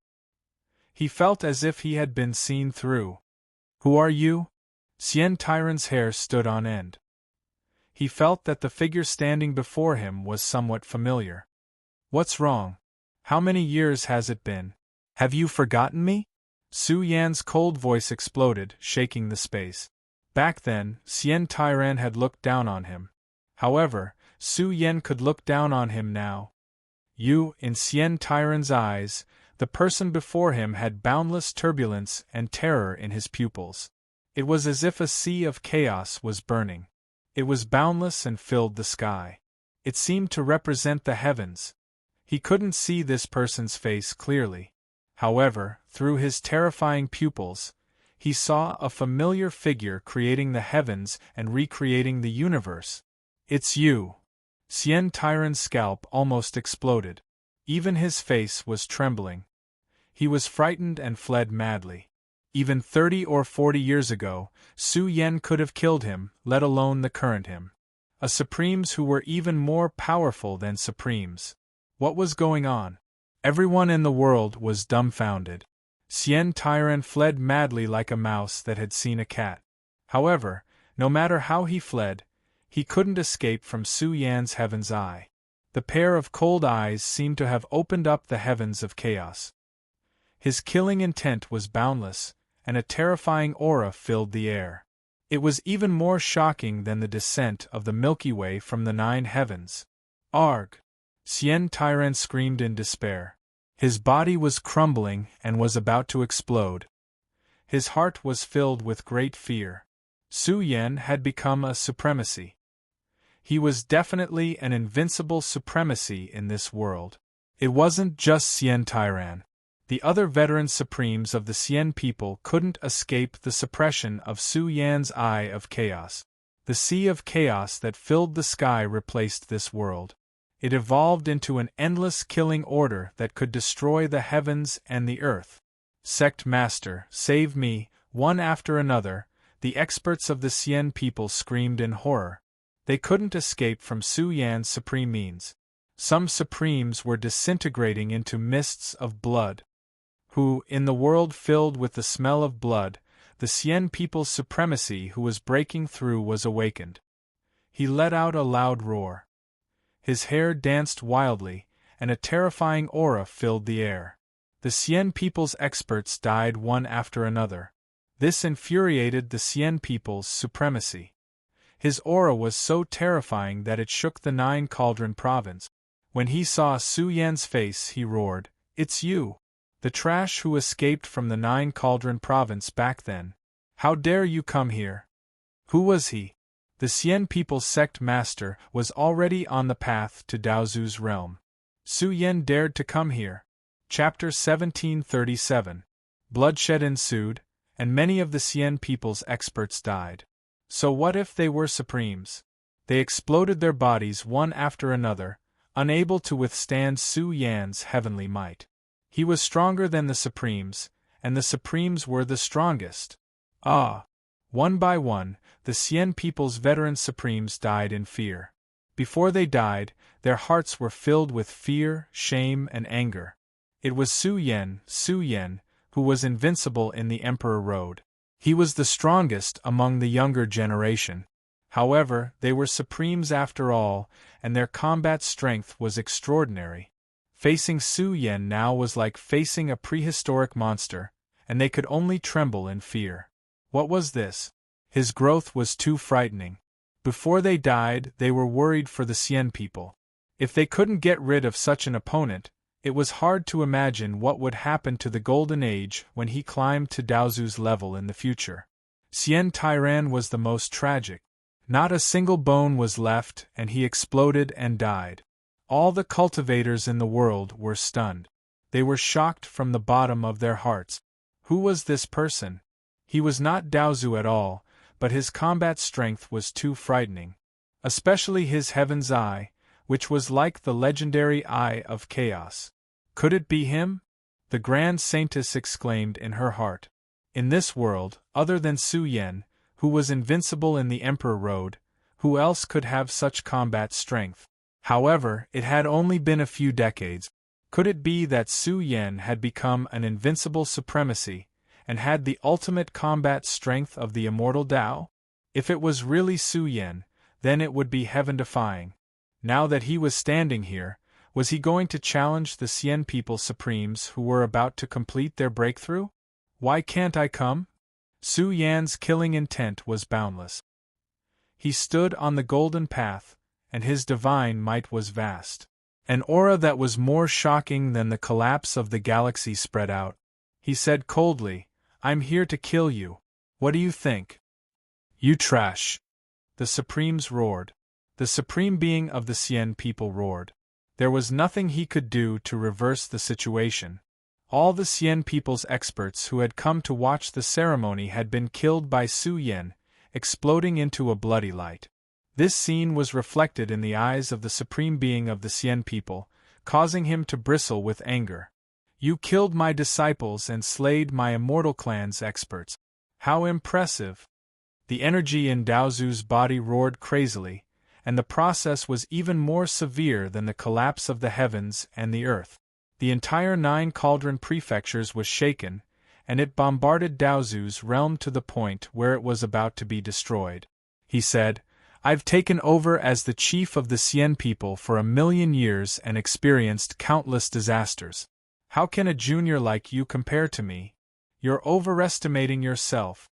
He felt as if he had been seen through. Who are you? Xian Tairan's hair stood on end. He felt that the figure standing before him was somewhat familiar. What's wrong? How many years has it been? Have you forgotten me? Su Yan's cold voice exploded, shaking the space. Back then, Xian Tairan had looked down on him. However, Su Yan could look down on him now. In Xian Tairan's eyes, the person before him had boundless turbulence and terror in his pupils. It was as if a sea of chaos was burning. It was boundless and filled the sky. It seemed to represent the heavens. He couldn't see this person's face clearly. However, through his terrifying pupils, he saw a familiar figure creating the heavens and recreating the universe. It's you. Xian Tairan's scalp almost exploded. Even his face was trembling. He was frightened and fled madly. Even 30 or 40 years ago, Su Yan could have killed him, let alone the current him. A Supremes who were even more powerful than Supremes. What was going on? Everyone in the world was dumbfounded. Xian Tairan fled madly like a mouse that had seen a cat. However, no matter how he fled, he couldn't escape from Su Yan's heaven's eye. The pair of cold eyes seemed to have opened up the heavens of chaos. His killing intent was boundless, and a terrifying aura filled the air. It was even more shocking than the descent of the Milky Way from the 9 heavens. Arg! Xian Tairan screamed in despair. His body was crumbling and was about to explode. His heart was filled with great fear. Su Yan had become a supremacy. He was definitely an invincible supremacy in this world. It wasn't just Xian Tairan. The other veteran Supremes of the Xian people couldn't escape the suppression of Su Yan's eye of chaos. The sea of chaos that filled the sky replaced this world. It evolved into an endless killing order that could destroy the heavens and the earth. Sect Master, save me! One after another, the experts of the Xian people screamed in horror. They couldn't escape from Su Yan's supreme means. Some Supremes were disintegrating into mists of blood. In the world filled with the smell of blood, the Xian people's supremacy who was breaking through was awakened. He let out a loud roar. His hair danced wildly, and a terrifying aura filled the air. The Xian people's experts died one after another. This infuriated the Xian people's supremacy. His aura was so terrifying that it shook the 9 Cauldron province. When he saw Su Yan's face, he roared, "It's you! The trash who escaped from the 9 Cauldron province back then. How dare you come here?" Who was he? The Xian people's sect master was already on the path to Daozu's realm. Su Yan dared to come here. Chapter 1737. Bloodshed ensued, and many of the Xian people's experts died. So what if they were Supremes? They exploded their bodies one after another, unable to withstand Su Yan's heavenly might. He was stronger than the Supremes, and the Supremes were the strongest. One by one, the Xian people's veteran Supremes died in fear. Before they died, their hearts were filled with fear, shame, and anger. It was Su Yan, who was invincible in the Emperor Road. He was the strongest among the younger generation. However, they were Supremes after all, and their combat strength was extraordinary. Facing Su Yan now was like facing a prehistoric monster, and they could only tremble in fear. What was this? His growth was too frightening. Before they died, they were worried for the Xian people. If they couldn't get rid of such an opponent, it was hard to imagine what would happen to the Golden Age when he climbed to Daozu's level in the future. Xian Tairan was the most tragic. Not a single bone was left, and he exploded and died. All the cultivators in the world were stunned. They were shocked from the bottom of their hearts. Who was this person? He was not Daozu at all, but his combat strength was too frightening. Especially his Heaven's Eye, which was like the legendary Eye of Chaos. Could it be him? The Grand Saintess exclaimed in her heart. In this world, other than Su Yen, who was invincible in the Emperor Road, who else could have such combat strength? However, it had only been a few decades. Could it be that Su Yen had become an invincible supremacy, and had the ultimate combat strength of the immortal Tao? If it was really Su Yen, then it would be heaven-defying. Now that he was standing here, was he going to challenge the Xian People Supremes who were about to complete their breakthrough? Why can't I come? Su Yan's killing intent was boundless. He stood on the golden path, and his divine might was vast. An aura that was more shocking than the collapse of the galaxy spread out. He said coldly, "I'm here to kill you. What do you think?" "You trash!" The Supremes roared. The Supreme Being of the Xian People roared. There was nothing he could do to reverse the situation. All the Xian People's experts who had come to watch the ceremony had been killed by Su Yen, exploding into a bloody light. This scene was reflected in the eyes of the Supreme Being of the Xian People, causing him to bristle with anger. "You killed my disciples and slayed my immortal clan's experts. How impressive!" The energy in Daozu's body roared crazily, and the process was even more severe than the collapse of the heavens and the earth. The entire 9 cauldron prefectures was shaken, and it bombarded Daozu's realm to the point where it was about to be destroyed. He said, "I've taken over as the chief of the Xian people for 1,000,000 years and experienced countless disasters. How can a junior like you compare to me? You're overestimating yourself."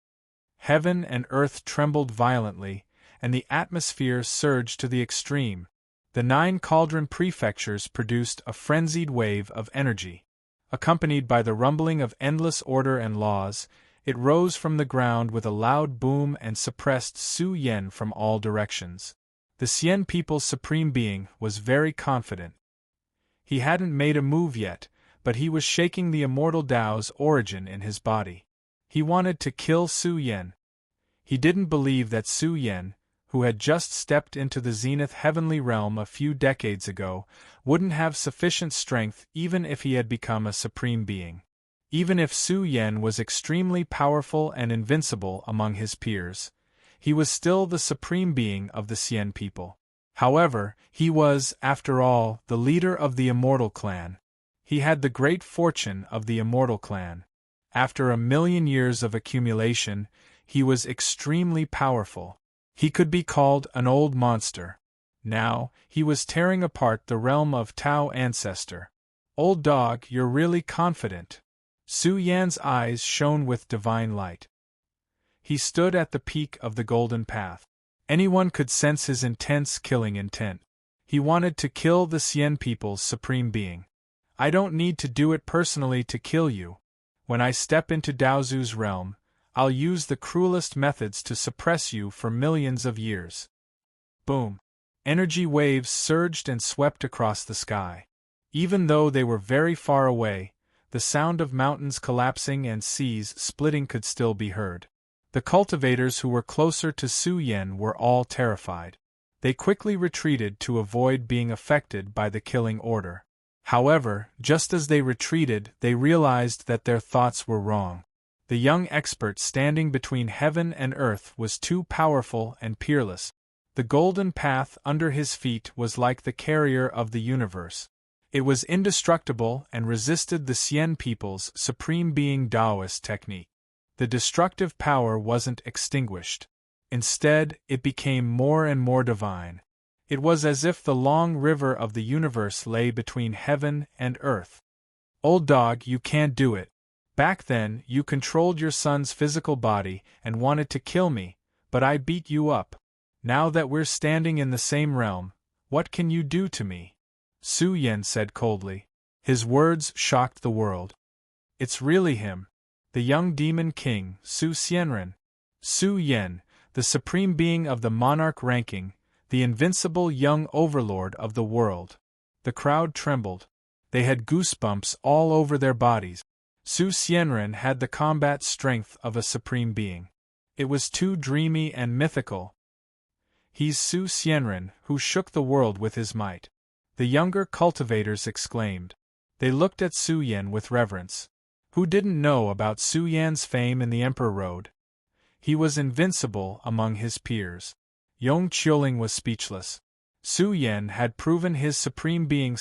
Heaven and earth trembled violently, and the atmosphere surged to the extreme. The 9 cauldron prefectures produced a frenzied wave of energy. Accompanied by the rumbling of endless order and laws, it rose from the ground with a loud boom and suppressed Su Yen from all directions. The Xian People's Supreme Being was very confident. He hadn't made a move yet, but he was shaking the immortal Tao's origin in his body. He wanted to kill Su Yen. He didn't believe that Su Yen, who had just stepped into the zenith heavenly realm a few decades ago, wouldn't have sufficient strength even if he had become a supreme being. Even if Su Yen was extremely powerful and invincible among his peers, he was still the supreme being of the Xian people. However, he was, after all, the leader of the immortal clan. He had the great fortune of the immortal clan. After 1,000,000 years of accumulation, he was extremely powerful. He could be called an old monster. Now, he was tearing apart the realm of Tao Ancestor. "Old dog, you're really confident." Su Yan's eyes shone with divine light. He stood at the peak of the golden path. Anyone could sense his intense killing intent. He wanted to kill the Xian People's Supreme Being. "I don't need to do it personally to kill you. When I step into Daozu's realm, I'll use the cruelest methods to suppress you for millions of years." Boom! Energy waves surged and swept across the sky. Even though they were very far away, the sound of mountains collapsing and seas splitting could still be heard. The cultivators who were closer to Su Yen were all terrified. They quickly retreated to avoid being affected by the killing order. However, just as they retreated, they realized that their thoughts were wrong. The young expert standing between heaven and earth was too powerful and peerless. The golden path under his feet was like the carrier of the universe. It was indestructible and resisted the Xian People's Supreme Being Taoist technique. The destructive power wasn't extinguished. Instead, it became more and more divine. It was as if the long river of the universe lay between heaven and earth. "Old dog, you can't do it. Back then, you controlled your son's physical body and wanted to kill me, but I beat you up. Now that we're standing in the same realm, what can you do to me?" Su Yen said coldly. His words shocked the world. "It's really him. The young demon king, Su Xianren. Su Yen, the supreme being of the monarch ranking, the invincible young overlord of the world." The crowd trembled. They had goosebumps all over their bodies. Su Xianren had the combat strength of a supreme being. It was too dreamy and mythical. He's Su Xianren, who shook the world with his might. The younger cultivators exclaimed. They looked at Su Yan with reverence. Who didn't know about Su Yan's fame in the Emperor Road? He was invincible among his peers. Yong Qiuling was speechless. Su Yan had proven his supreme being.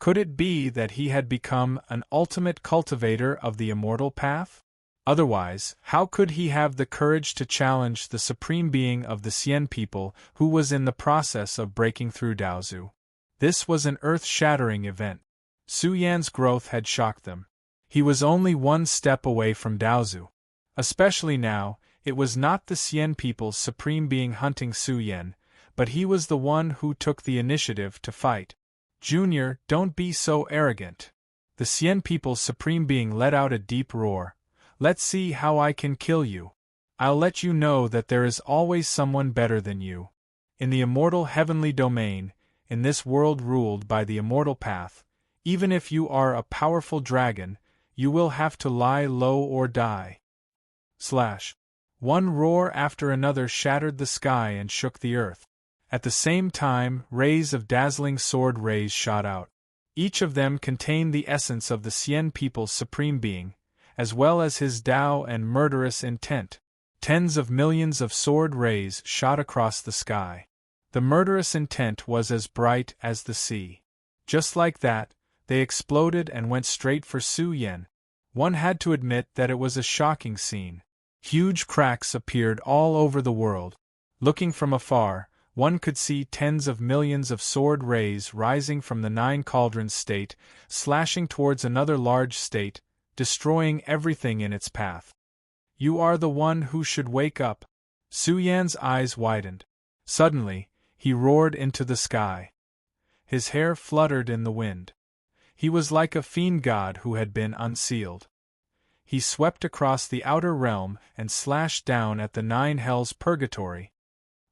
Could it be that he had become an ultimate cultivator of the immortal path? Otherwise, how could he have the courage to challenge the supreme being of the Xian people who was in the process of breaking through Daozu? This was an earth-shattering event. Su Yan's growth had shocked them. He was only one step away from Daozu. Especially now, it was not the Xian people's supreme being hunting Su Yan, but he was the one who took the initiative to fight. Junior, don't be so arrogant. The Xian people's supreme being let out a deep roar. Let's see how I can kill you. I'll let you know that there is always someone better than you. In the immortal heavenly domain, in this world ruled by the immortal path, even if you are a powerful dragon, you will have to lie low or die. One roar after another shattered the sky and shook the earth. At the same time, rays of dazzling sword rays shot out. Each of them contained the essence of the Xian people's supreme being, as well as his Tao and murderous intent. Tens of millions of sword rays shot across the sky. The murderous intent was as bright as the sea. Just like that, they exploded and went straight for Su Yan. One had to admit that it was a shocking scene. Huge cracks appeared all over the world. Looking from afar, one could see tens of millions of sword rays rising from the Nine Cauldrons state, slashing towards another large state, destroying everything in its path. You are the one who should wake up. Su Yan's eyes widened. Suddenly, he roared into the sky. His hair fluttered in the wind. He was like a fiend god who had been unsealed. He swept across the outer realm and slashed down at the nine hells purgatory.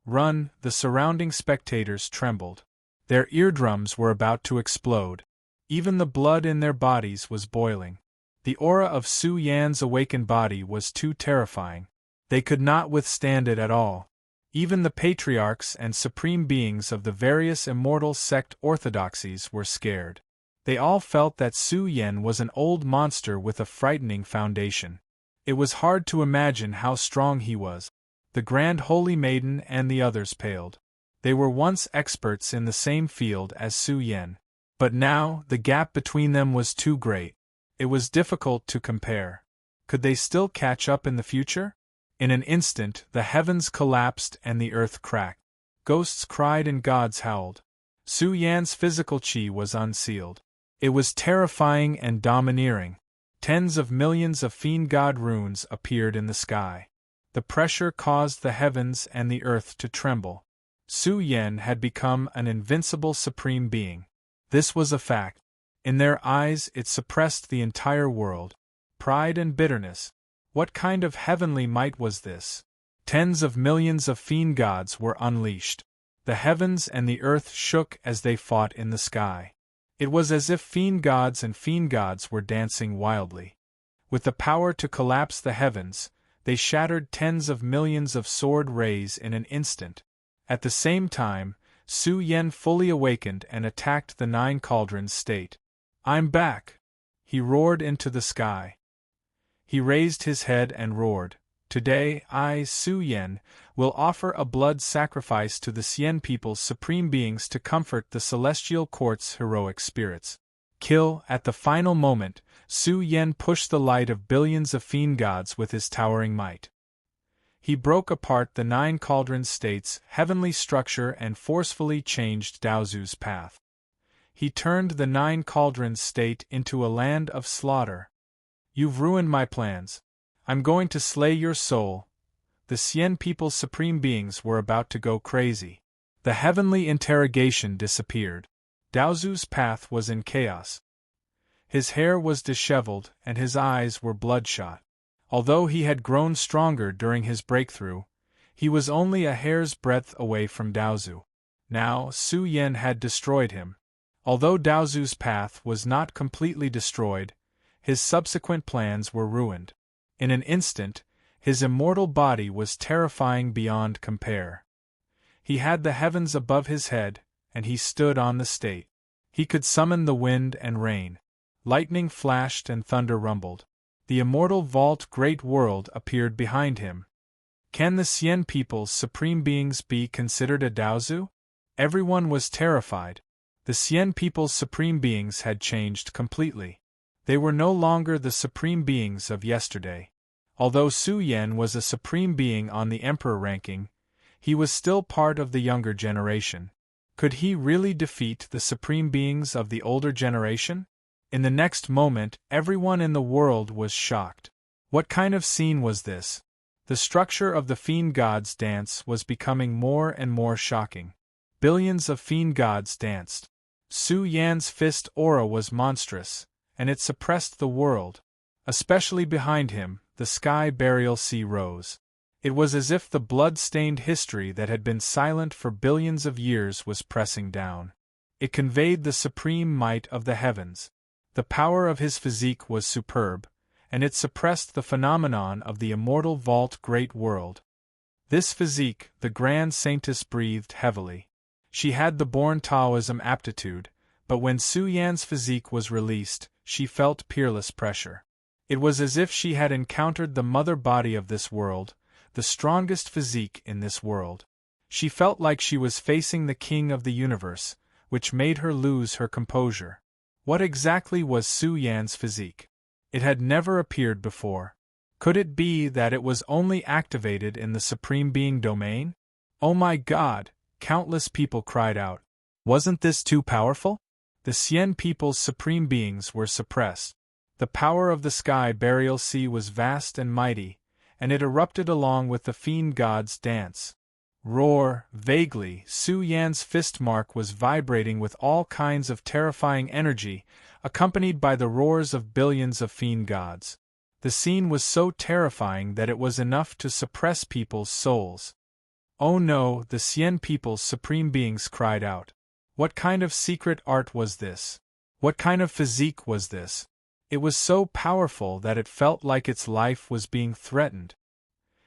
Run! The surrounding spectators trembled. Their eardrums were about to explode. Even the blood in their bodies was boiling. The aura of Su Yan's awakened body was too terrifying. They could not withstand it at all. Even the patriarchs and supreme beings of the various immortal sect orthodoxies were scared. They all felt that Su Yan was an old monster with a frightening foundation. It was hard to imagine how strong he was. The Grand Holy Maiden and the others paled. They were once experts in the same field as Su Yan. But now, the gap between them was too great. It was difficult to compare. Could they still catch up in the future? In an instant, the heavens collapsed and the earth cracked. Ghosts cried and gods howled. Su Yan's physical chi was unsealed. It was terrifying and domineering. Tens of millions of fiend god runes appeared in the sky. The pressure caused the heavens and the earth to tremble. Su Yan had become an invincible supreme being. This was a fact. In their eyes it suppressed the entire world. Pride and bitterness. What kind of heavenly might was this? Tens of millions of fiend gods were unleashed. The heavens and the earth shook as they fought in the sky. It was as if fiend gods and fiend gods were dancing wildly. With the power to collapse the heavens, they shattered tens of millions of sword rays in an instant. At the same time, Su Yan fully awakened and attacked the Nine Cauldrons state. I'm back! He roared into the sky. He raised his head and roared. Today, I, Su Yan, will offer a blood sacrifice to the Xian people's supreme beings to comfort the celestial court's heroic spirits. Kill! At the final moment, Su Yan pushed the light of billions of fiend gods with his towering might. He broke apart the Nine Cauldrons state's heavenly structure and forcefully changed Daozu's path. He turned the Nine Cauldrons state into a land of slaughter. You've ruined my plans. I'm going to slay your soul. The Xian people's supreme beings were about to go crazy. The heavenly interrogation disappeared. Daozu's path was in chaos. His hair was disheveled and his eyes were bloodshot. Although he had grown stronger during his breakthrough, he was only a hair's breadth away from Daozu. Now, Su Yan had destroyed him. Although Daozu's path was not completely destroyed, his subsequent plans were ruined. In an instant, His immortal body was terrifying beyond compare. He had the heavens above his head, and he stood on the state. He could summon the wind and rain. Lightning flashed and thunder rumbled. The immortal vault great world appeared behind him. Can the Xian people's supreme beings be considered a Daozu? Everyone was terrified. The Xian people's supreme beings had changed completely. They were no longer the supreme beings of yesterday. Although Su Yan was a supreme being on the emperor ranking, he was still part of the younger generation. Could he really defeat the supreme beings of the older generation? In the next moment, everyone in the world was shocked. What kind of scene was this? The structure of the fiend gods' dance was becoming more and more shocking. Billions of fiend gods danced. Su Yan's fist aura was monstrous, and it suppressed the world. Especially behind him, the sky burial sea rose. It was as if the blood-stained history that had been silent for billions of years was pressing down. It conveyed the supreme might of the heavens. The power of his physique was superb, and it suppressed the phenomenon of the immortal vault great world. This physique, the grand saintess breathed heavily. She had the born Taoism aptitude, but when Su Yan's physique was released, she felt peerless pressure. It was as if she had encountered the mother body of this world, the strongest physique in this world. She felt like she was facing the king of the universe, which made her lose her composure. What exactly was Su Yan's physique? It had never appeared before. Could it be that it was only activated in the Supreme Being domain? Oh my God! Countless people cried out. Wasn't this too powerful? The Xian people's supreme beings were suppressed. The power of the sky burial sea was vast and mighty, and it erupted along with the fiend gods' dance. Roar, vaguely, Su Yan's fist mark was vibrating with all kinds of terrifying energy, accompanied by the roars of billions of fiend gods. The scene was so terrifying that it was enough to suppress people's souls. Oh no, the Xian people's supreme beings cried out. What kind of secret art was this? What kind of physique was this? It was so powerful that it felt like its life was being threatened.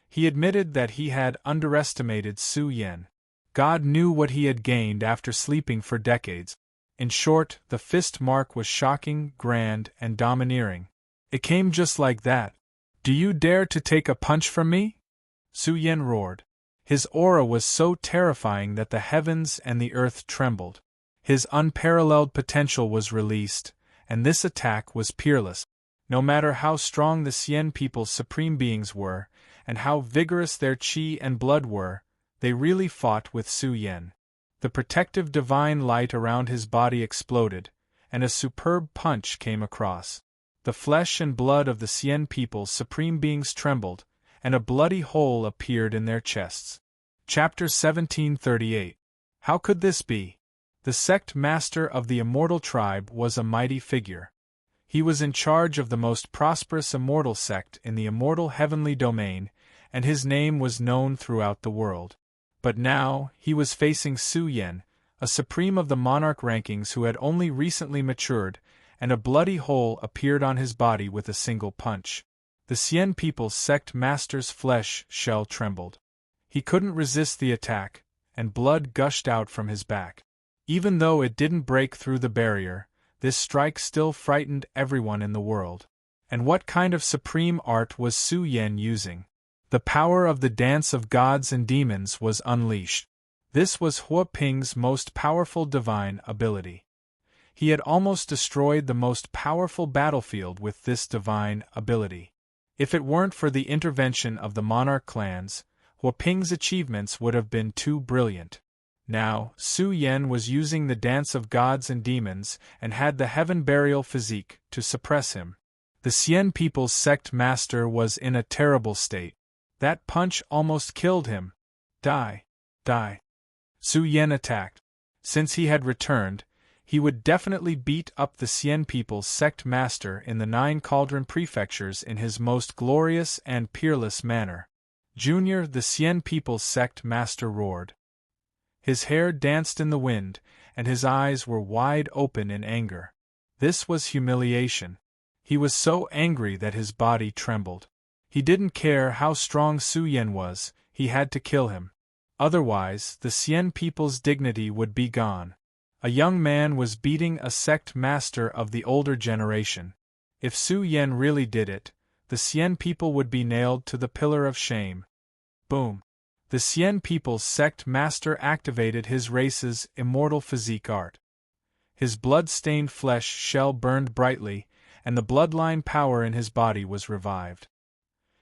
He admitted that he had underestimated Su Yan. God knew what he had gained after sleeping for decades. In short, the fist mark was shocking, grand, and domineering. It came just like that. Do you dare to take a punch from me? Su Yan roared. His aura was so terrifying that the heavens and the earth trembled. His unparalleled potential was released, and this attack was peerless. No matter how strong the Xian people's supreme beings were, and how vigorous their qi and blood were, they really fought with Su Yan. The protective divine light around his body exploded, and a superb punch came across. The flesh and blood of the Xian people's supreme beings trembled, and a bloody hole appeared in their chests. Chapter 1738. How could this be? The sect master of the immortal tribe was a mighty figure. He was in charge of the most prosperous immortal sect in the immortal heavenly domain, and his name was known throughout the world. But now, he was facing Su Yan, a supreme of the monarch rankings who had only recently matured, and a bloody hole appeared on his body with a single punch. The Xian people's sect master's flesh shell trembled. He couldn't resist the attack, and blood gushed out from his back. Even though it didn't break through the barrier, this strike still frightened everyone in the world. And what kind of supreme art was Su Yan using? The power of the dance of gods and demons was unleashed. This was Hua Ping's most powerful divine ability. He had almost destroyed the most powerful battlefield with this divine ability. If it weren't for the intervention of the monarch clans, Hua Ping's achievements would have been too brilliant. Now, Su Yan was using the dance of gods and demons and had the heaven burial physique to suppress him. The Xian people's sect master was in a terrible state. That punch almost killed him. Die. Die. Su Yan attacked. Since he had returned, he would definitely beat up the Xian people's sect master in the 9 cauldron prefectures in his most glorious and peerless manner. Junior, the Xian people's sect master roared. His hair danced in the wind, and his eyes were wide open in anger. This was humiliation. He was so angry that his body trembled. He didn't care how strong Su Yan was, he had to kill him. Otherwise, the Xian people's dignity would be gone. A young man was beating a sect master of the older generation. If Su Yan really did it, the Xian people would be nailed to the pillar of shame. Boom. The Xian people's sect master activated his race's immortal physique art. His blood-stained flesh shell burned brightly, and the bloodline power in his body was revived.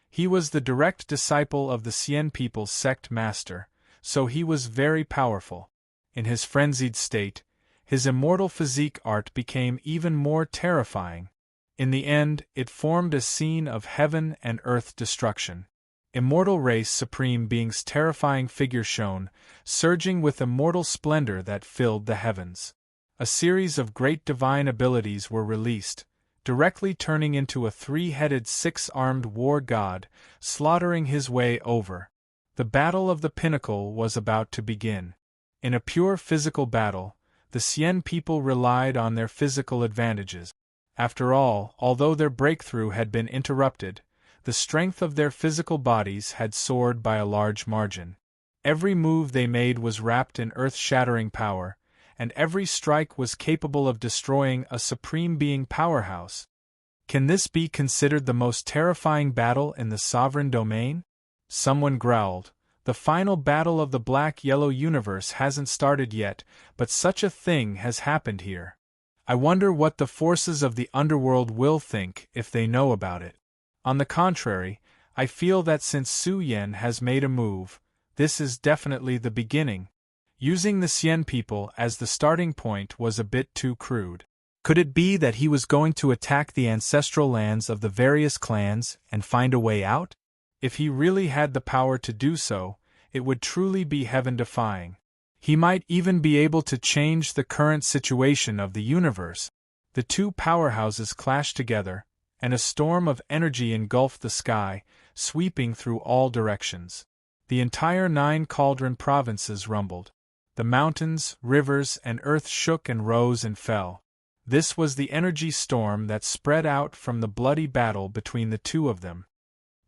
He was the direct disciple of the Xian people's sect master, so he was very powerful. In his frenzied state, his immortal physique art became even more terrifying. In the end, it formed a scene of heaven and earth destruction. Immortal race supreme being's terrifying figure shone, surging with immortal splendor that filled the heavens. A series of great divine abilities were released, directly turning into a three-headed six-armed war god, slaughtering his way over. The Battle of the Pinnacle was about to begin. In a pure physical battle, the Xian people relied on their physical advantages. After all, although their breakthrough had been interrupted, the strength of their physical bodies had soared by a large margin. Every move they made was wrapped in earth-shattering power, and every strike was capable of destroying a supreme being powerhouse. Can this be considered the most terrifying battle in the sovereign domain? Someone growled. The final battle of the black-yellow universe hasn't started yet, but such a thing has happened here. I wonder what the forces of the underworld will think if they know about it. On the contrary, I feel that since Su Yan has made a move, this is definitely the beginning. Using the Xian people as the starting point was a bit too crude. Could it be that he was going to attack the ancestral lands of the various clans and find a way out? If he really had the power to do so, it would truly be heaven-defying. He might even be able to change the current situation of the universe. The two powerhouses clashed together, and a storm of energy engulfed the sky, sweeping through all directions. The entire 9 cauldron provinces rumbled. The mountains, rivers, and earth shook and rose and fell. This was the energy storm that spread out from the bloody battle between the two of them.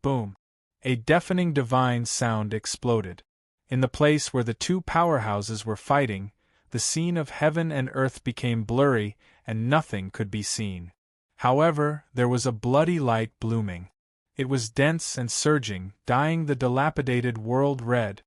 Boom! A deafening divine sound exploded. In the place where the two powerhouses were fighting, the scene of heaven and earth became blurry, and nothing could be seen. However, there was a bloody light blooming. It was dense and surging, dyeing the dilapidated world red.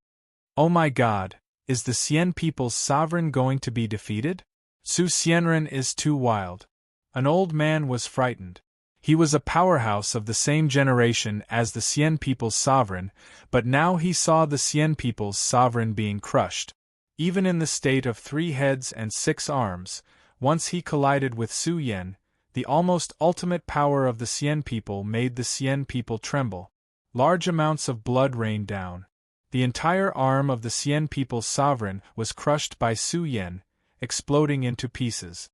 Oh my God! Is the Xian people's sovereign going to be defeated? Su Xianren is too wild. An old man was frightened. He was a powerhouse of the same generation as the Xian people's sovereign, but now he saw the Xian people's sovereign being crushed. Even in the state of 3 heads and 6 arms, once he collided with Su Yan, the almost ultimate power of the Xian people made the Xian people tremble. Large amounts of blood rained down. The entire arm of the Xian people's sovereign was crushed by Su Yan, exploding into pieces.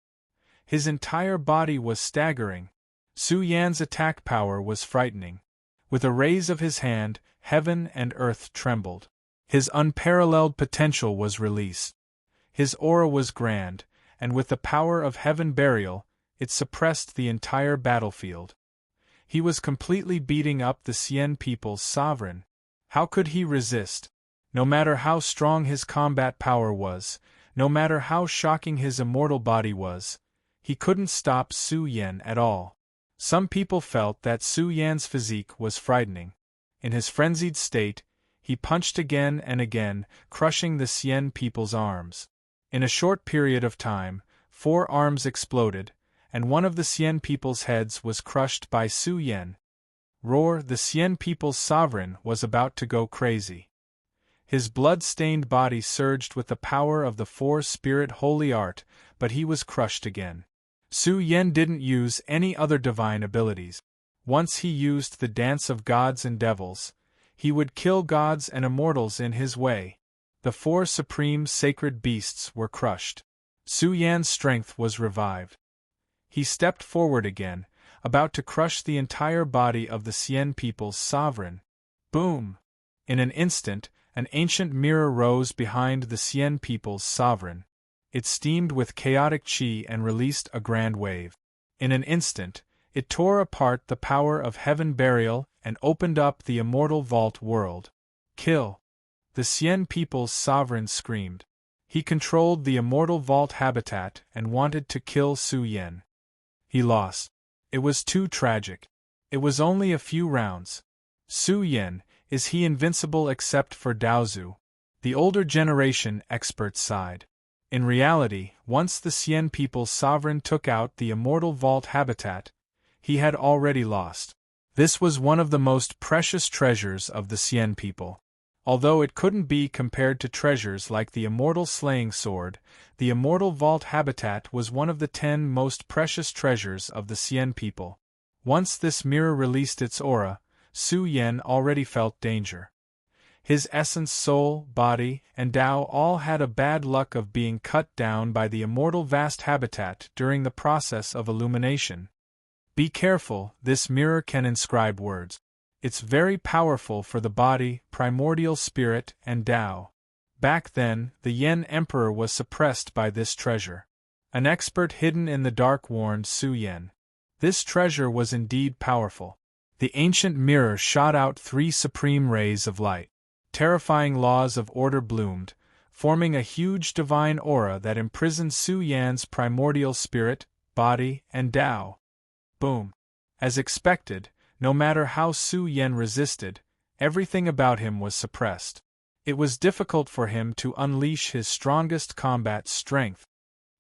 His entire body was staggering. Su Yan's attack power was frightening. With a raise of his hand, heaven and earth trembled. His unparalleled potential was released. His aura was grand, and with the power of heaven burial, it suppressed the entire battlefield. He was completely beating up the Xian people's sovereign. How could he resist? No matter how strong his combat power was, no matter how shocking his immortal body was, he couldn't stop Su Yan at all. Some people felt that Su Yan's physique was frightening. In his frenzied state, he punched again and again, crushing the Xian people's arms. In a short period of time, 4 arms exploded, and one of the Xian people's heads was crushed by Su Yan. Roar! The Xian people's sovereign was about to go crazy. His blood-stained body surged with the power of the 4-spirit holy art, but he was crushed again. Su Yan didn't use any other divine abilities. Once he used the dance of gods and devils, he would kill gods and immortals in his way. The 4 supreme sacred beasts were crushed. Su Yan's strength was revived. He stepped forward again, about to crush the entire body of the Xian people's sovereign. Boom! In an instant, an ancient mirror rose behind the Xian people's sovereign. It steamed with chaotic chi and released a grand wave. In an instant, it tore apart the power of heaven burial and opened up the immortal vault world. Kill! The Xian people's sovereign screamed. He controlled the immortal vault habitat and wanted to kill Su Yan. He lost. It was too tragic. It was only a few rounds. Su Yan, is he invincible except for Daozu? The older generation experts sighed. In reality, once the Xian people's sovereign took out the immortal vault habitat, he had already lost. This was one of the most precious treasures of the Xian people. Although it couldn't be compared to treasures like the immortal slaying sword, the immortal vault habitat was one of the 10 most precious treasures of the Xian people. Once this mirror released its aura, Su Yan already felt danger. His essence, soul, body, and Tao all had a bad luck of being cut down by the immortal vast habitat during the process of illumination. Be careful, this mirror can inscribe words. It's very powerful for the body, primordial spirit, and Tao. Back then, the Yen Emperor was suppressed by this treasure. An expert hidden in the dark warned Su Yan. This treasure was indeed powerful. The ancient mirror shot out 3 supreme rays of light. Terrifying laws of order bloomed, forming a huge divine aura that imprisoned Su Yan's primordial spirit, body, and Tao. Boom! As expected, no matter how Su Yan resisted, everything about him was suppressed. It was difficult for him to unleash his strongest combat strength.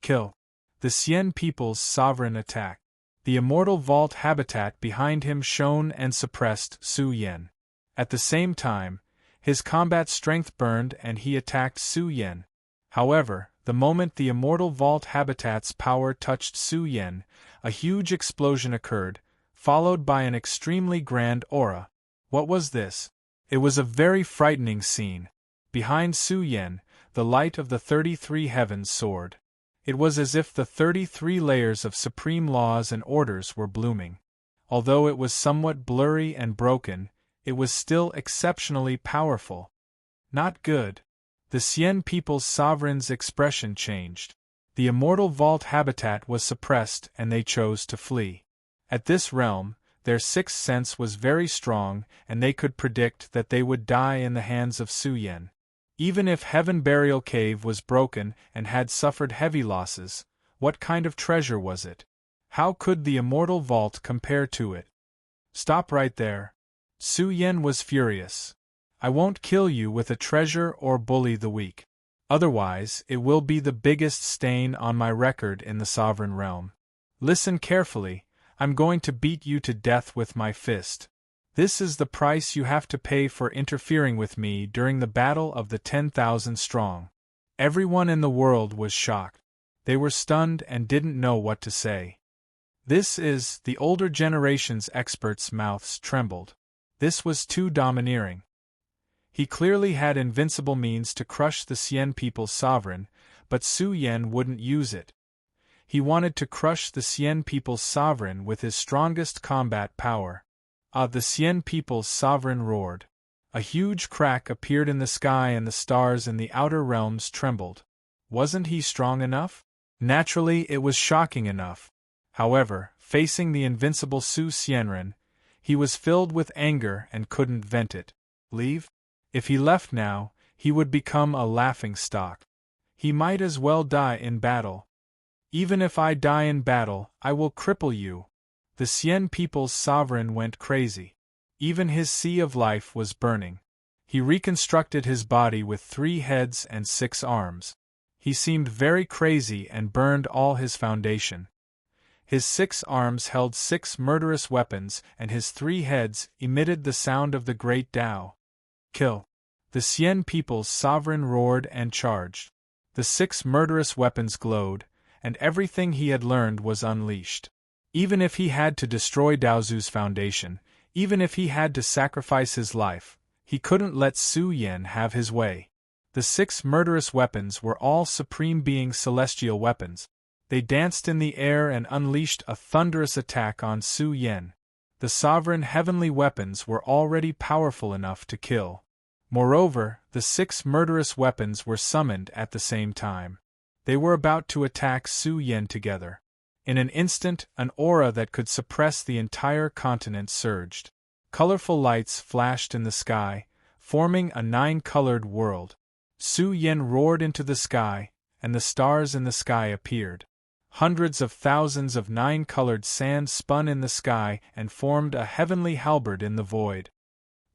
Kill! The Xian people's sovereign attack. The immortal vault habitat behind him shone and suppressed Su Yan. At the same time, his combat strength burned and he attacked Su Yan. However, the moment the immortal vault habitat's power touched Su Yan, a huge explosion occurred, followed by an extremely grand aura. What was this? It was a very frightening scene. Behind Su Yan, the light of the 33 heavens soared. It was as if the 33 layers of supreme laws and orders were blooming. Although it was somewhat blurry and broken, it was still exceptionally powerful. Not good. The Xian people's sovereign's expression changed. The immortal vault habitat was suppressed and they chose to flee. At this realm, their sixth sense was very strong and they could predict that they would die in the hands of Su Yan. Even if Heaven Burial Cave was broken and had suffered heavy losses, what kind of treasure was it? How could the immortal vault compare to it? Stop right there. Su Yan was furious. I won't kill you with a treasure or bully the weak. Otherwise, it will be the biggest stain on my record in the sovereign realm. Listen carefully, I'm going to beat you to death with my fist. This is the price you have to pay for interfering with me during the battle of the 10,000 strong. Everyone in the world was shocked. They were stunned and didn't know what to say. The older generation's experts' mouths trembled. This was too domineering. He clearly had invincible means to crush the Xian people's sovereign, but Su Yan wouldn't use it. He wanted to crush the Xian people's sovereign with his strongest combat power. The Xian people's sovereign roared. A huge crack appeared in the sky and the stars in the outer realms trembled. Wasn't he strong enough? Naturally, it was shocking enough. However, facing the invincible Su Xianren, he was filled with anger and couldn't vent it. Leave? If he left now, he would become a laughing stock. He might as well die in battle. Even if I die in battle, I will cripple you. The Xian people's sovereign went crazy. Even his sea of life was burning. He reconstructed his body with 3 heads and 6 arms. He seemed very crazy and burned all his foundation. His 6 arms held 6 murderous weapons and his 3 heads emitted the sound of the great Tao. Kill! The Xian people's sovereign roared and charged. The 6 murderous weapons glowed, and everything he had learned was unleashed. Even if he had to destroy Daozu's foundation, even if he had to sacrifice his life, he couldn't let Su Yan have his way. The 6 murderous weapons were all Supreme Being celestial weapons. They danced in the air and unleashed a thunderous attack on Su Yan. The sovereign heavenly weapons were already powerful enough to kill. Moreover, the 6 murderous weapons were summoned at the same time. They were about to attack Su Yan together. In an instant, an aura that could suppress the entire continent surged. Colorful lights flashed in the sky, forming a nine-colored world. Su Yen roared into the sky, and the stars in the sky appeared. Hundreds of thousands of nine-colored sands spun in the sky and formed a heavenly halberd in the void.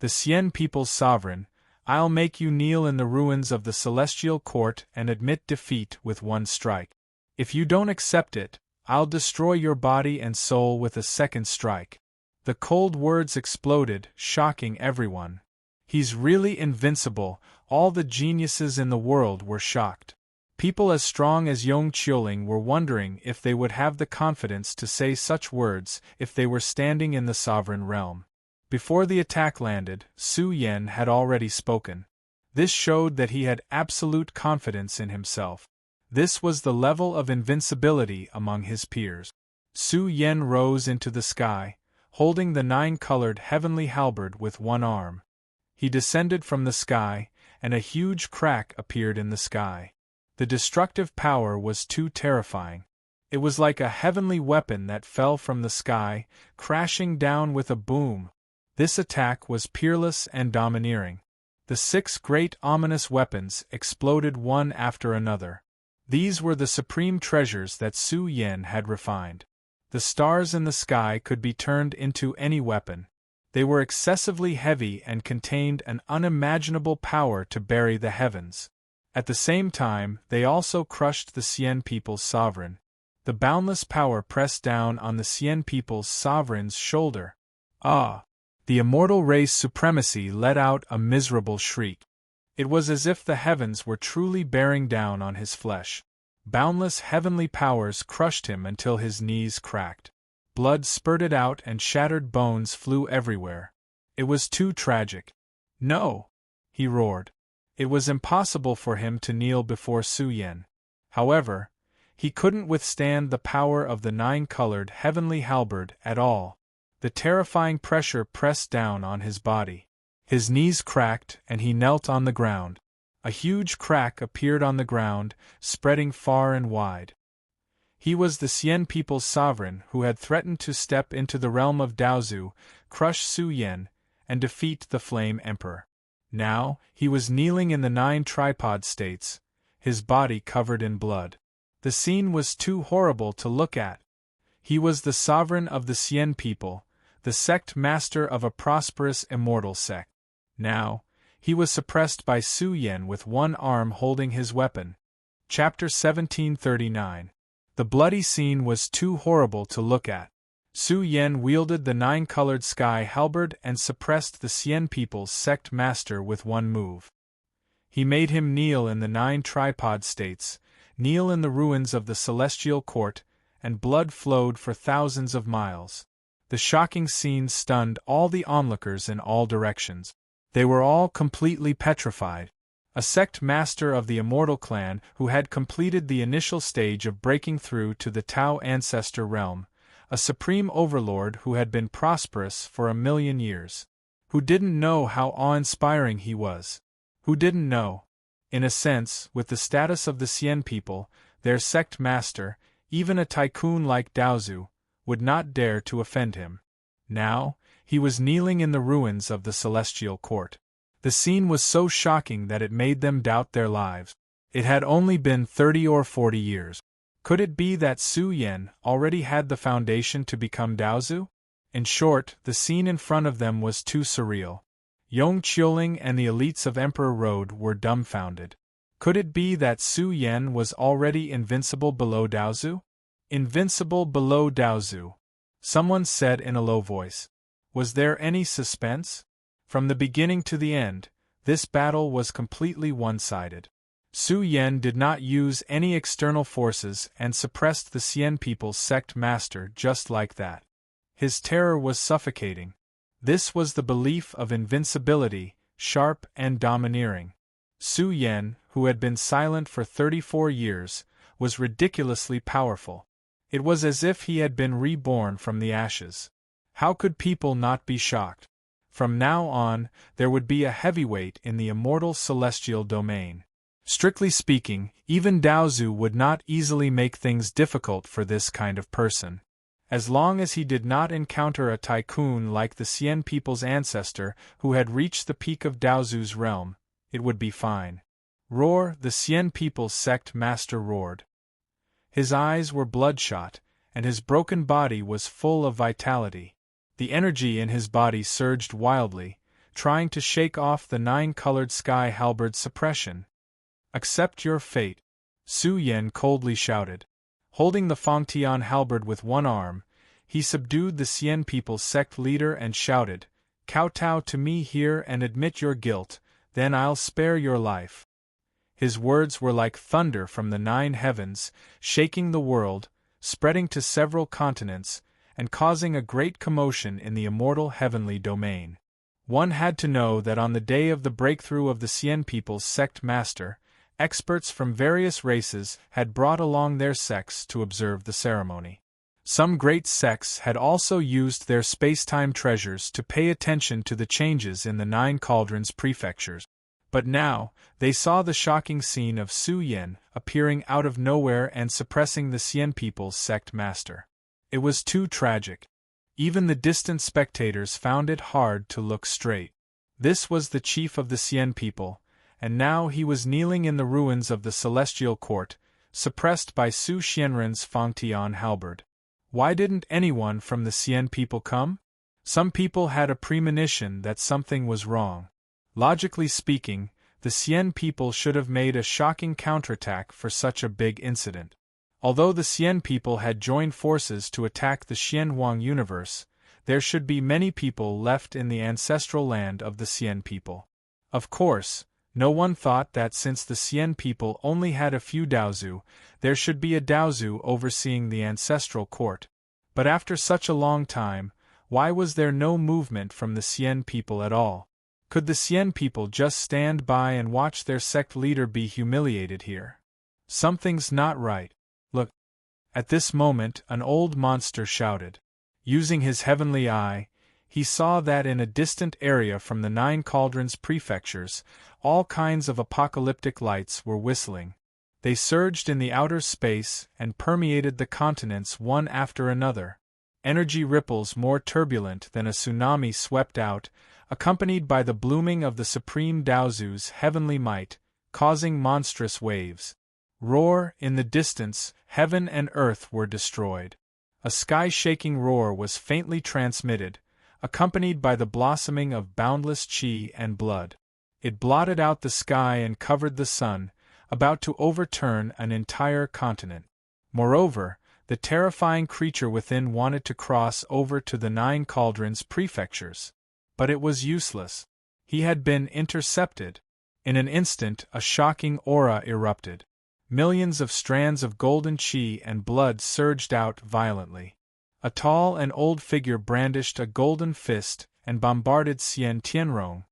The Xian people's sovereign, I'll make you kneel in the ruins of the celestial court and admit defeat with one strike. If you don't accept it, I'll destroy your body and soul with a second strike. The cold words exploded, shocking everyone. He's really invincible. All the geniuses in the world were shocked. People as strong as Yong Qiuling were wondering if they would have the confidence to say such words if they were standing in the sovereign realm. Before the attack landed, Su Yen had already spoken. This showed that he had absolute confidence in himself. This was the level of invincibility among his peers. Su Yen rose into the sky, holding the nine-colored heavenly halberd with one arm. He descended from the sky, and a huge crack appeared in the sky. The destructive power was too terrifying. It was like a heavenly weapon that fell from the sky, crashing down with a boom. This attack was peerless and domineering. The 6 great ominous weapons exploded one after another. These were the supreme treasures that Su Yen had refined. The stars in the sky could be turned into any weapon. They were excessively heavy and contained an unimaginable power to bury the heavens. At the same time, they also crushed the Xian people's sovereign. The boundless power pressed down on the Xian people's sovereign's shoulder. Ah! The immortal race supremacy let out a miserable shriek. It was as if the heavens were truly bearing down on his flesh. Boundless heavenly powers crushed him until his knees cracked. Blood spurted out and shattered bones flew everywhere. It was too tragic. No! He roared. It was impossible for him to kneel before Su Yen. However, he couldn't withstand the power of the nine-colored heavenly halberd at all. The terrifying pressure pressed down on his body. His knees cracked and he knelt on the ground. A huge crack appeared on the ground, spreading far and wide. He was the Xian people's sovereign who had threatened to step into the realm of Daozu, crush Su Yen, and defeat the Flame Emperor. Now, he was kneeling in the 9 tripod states, his body covered in blood. The scene was too horrible to look at. He was the sovereign of the Xian people, the sect master of a prosperous immortal sect. Now, he was suppressed by Su Yen with one arm holding his weapon. Chapter 1739. The bloody scene was too horrible to look at. Su Yen wielded the 9-colored sky halberd and suppressed the Xian people's sect master with one move. He made him kneel in the 9 tripod states, kneel in the ruins of the celestial court, and blood flowed for thousands of miles. The shocking scene stunned all the onlookers in all directions. They were all completely petrified. A sect master of the Immortal Clan who had completed the initial stage of breaking through to the Tao Ancestor realm, a supreme overlord who had been prosperous for 1,000,000 years. Who didn't know how awe-inspiring he was? Who didn't know? In a sense, with the status of the Xian people, their sect master, even a tycoon like Daozu, would not dare to offend him. Now, he was kneeling in the ruins of the celestial court. The scene was so shocking that it made them doubt their lives. It had only been 30 or 40 years. Could it be that Su Yen already had the foundation to become Daozu? In short, the scene in front of them was too surreal. Yong Qiuling and the elites of Emperor Road were dumbfounded. Could it be that Su Yen was already invincible below Daozu? Invincible below Daozu. Someone said in a low voice. Was there any suspense? From the beginning to the end, this battle was completely one-sided. Su Yen did not use any external forces and suppressed the Xian people's sect master just like that. His terror was suffocating. This was the belief of invincibility, sharp and domineering. Su Yen, who had been silent for 34 years, was ridiculously powerful. It was as if he had been reborn from the ashes. How could people not be shocked? From now on, there would be a heavyweight in the immortal celestial domain. Strictly speaking, even Daozu would not easily make things difficult for this kind of person. As long as he did not encounter a tycoon like the Xian people's ancestor who had reached the peak of Daozu's realm, it would be fine. Roar, the Xian people's sect master roared. His eyes were bloodshot, and his broken body was full of vitality. The energy in his body surged wildly, trying to shake off the nine-colored sky halberd's suppression. Accept your fate, Su Yen coldly shouted. Holding the Fangtian halberd with one arm, he subdued the Xian people's sect leader and shouted, "Kowtow to me here and admit your guilt, then I'll spare your life." His words were like thunder from the 9 heavens, shaking the world, spreading to several continents, and causing a great commotion in the immortal heavenly domain. One had to know that on the day of the breakthrough of the Xian people's sect master, experts from various races had brought along their sects to observe the ceremony. Some great sects had also used their space-time treasures to pay attention to the changes in the 9 cauldrons prefectures. But now, they saw the shocking scene of Su Yen appearing out of nowhere and suppressing the Xian people's sect master. It was too tragic. Even the distant spectators found it hard to look straight. This was the chief of the Xian people, and now he was kneeling in the ruins of the celestial court, suppressed by Su Xianren's Fangtian halberd. Why didn't anyone from the Xian people come? Some people had a premonition that something was wrong. Logically speaking, the Xian people should have made a shocking counterattack for such a big incident. Although the Xian people had joined forces to attack the Xianhuang universe, there should be many people left in the ancestral land of the Xian people. Of course, no one thought that since the Xian people only had a few Daozu, there should be a Daozu overseeing the ancestral court. But after such a long time, why was there no movement from the Xian people at all? Could the Xian people just stand by and watch their sect leader be humiliated here? Something's not right. Look. At this moment, an old monster shouted. Using his heavenly eye, he saw that in a distant area from the 9 cauldrons prefectures, all kinds of apocalyptic lights were whistling. They surged in the outer space and permeated the continents one after another. Energy ripples more turbulent than a tsunami swept out, accompanied by the blooming of the supreme Daozu's heavenly might, causing monstrous waves. Roar, in the distance, heaven and earth were destroyed. A sky-shaking roar was faintly transmitted, accompanied by the blossoming of boundless chi and blood. It blotted out the sky and covered the sun, about to overturn an entire continent. Moreover, the terrifying creature within wanted to cross over to the 9 cauldrons prefectures. But it was useless. He had been intercepted. In an instant, a shocking aura erupted. Millions of strands of golden chi and blood surged out violently. A tall and old figure brandished a golden fist and bombarded Xian Tianrong.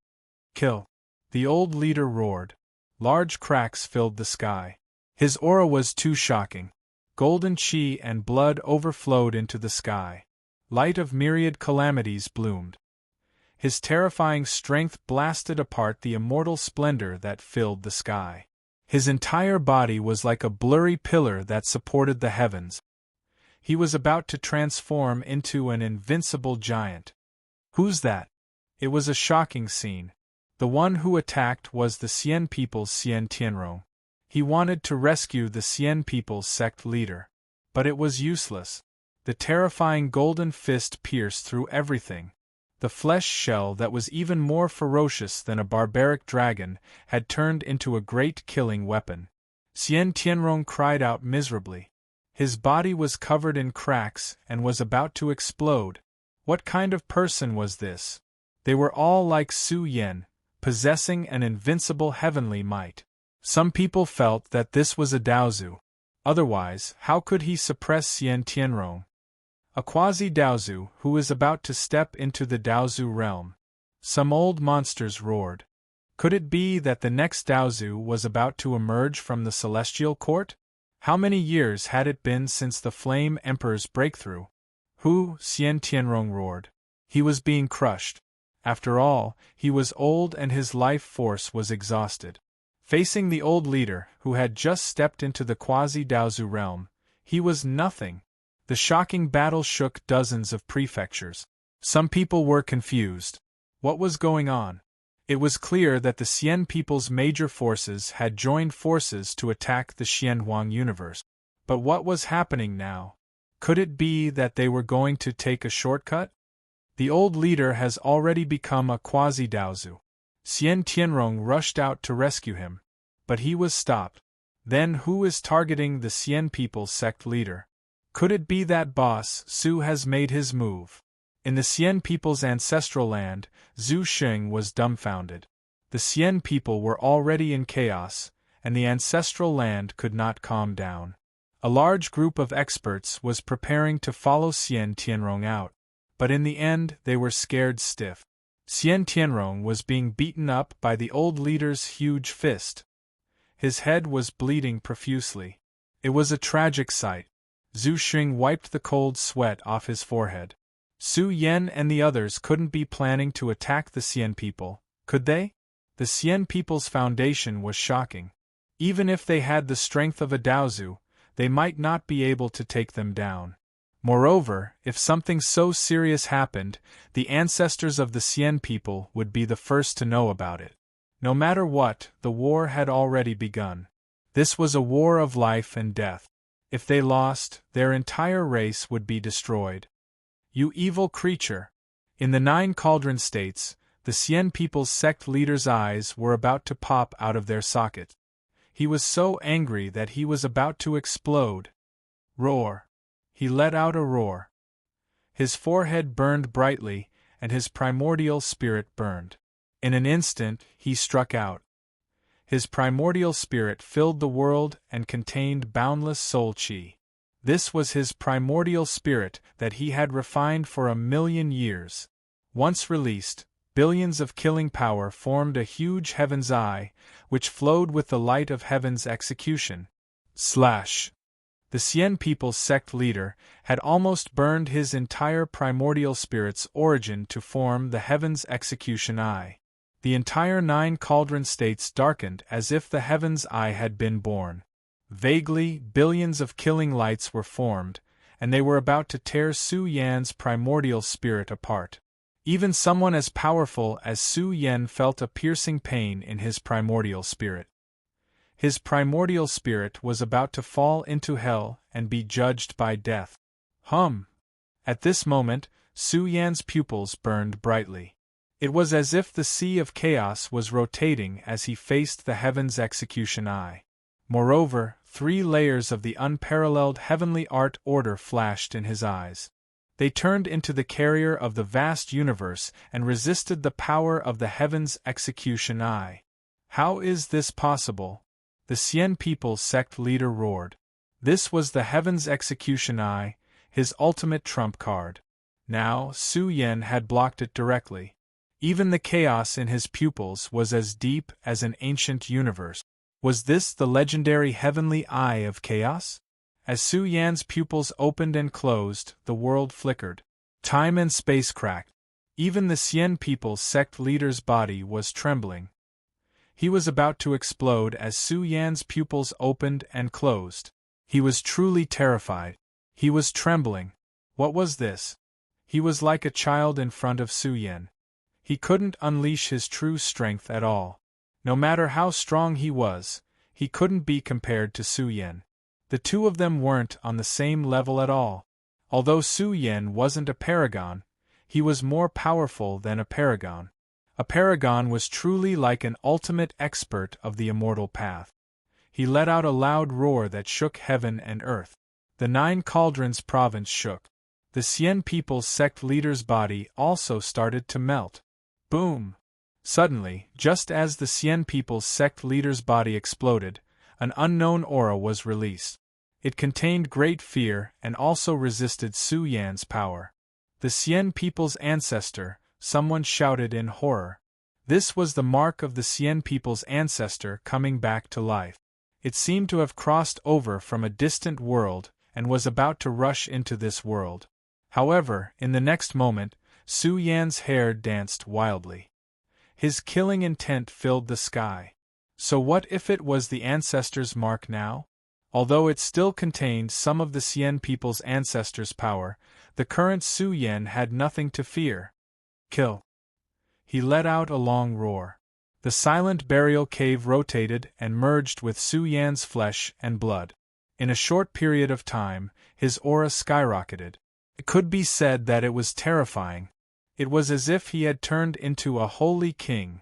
Kill! The old leader roared. Large cracks filled the sky. His aura was too shocking. Golden chi and blood overflowed into the sky. Light of myriad calamities bloomed. His terrifying strength blasted apart the immortal splendor that filled the sky. His entire body was like a blurry pillar that supported the heavens. He was about to transform into an invincible giant. Who's that? It was a shocking scene. The one who attacked was the Xian people's Xian Tianrong. He wanted to rescue the Xian people's sect leader. But it was useless. The terrifying golden fist pierced through everything. The flesh shell that was even more ferocious than a barbaric dragon had turned into a great killing weapon. Xian Tianrong cried out miserably. His body was covered in cracks and was about to explode. What kind of person was this? They were all like Su Yen, possessing an invincible heavenly might. Some people felt that this was a Daozu. Otherwise, how could he suppress Xian Tianrong? A quasi-Daozu who is about to step into the Daozu realm. Some old monsters roared. Could it be that the next Daozu was about to emerge from the celestial court? How many years had it been since the Flame Emperor's breakthrough? Who? Xian Tianrong roared. He was being crushed. After all, he was old and his life force was exhausted. Facing the old leader, who had just stepped into the quasi-Daozu realm, he was nothing. The shocking battle shook dozens of prefectures. Some people were confused. What was going on? It was clear that the Xian people's major forces had joined forces to attack the Xianhuang universe. But what was happening now? Could it be that they were going to take a shortcut? The old leader has already become a quasi-Daozu. Xian Tianrong rushed out to rescue him, but he was stopped. Then who is targeting the Xian people's sect leader? Could it be that boss Su has made his move? In the Xian people's ancestral land, Zhu Xing was dumbfounded. The Xian people were already in chaos, and the ancestral land could not calm down. A large group of experts was preparing to follow Xian Tianrong out, but in the end they were scared stiff. Xian Tianrong was being beaten up by the old leader's huge fist. His head was bleeding profusely. It was a tragic sight. Zhu Xing wiped the cold sweat off his forehead. Su Yan and the others couldn't be planning to attack the Xian people, could they? The Xian people's foundation was shocking. Even if they had the strength of a Daozu, they might not be able to take them down. Moreover, if something so serious happened, the ancestors of the Xian people would be the first to know about it. No matter what, the war had already begun. This was a war of life and death. If they lost, their entire race would be destroyed. You evil creature! In the 9 cauldron states, the Xian people's sect leader's eyes were about to pop out of their socket. He was so angry that he was about to explode. Roar! He let out a roar. His forehead burned brightly, and his primordial spirit burned. In an instant, he struck out. His primordial spirit filled the world and contained boundless soul chi. This was his primordial spirit that he had refined for 1,000,000 years. Once released, billions of killing power formed a huge heaven's eye, which flowed with the light of heaven's execution. The Xian people's sect leader had almost burned his entire primordial spirit's origin to form the heaven's execution eye. The entire 9 cauldron states darkened as if the heaven's eye had been born. Vaguely, billions of killing lights were formed, and they were about to tear Su Yan's primordial spirit apart. Even someone as powerful as Su Yan felt a piercing pain in his primordial spirit. His primordial spirit was about to fall into hell and be judged by death. At this moment, Su Yan's pupils burned brightly. It was as if the sea of chaos was rotating as he faced the heaven's execution eye. Moreover, 3 layers of the unparalleled heavenly art order flashed in his eyes. They turned into the carrier of the vast universe and resisted the power of the heaven's execution eye. How is this possible? The Xian people's sect leader roared. This was the heaven's execution eye, his ultimate trump card. Now, Su Yan had blocked it directly. Even the chaos in his pupils was as deep as an ancient universe. Was this the legendary heavenly eye of chaos? As Su Yan's pupils opened and closed, the world flickered. Time and space cracked. Even the Xian people's sect leader's body was trembling. He was about to explode as Su Yan's pupils opened and closed. He was truly terrified. He was trembling. What was this? He was like a child in front of Su Yan. He couldn't unleash his true strength at all. No matter how strong he was, he couldn't be compared to Su Yan. The two of them weren't on the same level at all. Although Su Yan wasn't a paragon, he was more powerful than a paragon. A paragon was truly like an ultimate expert of the immortal path. He let out a loud roar that shook heaven and earth. The 9 cauldrons province shook. The Xian people's sect leader's body also started to melt. Boom! Suddenly, just as the Xian people's sect leader's body exploded, an unknown aura was released. It contained great fear and also resisted Su Yan's power. The Xian people's ancestor, someone shouted in horror. This was the mark of the Xian people's ancestor coming back to life. It seemed to have crossed over from a distant world and was about to rush into this world. However, in the next moment, Su Yan's hair danced wildly. His killing intent filled the sky. So what if it was the ancestor's mark now? Although it still contained some of the Xian people's ancestors' power, the current Su Yan had nothing to fear. Kill. He let out a long roar. The silent burial cave rotated and merged with Su Yan's flesh and blood. In a short period of time, his aura skyrocketed. It could be said that it was terrifying. It was as if he had turned into a holy king.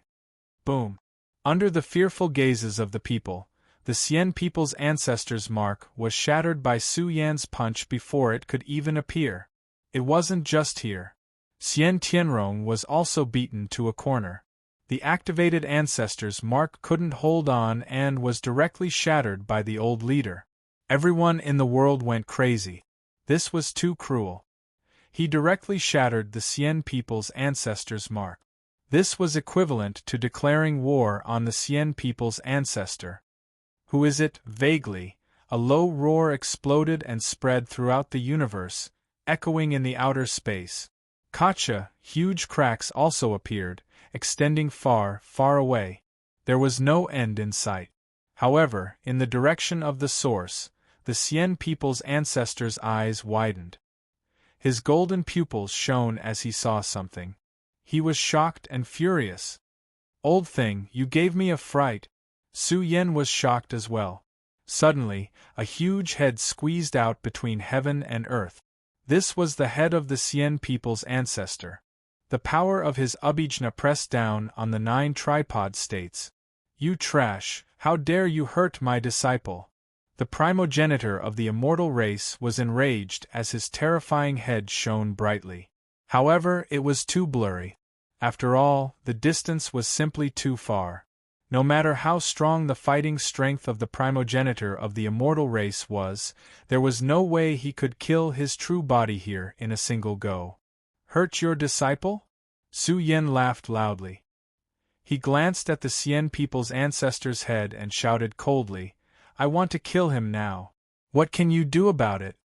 Boom. Under the fearful gazes of the people, the Xian people's ancestors' mark was shattered by Su Yan's punch before it could even appear. It wasn't just here. Xian Tianrong was also beaten to a corner. The activated ancestors' mark couldn't hold on and was directly shattered by the old leader. Everyone in the world went crazy. This was too cruel. He directly shattered the Xian people's ancestors' mark. This was equivalent to declaring war on the Xian people's ancestor. Who is it? Vaguely, a low roar exploded and spread throughout the universe, echoing in the outer space. Gotcha! Huge cracks also appeared, extending far, far away. There was no end in sight. However, in the direction of the source, the Xian people's ancestor's eyes widened. His golden pupils shone as he saw something. He was shocked and furious. Old thing, you gave me a fright. Su Yan was shocked as well. Suddenly, a huge head squeezed out between heaven and earth. This was the head of the Xian people's ancestor. The power of his Abhijna pressed down on the 9 tripod states. You trash, how dare you hurt my disciple? The primogenitor of the immortal race was enraged as his terrifying head shone brightly. However, it was too blurry. After all, the distance was simply too far. No matter how strong the fighting strength of the primogenitor of the immortal race was, there was no way he could kill his true body here in a single go. Hurt your disciple? Su Yan laughed loudly. He glanced at the Xian people's ancestor's head and shouted coldly, I want to kill him now. What can you do about it?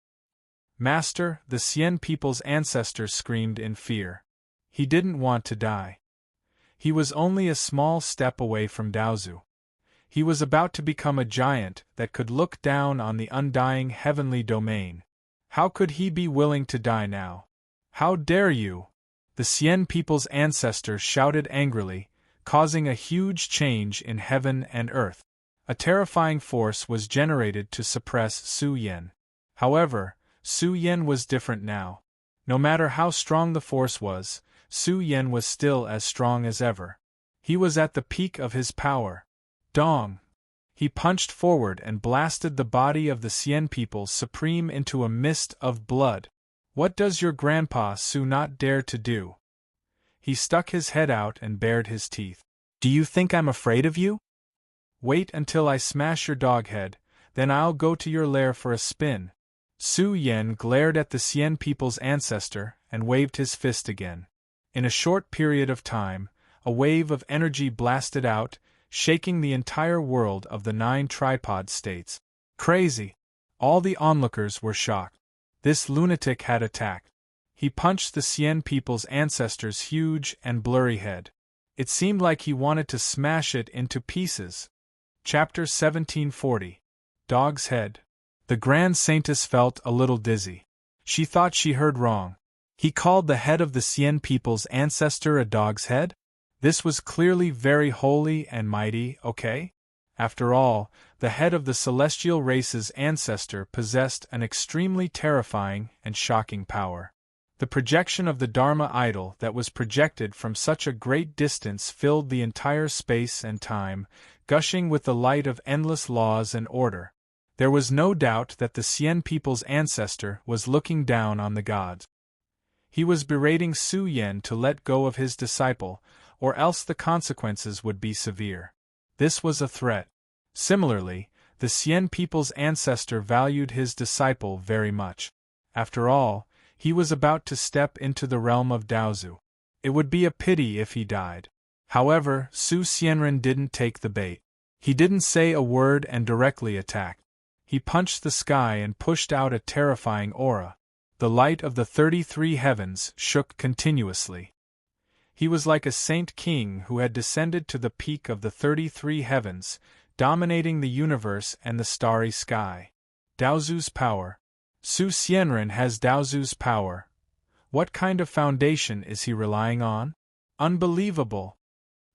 Master, the Xian people's ancestor screamed in fear. He didn't want to die. He was only a small step away from Daozu. He was about to become a giant that could look down on the undying heavenly domain. How could he be willing to die now? How dare you? The Xian people's ancestor shouted angrily, causing a huge change in heaven and earth. A terrifying force was generated to suppress Su Yan. However, Su Yan was different now. No matter how strong the force was, Su Yan was still as strong as ever. He was at the peak of his power. Dong! He punched forward and blasted the body of the Xian people supreme into a mist of blood. What does your grandpa Su not dare to do? He stuck his head out and bared his teeth. Do you think I'm afraid of you? Wait until I smash your dog head, then I'll go to your lair for a spin. Su Yan glared at the Xian people's ancestor and waved his fist again. In a short period of time, a wave of energy blasted out, shaking the entire world of the 9 tripod states. Crazy! All the onlookers were shocked. This lunatic had attacked. He punched the Xian people's ancestor's huge and blurry head. It seemed like he wanted to smash it into pieces. Chapter 1740. Dog's Head. The Grand Saintess felt a little dizzy. She thought she heard wrong. He called the head of the Xian people's ancestor a dog's head? This was clearly very holy and mighty, okay? After all, the head of the celestial race's ancestor possessed an extremely terrifying and shocking power. The projection of the Dharma idol that was projected from such a great distance filled the entire space and time, gushing with the light of endless laws and order. There was no doubt that the Xian people's ancestor was looking down on the gods. He was berating Su Yan to let go of his disciple, or else the consequences would be severe. This was a threat. Similarly, the Xian people's ancestor valued his disciple very much. After all, he was about to step into the realm of Daozu. It would be a pity if he died. However, Su Xianren didn't take the bait. He didn't say a word and directly attacked. He punched the sky and pushed out a terrifying aura. The light of the 33 heavens shook continuously. He was like a saint king who had descended to the peak of the 33 heavens, dominating the universe and the starry sky. Daozu's power. Su Xianren has Daozu's power. What kind of foundation is he relying on? Unbelievable!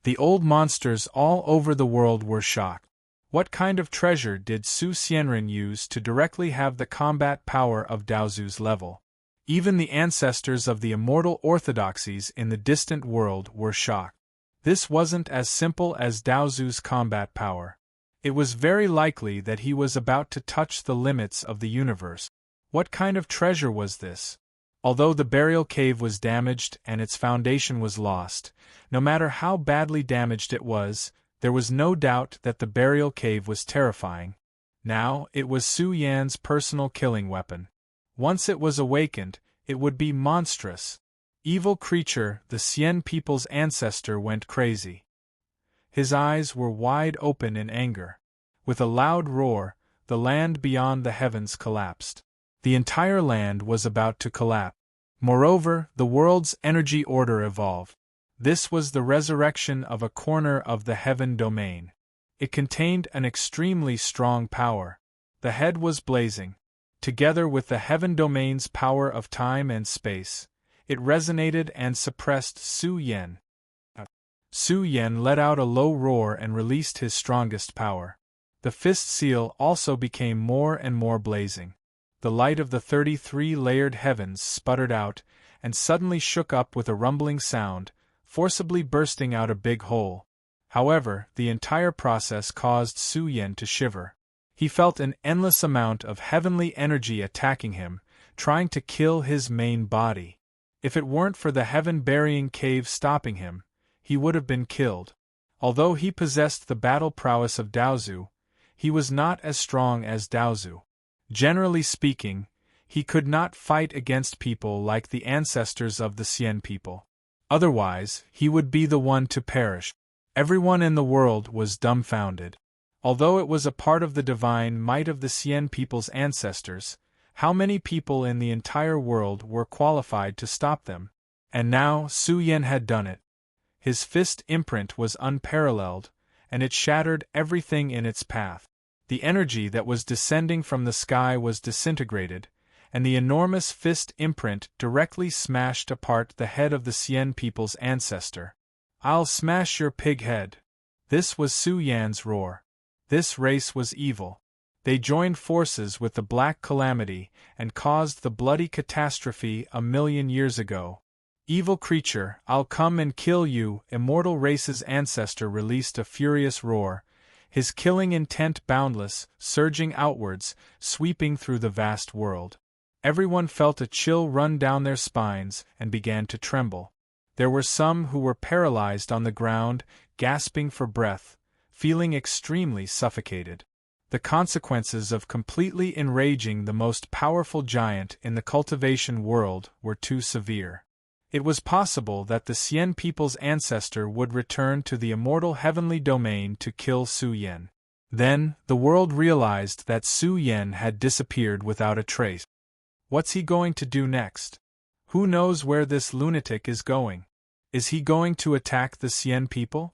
The old monsters all over the world were shocked. What kind of treasure did Su Xianren use to directly have the combat power of Daozu's level? Even the ancestors of the immortal orthodoxies in the distant world were shocked. This wasn't as simple as Daozu's combat power. It was very likely that he was about to touch the limits of the universe. What kind of treasure was this? Although the burial cave was damaged and its foundation was lost, no matter how badly damaged it was, there was no doubt that the burial cave was terrifying. Now, it was Su Yan's personal killing weapon. Once it was awakened, it would be monstrous. Evil creature, the Xian people's ancestor went crazy. His eyes were wide open in anger. With a loud roar, the land beyond the heavens collapsed. The entire land was about to collapse. Moreover, the world's energy order evolved. This was the resurrection of a corner of the heaven domain. It contained an extremely strong power. The head was blazing. Together with the heaven domain's power of time and space, it resonated and suppressed Su Yan. Su Yan let out a low roar and released his strongest power. The fist seal also became more and more blazing. The light of the 33-layered heavens sputtered out, and suddenly shook up with a rumbling sound, forcibly bursting out a big hole. However, the entire process caused Su Yan to shiver. He felt an endless amount of heavenly energy attacking him, trying to kill his main body. If it weren't for the heaven-burying cave stopping him, he would have been killed. Although he possessed the battle prowess of Daozu, he was not as strong as Daozu. Generally speaking, he could not fight against people like the ancestors of the Xian people. Otherwise, he would be the one to perish. Everyone in the world was dumbfounded. Although it was a part of the divine might of the Xian people's ancestors, how many people in the entire world were qualified to stop them? And now Su Yan had done it. His fist imprint was unparalleled, and it shattered everything in its path. The energy that was descending from the sky was disintegrated, and the enormous fist imprint directly smashed apart the head of the Xian people's ancestor. "I'll smash your pig head." This was Su Yan's roar. This race was evil. They joined forces with the Black Calamity and caused the bloody catastrophe 1,000,000 years ago. "Evil creature, I'll come and kill you!" Immortal race's ancestor released a furious roar, his killing intent boundless, surging outwards, sweeping through the vast world. Everyone felt a chill run down their spines and began to tremble. There were some who were paralyzed on the ground, gasping for breath, feeling extremely suffocated. The consequences of completely enraging the most powerful giant in the cultivation world were too severe. It was possible that the Xian people's ancestor would return to the immortal heavenly domain to kill Su Yan. Then, the world realized that Su Yan had disappeared without a trace. What's he going to do next? Who knows where this lunatic is going? Is he going to attack the Xian people?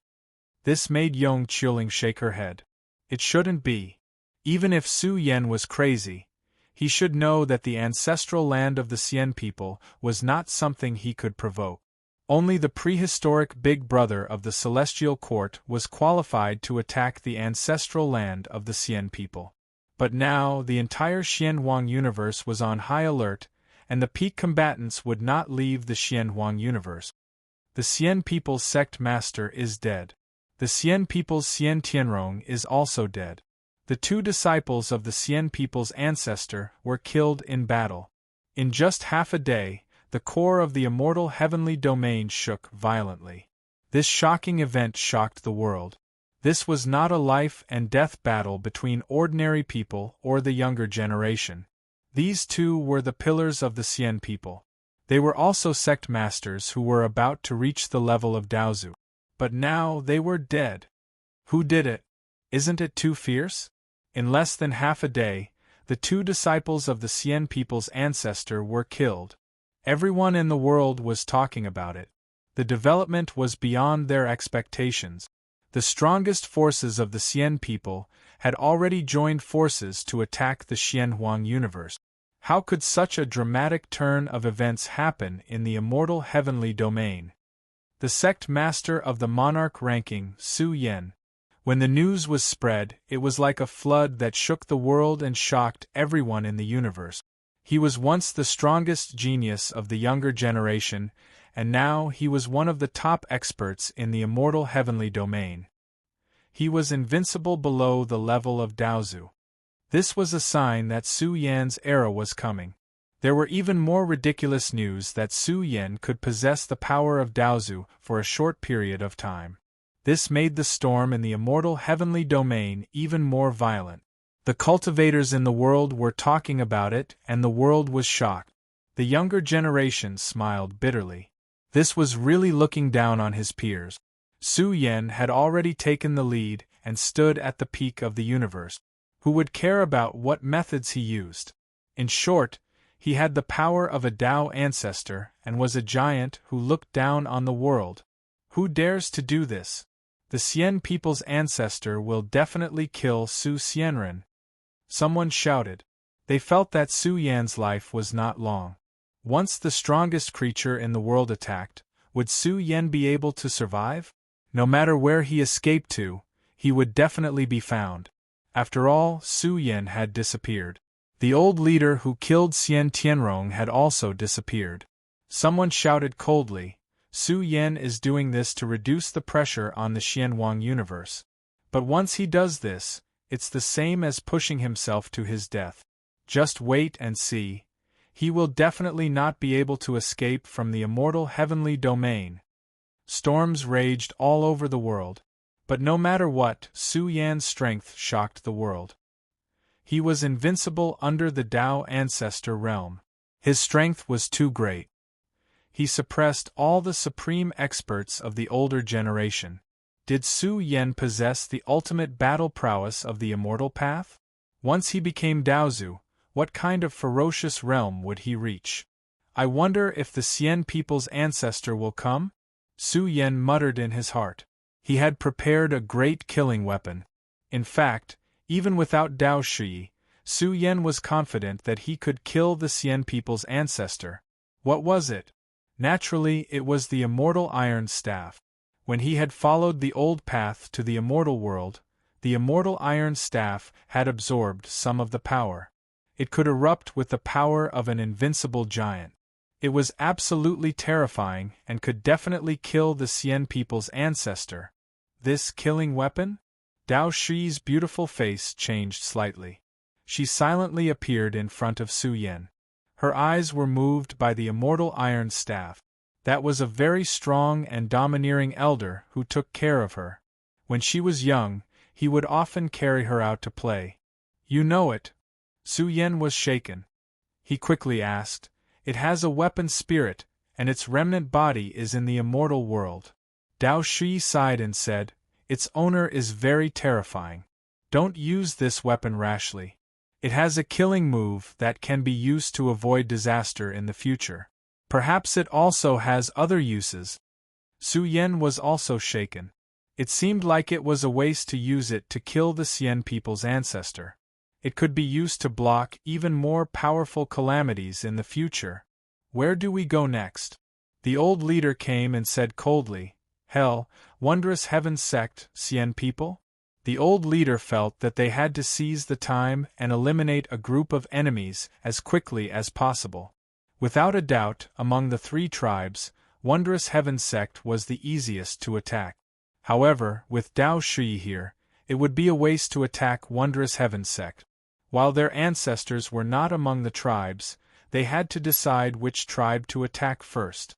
This made Yong Qiuling shake her head. It shouldn't be. Even if Su Yan was crazy, he should know that the ancestral land of the Xian people was not something he could provoke. Only the prehistoric big brother of the celestial court was qualified to attack the ancestral land of the Xian people. But now the entire Xianhuang universe was on high alert, and the peak combatants would not leave the Xianhuang universe. The Xian people's sect master is dead. The Xian people's Xian Tianrong is also dead. The 2 disciples of the Xian people's ancestor were killed in battle. In just half a day, the core of the immortal heavenly domain shook violently. This shocking event shocked the world. This was not a life and death battle between ordinary people or the younger generation. These 2 were the pillars of the Xian people. They were also sect masters who were about to reach the level of Daozu. But now they were dead. Who did it? Isn't it too fierce? In less than half a day, the 2 disciples of the Xian people's ancestor were killed. Everyone in the world was talking about it. The development was beyond their expectations. The strongest forces of the Xian people had already joined forces to attack the Xianhuang universe. How could such a dramatic turn of events happen in the immortal heavenly domain? The sect master of the monarch ranking, Su Yan. When the news was spread, it was like a flood that shook the world and shocked everyone in the universe. He was once the strongest genius of the younger generation, and now he was one of the top experts in the immortal heavenly domain. He was invincible below the level of Daozu. This was a sign that Su Yan's era was coming. There were even more ridiculous news that Su Yan could possess the power of Daozu for a short period of time. This made the storm in the immortal heavenly domain even more violent. The cultivators in the world were talking about it, and the world was shocked. The younger generation smiled bitterly. This was really looking down on his peers. Su Yan had already taken the lead and stood at the peak of the universe. Who would care about what methods he used? In short, he had the power of a Dao ancestor and was a giant who looked down on the world. Who dares to do this? The Xian people's ancestor will definitely kill Su Xianren. Someone shouted. They felt that Su Yan's life was not long. Once the strongest creature in the world attacked, would Su Yan be able to survive? No matter where he escaped to, he would definitely be found. After all, Su Yan had disappeared. The old leader who killed Xian Tianrong had also disappeared. Someone shouted coldly, Su Yan is doing this to reduce the pressure on the Xianhuang universe. But once he does this, it's the same as pushing himself to his death. Just wait and see. He will definitely not be able to escape from the immortal heavenly domain. Storms raged all over the world. But no matter what, Su Yan's strength shocked the world. He was invincible under the Dao ancestor realm. His strength was too great. He suppressed all the supreme experts of the older generation. Did Su Yan possess the ultimate battle prowess of the immortal path? Once he became Daozu, what kind of ferocious realm would he reach? I wonder if the Xian people's ancestor will come? Su Yan muttered in his heart. He had prepared a great killing weapon. In fact, even without Dao Shi, Su Yan was confident that he could kill the Xian people's ancestor. What was it? Naturally, it was the immortal iron staff. When he had followed the old path to the immortal world, the immortal iron staff had absorbed some of the power. It could erupt with the power of an invincible giant. It was absolutely terrifying and could definitely kill the Xian people's ancestor. This killing weapon? Dao Shi's beautiful face changed slightly. She silently appeared in front of Su Yan. Her eyes were moved by the immortal iron staff. That was a very strong and domineering elder who took care of her. When she was young, he would often carry her out to play. You know it. Su Yan was shaken. He quickly asked, It has a weapon spirit, and its remnant body is in the immortal world. Dao Shi sighed and said, Its owner is very terrifying. Don't use this weapon rashly. It has a killing move that can be used to avoid disaster in the future. Perhaps it also has other uses. Su Yan was also shaken. It seemed like it was a waste to use it to kill the Xian people's ancestor. It could be used to block even more powerful calamities in the future. Where do we go next? The old leader came and said coldly, Hell, wondrous heaven sect, Xian people? The old leader felt that they had to seize the time and eliminate a group of enemies as quickly as possible. Without a doubt, among the three tribes, Wondrous Heaven Sect was the easiest to attack. However, with Dao Shi here, it would be a waste to attack Wondrous Heaven Sect. While their ancestors were not among the tribes, they had to decide which tribe to attack first.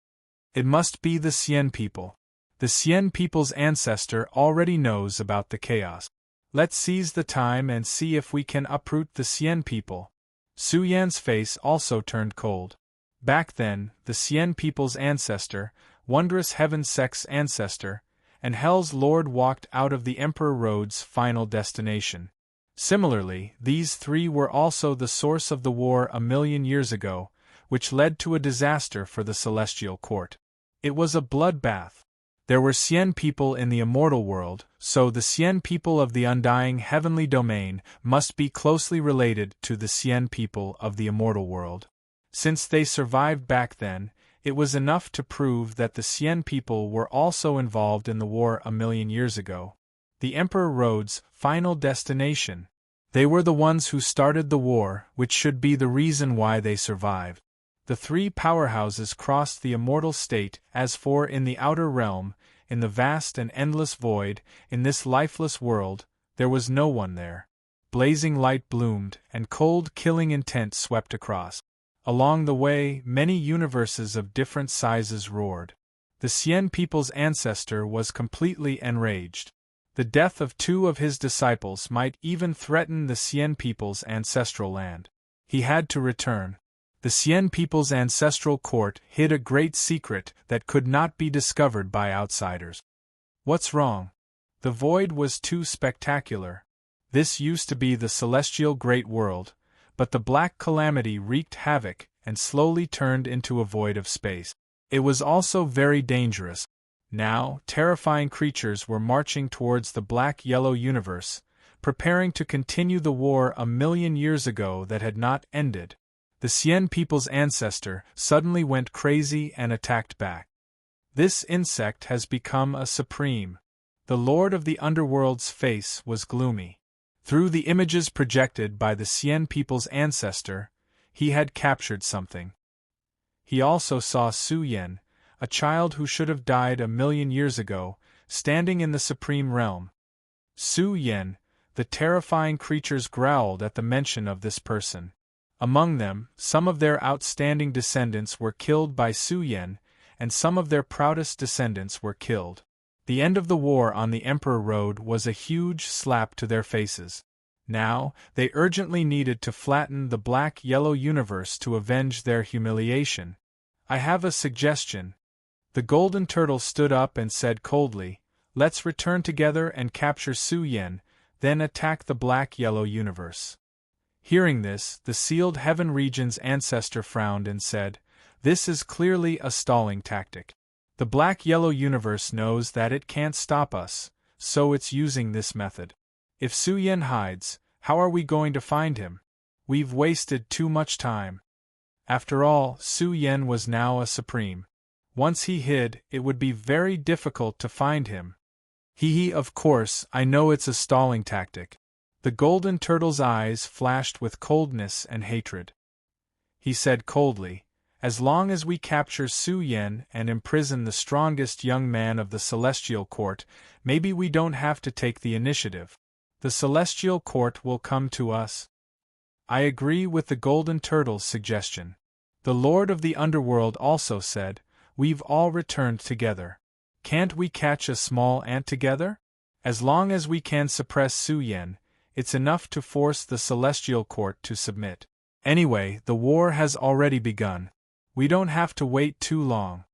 It must be the Xian people. The Xian people's ancestor already knows about the chaos. Let's seize the time and see if we can uproot the Xian people. Su Yan's face also turned cold. Back then, the Xian people's ancestor, Wondrous Heaven Sect's ancestor, and Hell's Lord walked out of the Emperor Road's final destination. Similarly, these three were also the source of the war 1,000,000 years ago, which led to a disaster for the Celestial Court. It was a bloodbath. There were Sien people in the immortal world, so the Sien people of the undying heavenly domain must be closely related to the Sien people of the immortal world. Since they survived back then, it was enough to prove that the Sien people were also involved in the war 1,000,000 years ago. The Emperor Road's final destination. They were the ones who started the war, which should be the reason why they survived. The three powerhouses crossed the immortal state as for in the outer realm, in the vast and endless void, in this lifeless world, there was no one there. Blazing light bloomed, and cold killing intent swept across. Along the way, many universes of different sizes roared. The Sien people's ancestor was completely enraged. The death of 2 of his disciples might even threaten the Sien people's ancestral land. He had to return. The Sien people's ancestral court hid a great secret that could not be discovered by outsiders. What's wrong? The void was too spectacular. This used to be the celestial great world, but the black calamity wreaked havoc and slowly turned into a void of space. It was also very dangerous. Now, terrifying creatures were marching towards the black-yellow universe, preparing to continue the war 1,000,000 years ago that had not ended. The Sien people's ancestor suddenly went crazy and attacked back. This insect has become a supreme. The Lord of the Underworld's face was gloomy. Through the images projected by the Sien people's ancestor, he had captured something. He also saw Su Yen, a child who should have died 1,000,000 years ago, standing in the supreme realm. Su Yen, the terrifying creatures growled at the mention of this person. Among them, some of their outstanding descendants were killed by Su Yen, and some of their proudest descendants were killed. The end of the war on the Emperor Road was a huge slap to their faces. Now, they urgently needed to flatten the black-yellow universe to avenge their humiliation. I have a suggestion. The Golden Turtle stood up and said coldly, "Let's return together and capture Su Yen, then attack the black-yellow universe." Hearing this, the sealed heaven region's ancestor frowned and said, "This is clearly a stalling tactic. The black-yellow universe knows that it can't stop us, so it's using this method. If Su Yen hides, how are we going to find him? We've wasted too much time." After all, Su Yen was now a supreme. Once he hid, it would be very difficult to find him. Of course, I know it's a stalling tactic. The Golden Turtle's eyes flashed with coldness and hatred. He said coldly, "As long as we capture Su Yen and imprison the strongest young man of the Celestial Court, maybe we don't have to take the initiative. The Celestial Court will come to us." I agree with the Golden Turtle's suggestion. The Lord of the Underworld also said, "We've all returned together. Can't we catch a small ant together? As long as we can suppress Su Yen, it's enough to force the Celestial Court to submit. Anyway, the war has already begun. We don't have to wait too long."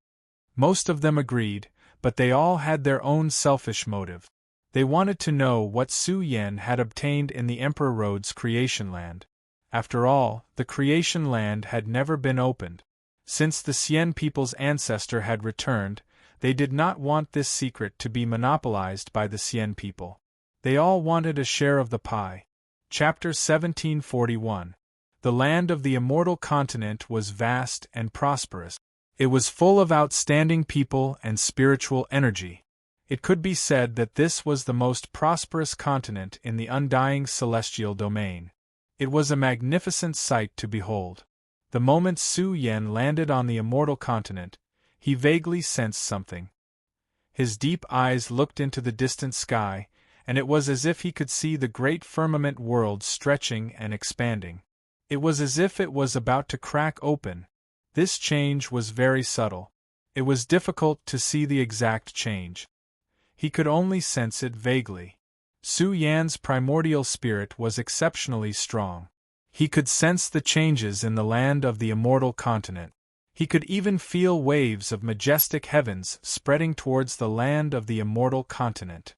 Most of them agreed, but they all had their own selfish motive. They wanted to know what Su Yen had obtained in the Emperor Road's creation land. After all, the creation land had never been opened. Since the Sien people's ancestor had returned, they did not want this secret to be monopolized by the Sien people. They all wanted a share of the pie. Chapter 1741. The land of the immortal continent was vast and prosperous. It was full of outstanding people and spiritual energy. It could be said that this was the most prosperous continent in the undying celestial domain. It was a magnificent sight to behold. The moment Su Yen landed on the immortal continent, he vaguely sensed something. His deep eyes looked into the distant sky, and it was as if he could see the great firmament world stretching and expanding. It was as if it was about to crack open. This change was very subtle. It was difficult to see the exact change. He could only sense it vaguely. Su Yan's primordial spirit was exceptionally strong. He could sense the changes in the land of the immortal continent. He could even feel waves of majestic heavens spreading towards the land of the immortal continent.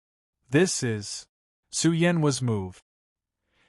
Su Yen was moved.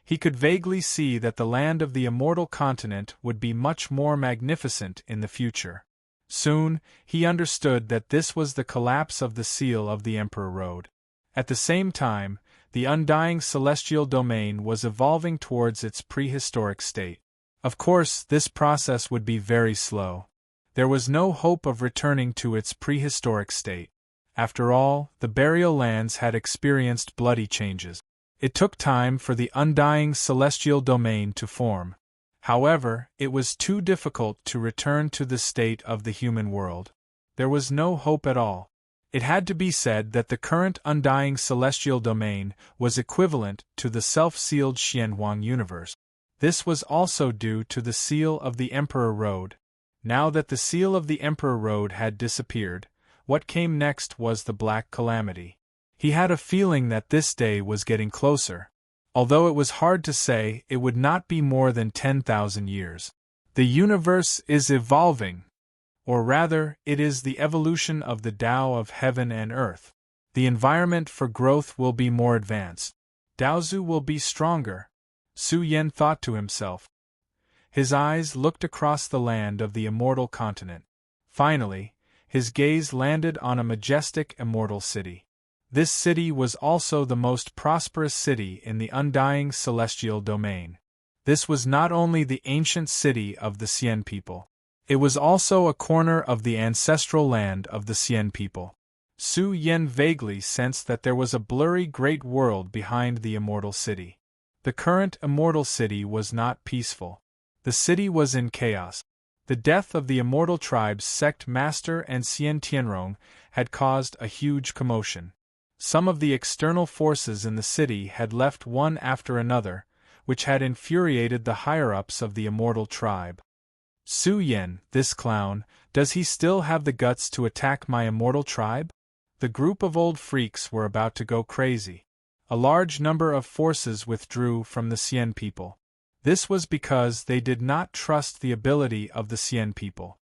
He could vaguely see that the land of the immortal continent would be much more magnificent in the future. Soon, he understood that this was the collapse of the seal of the Emperor Road. At the same time, the undying celestial domain was evolving towards its prehistoric state. Of course, this process would be very slow. There was no hope of returning to its prehistoric state. After all, the burial lands had experienced bloody changes. It took time for the undying celestial domain to form. However, it was too difficult to return to the state of the human world. There was no hope at all. It had to be said that the current undying celestial domain was equivalent to the self-sealed Xianhuang universe. This was also due to the seal of the Emperor Road. Now that the seal of the Emperor Road had disappeared, what came next was the Black Calamity. He had a feeling that this day was getting closer. Although it was hard to say, it would not be more than 10,000 years. The universe is evolving. Or rather, it is the evolution of the Tao of heaven and earth. The environment for growth will be more advanced. Daozu will be stronger, Su Yan thought to himself. His eyes looked across the land of the immortal continent. Finally, his gaze landed on a majestic immortal city. This city was also the most prosperous city in the undying celestial domain. This was not only the ancient city of the Xian people. It was also a corner of the ancestral land of the Xian people. Su Yan vaguely sensed that there was a blurry great world behind the immortal city. The current immortal city was not peaceful. The city was in chaos. The death of the immortal tribe's sect master and Xian Tianrong had caused a huge commotion. Some of the external forces in the city had left one after another, which had infuriated the higher-ups of the immortal tribe. Su Yan, this clown, does he still have the guts to attack my immortal tribe? The group of old freaks were about to go crazy. A large number of forces withdrew from the Xian people. This was because they did not trust the ability of the Xian people.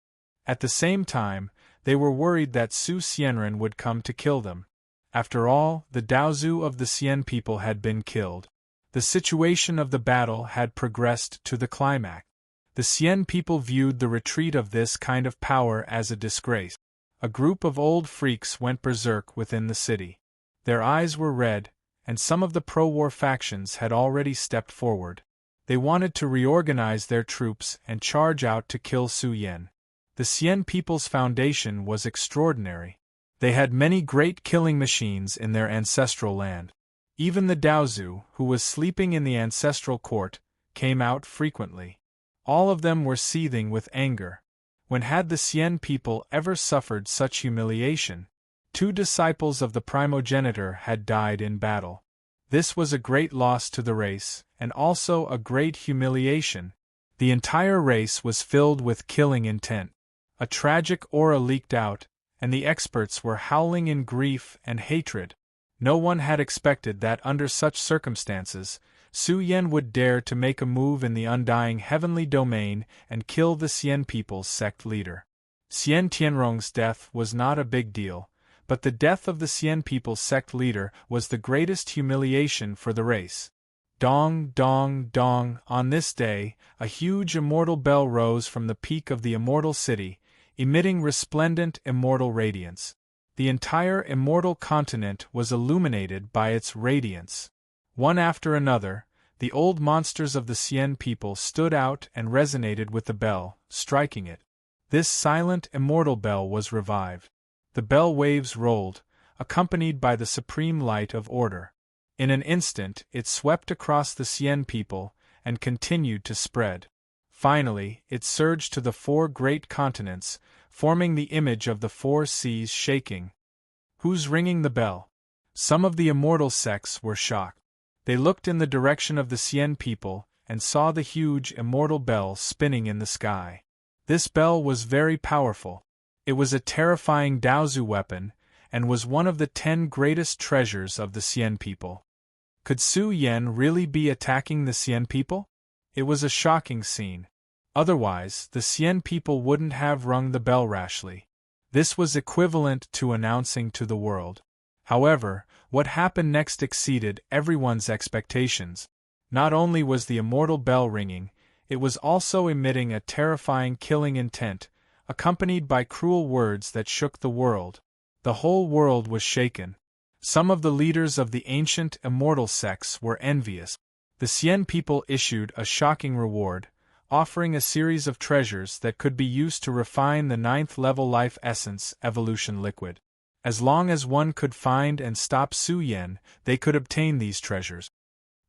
At the same time, they were worried that Su Xianren would come to kill them. After all, the Daozu of the Xian people had been killed. The situation of the battle had progressed to the climax. The Xian people viewed the retreat of this kind of power as a disgrace. A group of old freaks went berserk within the city. Their eyes were red, and some of the pro-war factions had already stepped forward. They wanted to reorganize their troops and charge out to kill Su Yan. The Xian people's foundation was extraordinary. They had many great killing machines in their ancestral land. Even the Daozu, who was sleeping in the ancestral court, came out frequently. All of them were seething with anger. When had the Xian people ever suffered such humiliation? 2 disciples of the primogenitor had died in battle. This was a great loss to the race, and also a great humiliation. The entire race was filled with killing intent. A tragic aura leaked out, and the experts were howling in grief and hatred. No one had expected that under such circumstances, Su Yan would dare to make a move in the undying heavenly domain and kill the Xian people's sect leader. Xian Tianrong's death was not a big deal, but the death of the Xian people's sect leader was the greatest humiliation for the race. Dong, dong, dong, on this day, a huge immortal bell rose from the peak of the immortal city, emitting resplendent immortal radiance. The entire immortal continent was illuminated by its radiance. One after another, the old monsters of the Xian people stood out and resonated with the bell, striking it. This silent immortal bell was revived. The bell waves rolled, accompanied by the supreme light of order. In an instant, it swept across the Xian people and continued to spread. Finally, it surged to the 4 great continents, forming the image of the 4 seas shaking. Who's ringing the bell? Some of the immortal sects were shocked. They looked in the direction of the Xian people and saw the huge immortal bell spinning in the sky. This bell was very powerful. It was a terrifying Daozu weapon and was one of the 10 greatest treasures of the Xian people. Could Su Yan really be attacking the Xian people? It was a shocking scene. Otherwise, the Xian people wouldn't have rung the bell rashly. This was equivalent to announcing to the world. However, what happened next exceeded everyone's expectations. Not only was the immortal bell ringing, it was also emitting a terrifying killing intent, accompanied by cruel words that shook the world. The whole world was shaken. Some of the leaders of the ancient immortal sects were envious. The Cien people issued a shocking reward, offering a series of treasures that could be used to refine the 9th-level life essence evolution liquid. As long as one could find and stop Su Yen, they could obtain these treasures.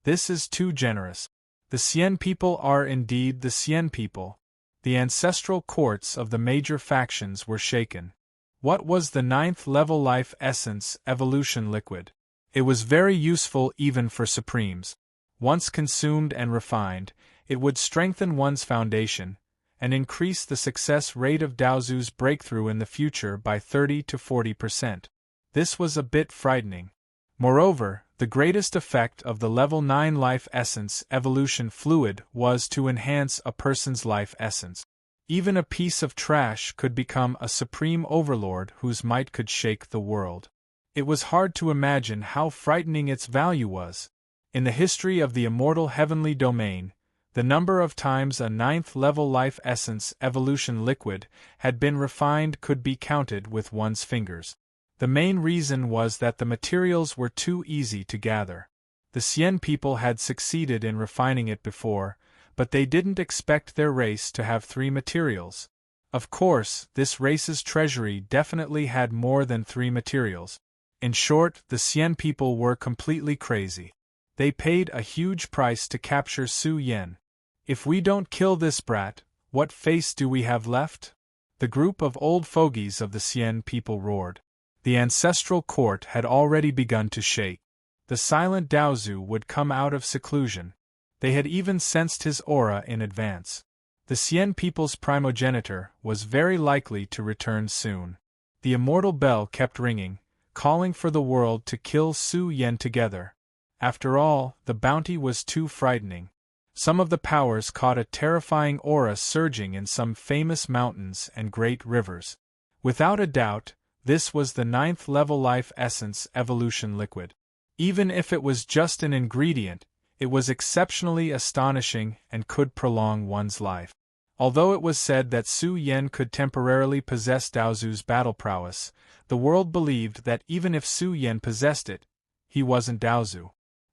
This is too generous. The Cien people are indeed the Cien people. The ancestral courts of the major factions were shaken. What was the 9th-level life essence evolution liquid? It was very useful even for Supremes. Once consumed and refined, it would strengthen one's foundation, and increase the success rate of Daozu's breakthrough in the future by 30 to 40%. This was a bit frightening. Moreover, the greatest effect of the level 9 life essence evolution fluid was to enhance a person's life essence. Even a piece of trash could become a supreme overlord whose might could shake the world. It was hard to imagine how frightening its value was. In the history of the immortal heavenly domain, the number of times a 9th-level life essence evolution liquid had been refined could be counted with one's fingers. The main reason was that the materials were too easy to gather. The Cien people had succeeded in refining it before, but they didn't expect their race to have 3 materials. Of course, this race's treasury definitely had more than 3 materials. In short, the Cien people were completely crazy. They paid a huge price to capture Su Yen. If we don't kill this brat, what face do we have left? The group of old fogies of the Cien people roared. The ancestral court had already begun to shake. The silent Daozu would come out of seclusion. They had even sensed his aura in advance. The Cien people's primogenitor was very likely to return soon. The immortal bell kept ringing, calling for the world to kill Su Yen together. After all, the bounty was too frightening. Some of the powers caught a terrifying aura surging in some famous mountains and great rivers. Without a doubt, this was the 9th-level life essence evolution liquid. Even if it was just an ingredient, it was exceptionally astonishing and could prolong one's life. Although it was said that Su Yen could temporarily possess Daozu's battle prowess, the world believed that even if Su Yen possessed it, he wasn't Daozu.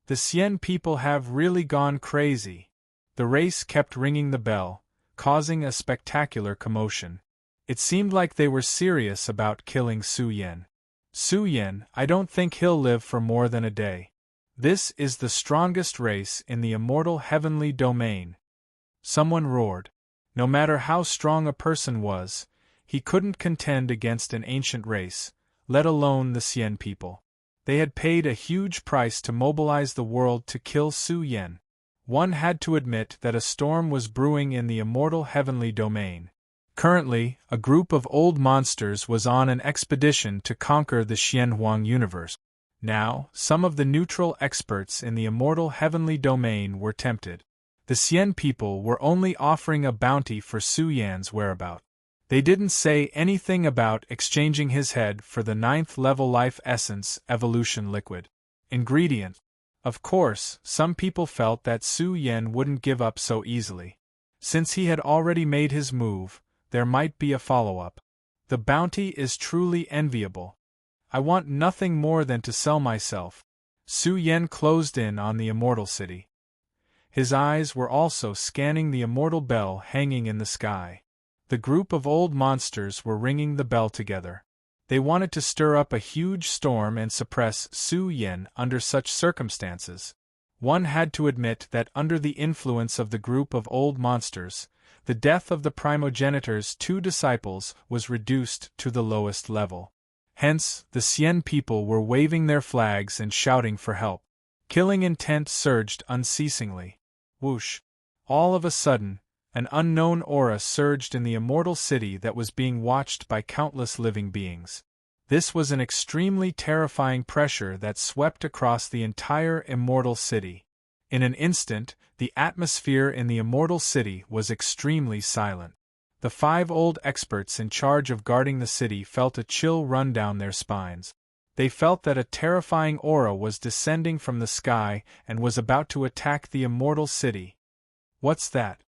The Cien people have really gone crazy. The race kept ringing the bell, causing a spectacular commotion. It seemed like they were serious about killing Su Yen. Su Yen, I don't think he'll live for more than a day. This is the strongest race in the immortal heavenly domain. Someone roared. No matter how strong a person was, he couldn't contend against an ancient race, let alone the Cien people. They had paid a huge price to mobilize the world to kill Su Yen. One had to admit that a storm was brewing in the immortal heavenly domain. Currently, a group of old monsters was on an expedition to conquer the Xianhuang universe. Now, some of the neutral experts in the immortal heavenly domain were tempted. The Cien people were only offering a bounty for Su Yan's whereabouts. They didn't say anything about exchanging his head for the 9th-level life essence evolution liquid. Ingredient. Of course, some people felt that Su Yen wouldn't give up so easily. Since he had already made his move, there might be a follow-up. The bounty is truly enviable. I want nothing more than to sell myself. Su Yen closed in on the immortal city. His eyes were also scanning the immortal bell hanging in the sky. The group of old monsters were ringing the bell together. They wanted to stir up a huge storm and suppress Su Yen under such circumstances. One had to admit that under the influence of the group of old monsters, the death of the primogenitor's 2 disciples was reduced to the lowest level. Hence, the Cien people were waving their flags and shouting for help. Killing intent surged unceasingly. Whoosh! All of a sudden, an unknown aura surged in the immortal city that was being watched by countless living beings. This was an extremely terrifying pressure that swept across the entire immortal city. In an instant, the atmosphere in the immortal city was extremely silent. The 5 old experts in charge of guarding the city felt a chill run down their spines. They felt that a terrifying aura was descending from the sky and was about to attack the immortal city. What's that?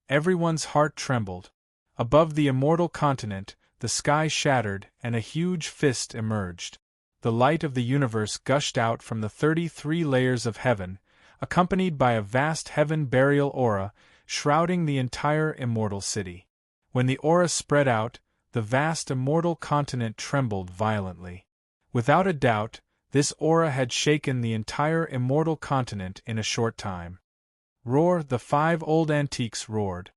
Everyone's heart trembled. Above the immortal continent, the sky shattered and a huge fist emerged. The light of the universe gushed out from the 33 layers of heaven, accompanied by a vast heaven burial aura, shrouding the entire immortal city. When the aura spread out, the vast immortal continent trembled violently. Without a doubt, this aura had shaken the entire immortal continent in a short time. Roar! The 5 old antiques roared.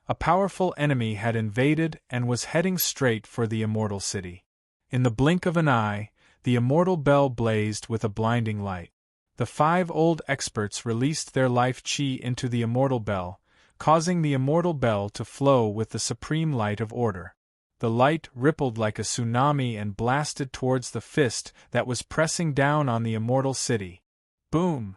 A powerful enemy had invaded and was heading straight for the immortal city. In the blink of an eye, the immortal bell blazed with a blinding light. The 5 old experts released their life chi into the immortal bell, causing the immortal bell to flow with the supreme light of order. The light rippled like a tsunami and blasted towards the fist that was pressing down on the immortal city. Boom!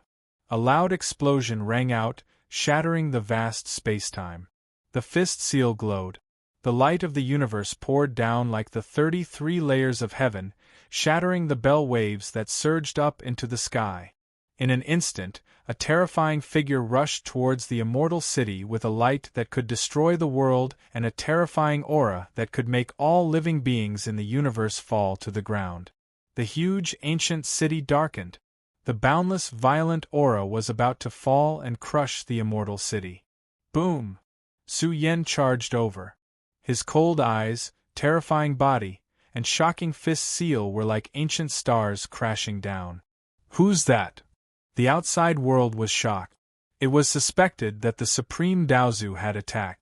A loud explosion rang out, shattering the vast spacetime. The fist seal glowed. The light of the universe poured down like the 33 layers of heaven, shattering the bell waves that surged up into the sky. In an instant, a terrifying figure rushed towards the immortal city with a light that could destroy the world and a terrifying aura that could make all living beings in the universe fall to the ground. The huge ancient city darkened. The boundless violent aura was about to fall and crush the immortal city. Boom! Su Yen charged over. His cold eyes, terrifying body, and shocking fist seal were like ancient stars crashing down. Who's that? The outside world was shocked. It was suspected that the Supreme Daozu had attacked.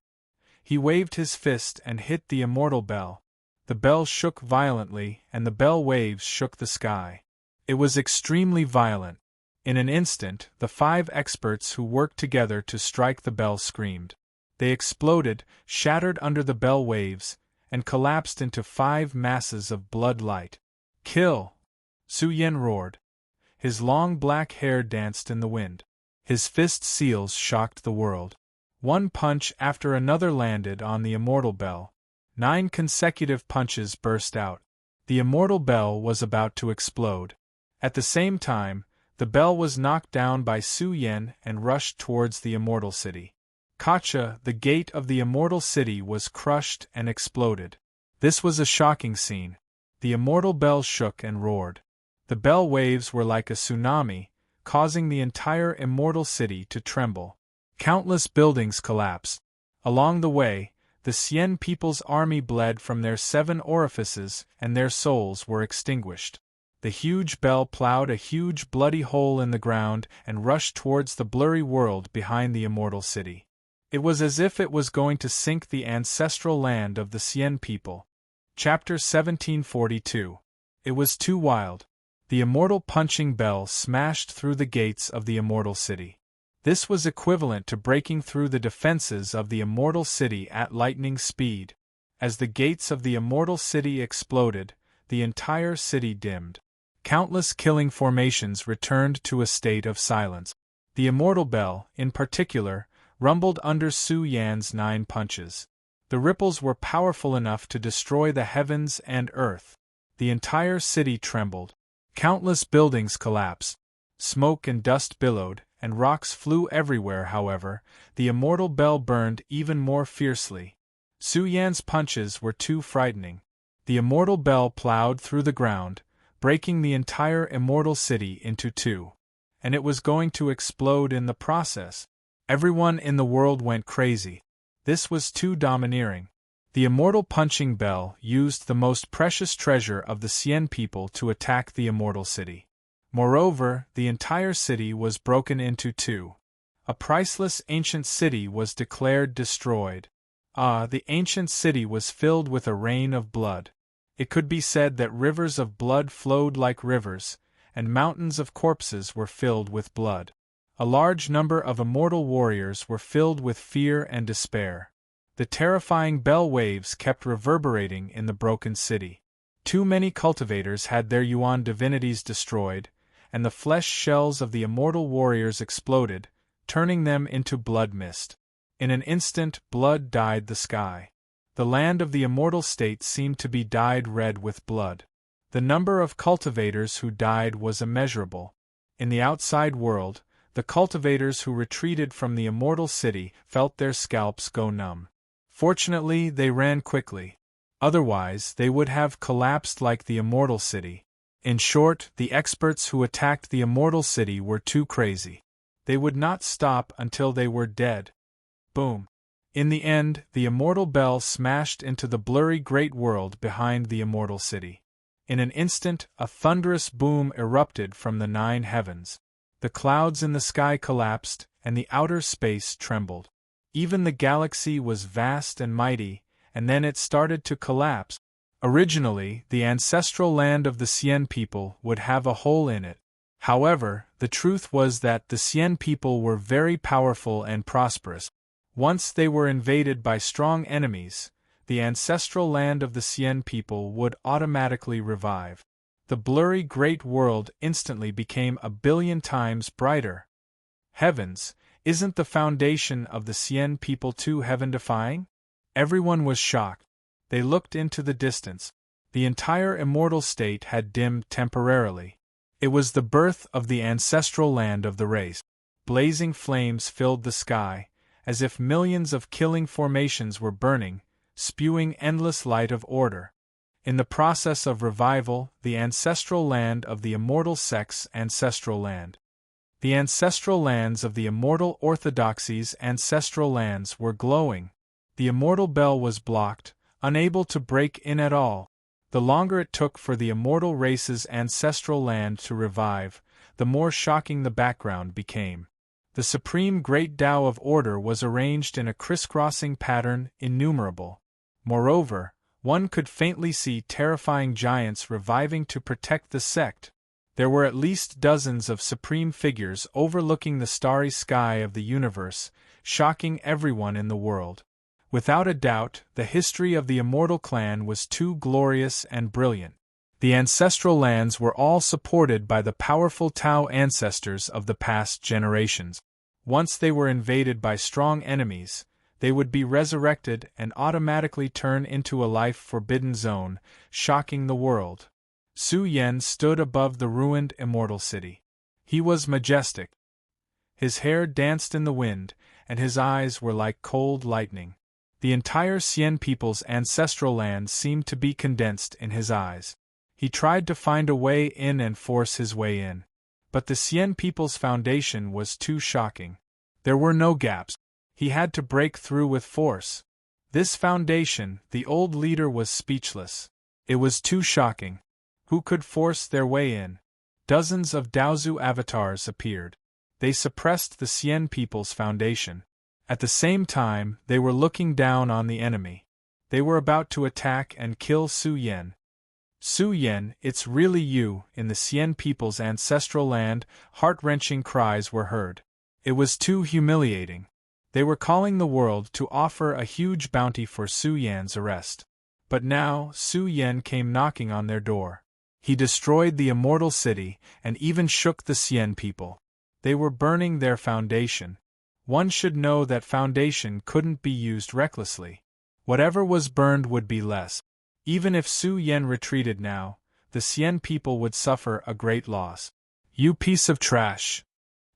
He waved his fist and hit the immortal bell. The bell shook violently and the bell waves shook the sky. It was extremely violent. In an instant, the 5 experts who worked together to strike the bell screamed. They exploded, shattered under the bell waves, and collapsed into 5 masses of blood light. Kill! Su Yen roared. His long black hair danced in the wind. His fist seals shocked the world. One punch after another landed on the immortal bell. 9 consecutive punches burst out. The immortal bell was about to explode. At the same time, the bell was knocked down by Su Yen and rushed towards the immortal city. Kacha, the gate of the immortal city, was crushed and exploded. This was a shocking scene. The immortal bell shook and roared. The bell waves were like a tsunami, causing the entire immortal city to tremble. Countless buildings collapsed. Along the way, the Xian people's army bled from their 7 orifices and their souls were extinguished. The huge bell plowed a huge bloody hole in the ground and rushed towards the blurry world behind the immortal city. It was as if it was going to sink the ancestral land of the Xian people. Chapter 1742. It was too wild. The immortal punching bell smashed through the gates of the immortal city. This was equivalent to breaking through the defenses of the immortal city at lightning speed. As the gates of the immortal city exploded, the entire city dimmed. Countless killing formations returned to a state of silence. The immortal bell, in particular, rumbled under Su Yan's 9 punches. The ripples were powerful enough to destroy the heavens and earth. The entire city trembled. Countless buildings collapsed. Smoke and dust billowed, and rocks flew everywhere. However, the immortal bell burned even more fiercely. Su Yan's punches were too frightening. The immortal bell plowed through the ground, breaking the entire immortal city into 2. And it was going to explode in the process. Everyone in the world went crazy. This was too domineering. The immortal punching bell used the most precious treasure of the Xian people to attack the immortal city. Moreover, the entire city was broken into 2. A priceless ancient city was declared destroyed. The ancient city was filled with a rain of blood. It could be said that rivers of blood flowed like rivers, and mountains of corpses were filled with blood. A large number of immortal warriors were filled with fear and despair. The terrifying bell waves kept reverberating in the broken city. Too many cultivators had their Yuan divinities destroyed, and the flesh shells of the immortal warriors exploded, turning them into blood mist. In an instant, blood dyed the sky. The land of the immortal state seemed to be dyed red with blood. The number of cultivators who died was immeasurable. In the outside world, the cultivators who retreated from the immortal city felt their scalps go numb. Fortunately, they ran quickly. Otherwise, they would have collapsed like the immortal city. In short, the experts who attacked the immortal city were too crazy. They would not stop until they were dead. Boom. In the end, the immortal bell smashed into the blurry great world behind the immortal city. In an instant, a thunderous boom erupted from the 9 heavens. The clouds in the sky collapsed, and the outer space trembled. Even the galaxy was vast and mighty, and then it started to collapse. Originally, the ancestral land of the Cien people would have a hole in it. However, the truth was that the Cien people were very powerful and prosperous. Once they were invaded by strong enemies, the ancestral land of the Cien people would automatically revive. The blurry great world instantly became a billion times brighter. Heavens, isn't the foundation of the Cien people too heaven-defying? Everyone was shocked. They looked into the distance. The entire immortal state had dimmed temporarily. It was the birth of the ancestral land of the race. Blazing flames filled the sky, as if millions of killing formations were burning, spewing endless light of order. In the process of revival, the ancestral land of the immortal sect's ancestral land. The ancestral lands of the immortal orthodoxy's ancestral lands were glowing. The immortal bell was blocked, unable to break in at all. The longer it took for the immortal race's ancestral land to revive, the more shocking the background became. The supreme great Tao of order was arranged in a crisscrossing pattern innumerable. Moreover, one could faintly see terrifying giants reviving to protect the sect. There were at least dozens of supreme figures overlooking the starry sky of the universe, shocking everyone in the world. Without a doubt, the history of the immortal clan was too glorious and brilliant. The ancestral lands were all supported by the powerful Tao ancestors of the past generations. Once they were invaded by strong enemies, they would be resurrected and automatically turn into a life-forbidden zone, shocking the world. Su Yen stood above the ruined immortal city. He was majestic. His hair danced in the wind, and his eyes were like cold lightning. The entire Cien people's ancestral land seemed to be condensed in his eyes. He tried to find a way in and force his way in. But the Cien people's foundation was too shocking. There were no gaps. He had to break through with force. This foundation, the old leader was speechless. It was too shocking. Who could force their way in? Dozens of Daozu avatars appeared. They suppressed the Cien people's foundation. At the same time, they were looking down on the enemy. They were about to attack and kill Su Yen. Su Yen, it's really you, in the Cien people's ancestral land, heart-wrenching cries were heard. It was too humiliating. They were calling the world to offer a huge bounty for Su Yan's arrest. But now, Su Yen came knocking on their door. He destroyed the immortal city, and even shook the Cien people. They were burning their foundation. One should know that foundation couldn't be used recklessly. Whatever was burned would be less. Even if Su Yen retreated now, the Cien people would suffer a great loss. You piece of trash!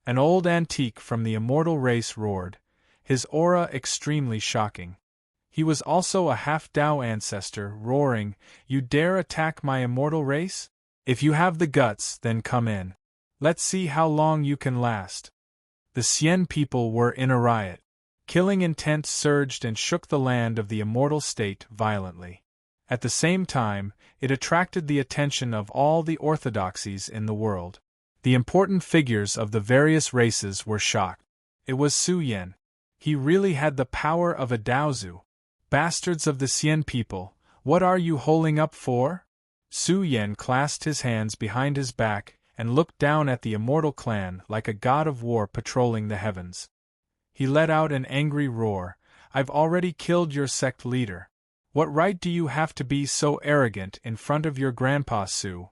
An old antique from the immortal race roared, his aura extremely shocking. He was also a half-Dao ancestor, roaring, "You dare attack my immortal race? If you have the guts, then come in. Let's see how long you can last." The Cien people were in a riot. Killing intent surged and shook the land of the immortal state violently. At the same time, it attracted the attention of all the orthodoxies in the world. The important figures of the various races were shocked. It was Su Yen. He really had the power of a Daozu. Bastards of the Cien people, what are you holding up for? Su Yen clasped his hands behind his back and looked down at the immortal clan like a god of war patrolling the heavens. He let out an angry roar, "I've already killed your sect leader. What right do you have to be so arrogant in front of your grandpa Su?"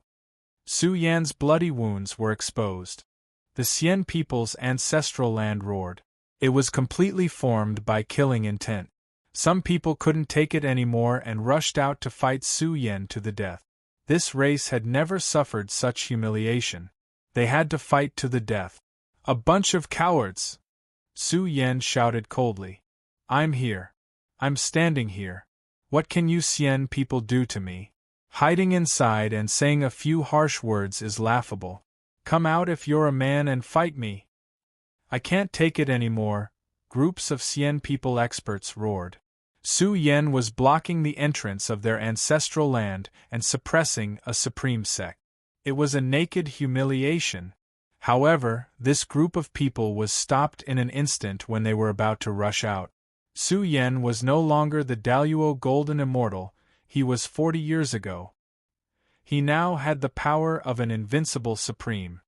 Su Yan's bloody wounds were exposed. The Cien people's ancestral land roared. It was completely formed by killing intent. Some people couldn't take it anymore and rushed out to fight Su Yen to the death. This race had never suffered such humiliation. They had to fight to the death. "A bunch of cowards!" Su Yen shouted coldly. "I'm here. I'm standing here. What can you Sien people do to me? Hiding inside and saying a few harsh words is laughable. Come out if you're a man and fight me. I can't take it anymore, groups of Sien people experts roared. Su Yen was blocking the entrance of their ancestral land and suppressing a supreme sect. It was a naked humiliation. However, this group of people was stopped in an instant when they were about to rush out. Su Yen was no longer the Daluo Golden Immortal he was 40 years ago. He now had the power of an invincible supreme.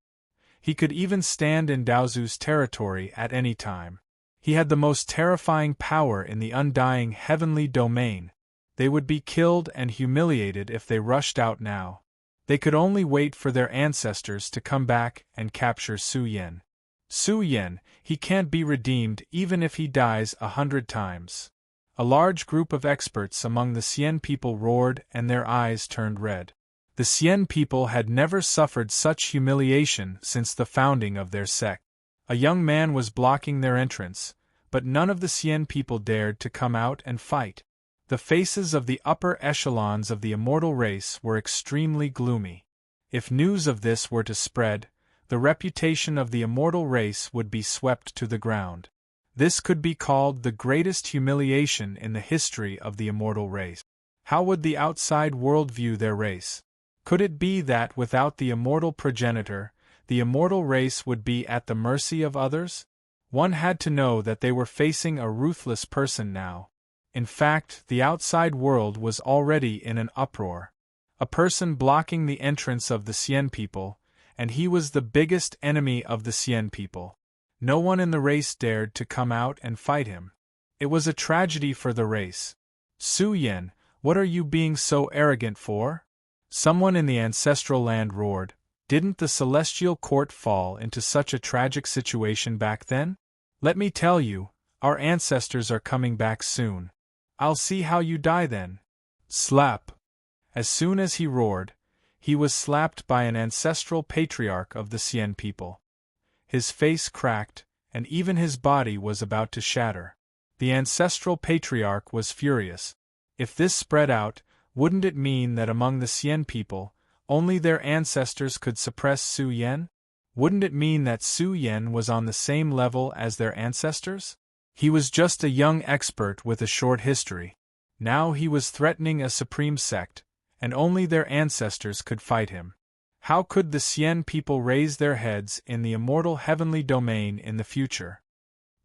He could even stand in Daozu's territory at any time. He had the most terrifying power in the undying heavenly domain. They would be killed and humiliated if they rushed out now. They could only wait for their ancestors to come back and capture Su Yen. Su Yen, he can't be redeemed even if he dies 100 times. A large group of experts among the Sien people roared and their eyes turned red. The Sien people had never suffered such humiliation since the founding of their sect. A young man was blocking their entrance, but none of the Sien people dared to come out and fight. The faces of the upper echelons of the immortal race were extremely gloomy. If news of this were to spread, the reputation of the immortal race would be swept to the ground. This could be called the greatest humiliation in the history of the immortal race. How would the outside world view their race? Could it be that without the immortal progenitor, the immortal race would be at the mercy of others? One had to know that they were facing a ruthless person now. In fact, the outside world was already in an uproar. A person blocking the entrance of the Sien people, and he was the biggest enemy of the Sien people. No one in the race dared to come out and fight him. It was a tragedy for the race. Su Yen, what are you being so arrogant for? Someone in the ancestral land roared. Didn't the celestial court fall into such a tragic situation back then? Let me tell you, our ancestors are coming back soon. I'll see how you die then. Slap. As soon as he roared, he was slapped by an ancestral patriarch of the Sien people. His face cracked, and even his body was about to shatter. The ancestral patriarch was furious. If this spread out, wouldn't it mean that among the Sien people, only their ancestors could suppress Su Yen? Wouldn't it mean that Su Yen was on the same level as their ancestors? He was just a young expert with a short history. Now he was threatening a supreme sect, and only their ancestors could fight him. How could the Sien people raise their heads in the immortal heavenly domain in the future?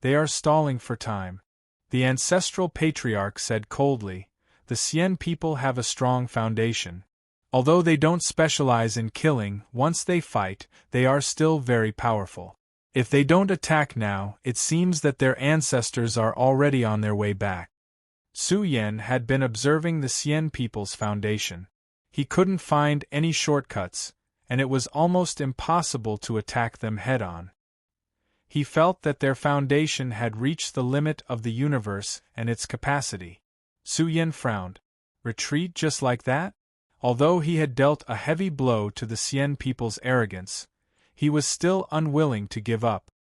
They are stalling for time. The ancestral patriarch said coldly, the Sien people have a strong foundation. Although they don't specialize in killing, once they fight, they are still very powerful. If they don't attack now, it seems that their ancestors are already on their way back. Su Yen had been observing the Sien people's foundation. He couldn't find any shortcuts, and it was almost impossible to attack them head-on. He felt that their foundation had reached the limit of the universe and its capacity. Su Yen frowned. Retreat just like that? Although he had dealt a heavy blow to the Sien people's arrogance, he was still unwilling to give up.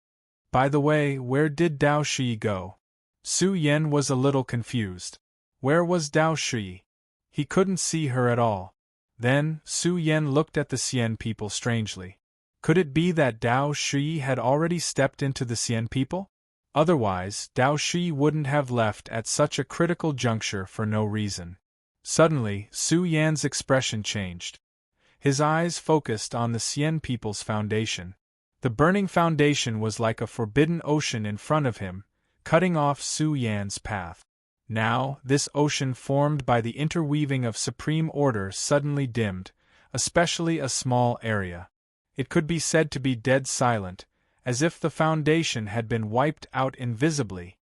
By the way, where did Dao Shi go? Su Yen was a little confused. Where was Dao Shi? He couldn't see her at all. Then, Su Yen looked at the Sien people strangely. Could it be that Dao Shi had already stepped into the Sien people? Otherwise, Dao Shi wouldn't have left at such a critical juncture for no reason. Suddenly, Su Yan's expression changed. His eyes focused on the Sien people's foundation. The burning foundation was like a forbidden ocean in front of him, cutting off Su Yan's path. Now, this ocean formed by the interweaving of supreme order suddenly dimmed, especially a small area. It could be said to be dead silent, as if the foundation had been wiped out invisibly.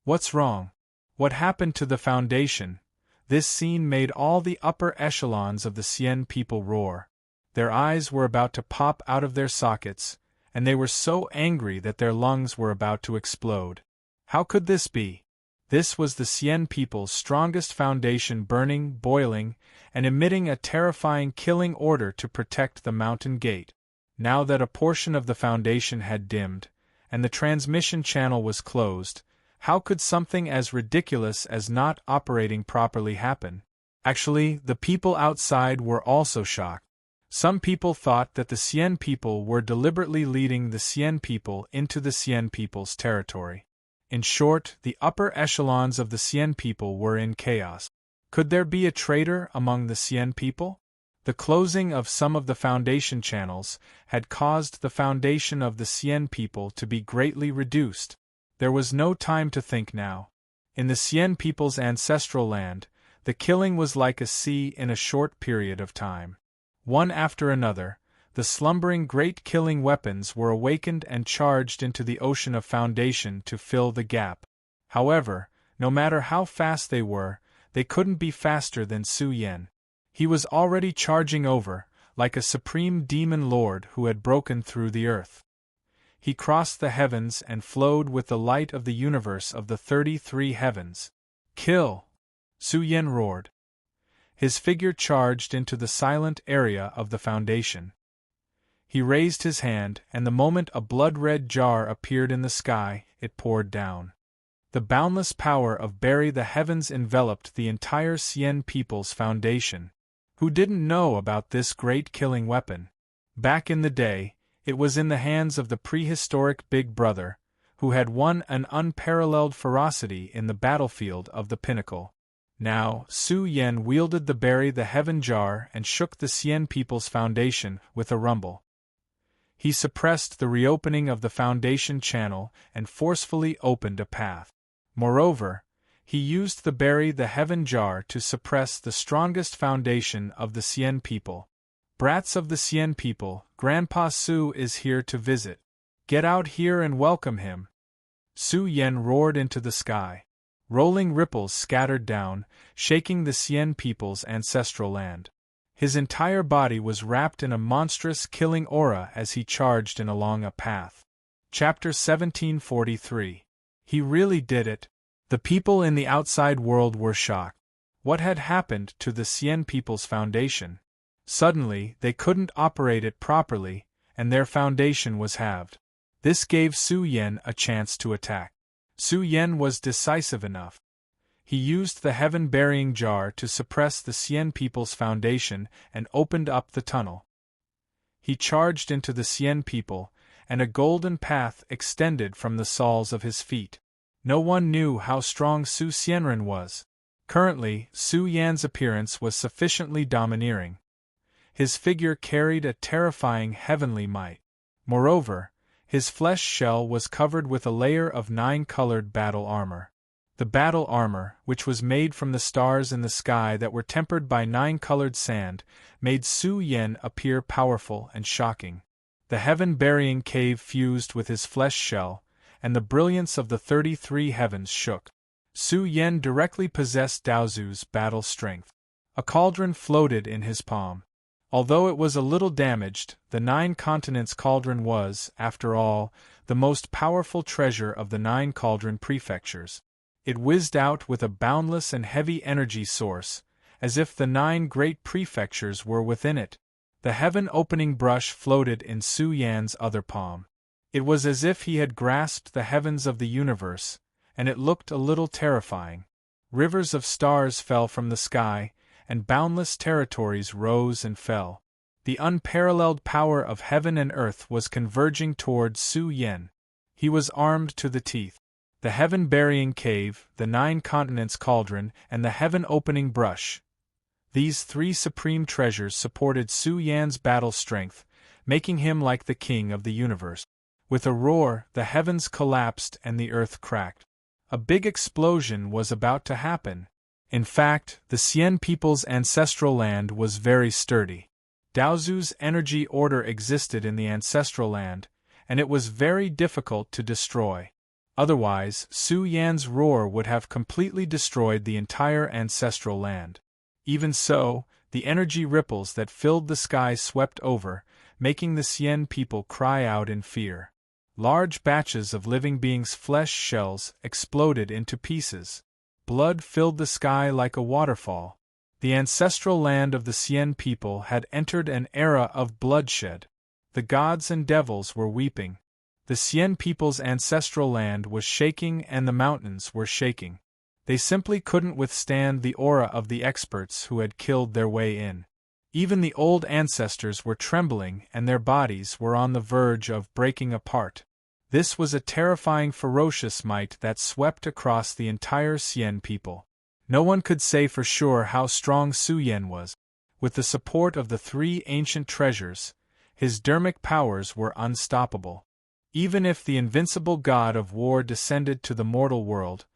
What's wrong? What happened to the foundation? This scene made all the upper echelons of the Sien people roar. Their eyes were about to pop out of their sockets, and they were so angry that their lungs were about to explode. How could this be? This was the Sien people's strongest foundation burning, boiling, and emitting a terrifying killing order to protect the mountain gate. Now that a portion of the foundation had dimmed, and the transmission channel was closed, How could something as ridiculous as not operating properly happen? Actually, the people outside were also shocked. Some people thought that the Cien people were deliberately leading the Cien people into the Cien people's territory. In short, the upper echelons of the Cien people were in chaos. Could there be a traitor among the Cien people? The closing of some of the foundation channels had caused the foundation of the Cien people to be greatly reduced. There was no time to think now. In the Cien people's ancestral land, the killing was like a sea in a short period of time. One after another, the slumbering great killing weapons were awakened and charged into the ocean of foundation to fill the gap. However, no matter how fast they couldn't be faster than Su Yen. He was already charging over, like a supreme demon lord who had broken through the earth. He crossed the heavens and flowed with the light of the universe of the 33 heavens. Kill! Su Yen roared. His figure charged into the silent area of the foundation. He raised his hand, and the moment a blood-red jar appeared in the sky, it poured down. The boundless power of Bury the Heavens enveloped the entire Cien people's foundation. Who didn't know about this great killing weapon? Back in the day, it was in the hands of the prehistoric Big Brother, who had won an unparalleled ferocity in the battlefield of the pinnacle. Now, Su Yen wielded the Bury the Heaven jar and shook the Cien people's foundation with a rumble. He suppressed the reopening of the foundation channel and forcefully opened a path. Moreover, he used the Bury the Heaven jar to suppress the strongest foundation of the Cien people. Brats of the Cien people, Grandpa Su is here to visit. Get out here and welcome him. Su Yen roared into the sky. Rolling ripples scattered down, shaking the Cien people's ancestral land. His entire body was wrapped in a monstrous killing aura as he charged in along a path. Chapter 1743. He really did it. The people in the outside world were shocked. What had happened to the Cien people's foundation? Suddenly, they couldn't operate it properly, and their foundation was halved. This gave Su Yen a chance to attack. Su Yen was decisive enough. He used the heaven-burying jar to suppress the Cien people's foundation and opened up the tunnel. He charged into the Cien people, and a golden path extended from the soles of his feet. No one knew how strong Su Xianren was. Currently, Su Yan's appearance was sufficiently domineering. His figure carried a terrifying heavenly might. Moreover, his flesh shell was covered with a layer of 9-colored battle armor. The battle armor, which was made from the stars in the sky that were tempered by 9-colored sand, made Su Yen appear powerful and shocking. The heaven-burying cave fused with his flesh shell, and the brilliance of the 33 heavens shook. Su Yen directly possessed Daozu's battle strength. A cauldron floated in his palm. Although it was a little damaged, the 9 continents cauldron was, after all, the most powerful treasure of the 9 cauldron prefectures. It whizzed out with a boundless and heavy energy source, as if the 9 great prefectures were within it. The heaven-opening brush floated in Su Yan's other palm. It was as if he had grasped the heavens of the universe, and it looked a little terrifying. Rivers of stars fell from the sky, and boundless territories rose and fell. The unparalleled power of heaven and earth was converging toward Su Yen. He was armed to the teeth. The heaven-burying cave, the 9 continents cauldron, and the heaven-opening brush. These 3 supreme treasures supported Su Yan's battle strength, making him like the king of the universe. With a roar, the heavens collapsed and the earth cracked. A big explosion was about to happen. In fact, the Cien people's ancestral land was very sturdy. Daozu's energy order existed in the ancestral land, and it was very difficult to destroy. Otherwise, Su Yan's roar would have completely destroyed the entire ancestral land. Even so, the energy ripples that filled the sky swept over, making the Cien people cry out in fear. Large batches of living beings' flesh shells exploded into pieces. Blood filled the sky like a waterfall. The ancestral land of the Cien people had entered an era of bloodshed. The gods and devils were weeping. The Xian people's ancestral land was shaking and the mountains were shaking. They simply couldn't withstand the aura of the experts who had killed their way in. Even the old ancestors were trembling and their bodies were on the verge of breaking apart. This was a terrifying ferocious might that swept across the entire Xian people. No one could say for sure how strong Su Yan was. With the support of the three ancient treasures, his dermic powers were unstoppable. Even if the invincible god of war descended to the mortal world,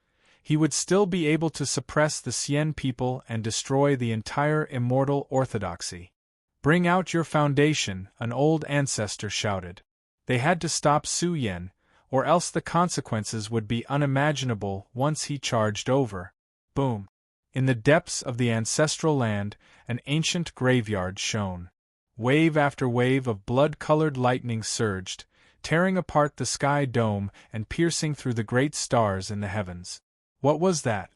he would still be able to suppress the Xian people and destroy the entire immortal orthodoxy. "Bring out your foundation," an old ancestor shouted. They had to stop Su Yan, or else the consequences would be unimaginable once he charged over. Boom! In the depths of the ancestral land, an ancient graveyard shone. Wave after wave of blood-colored lightning surged, tearing apart the sky dome and piercing through the great stars in the heavens. What was that?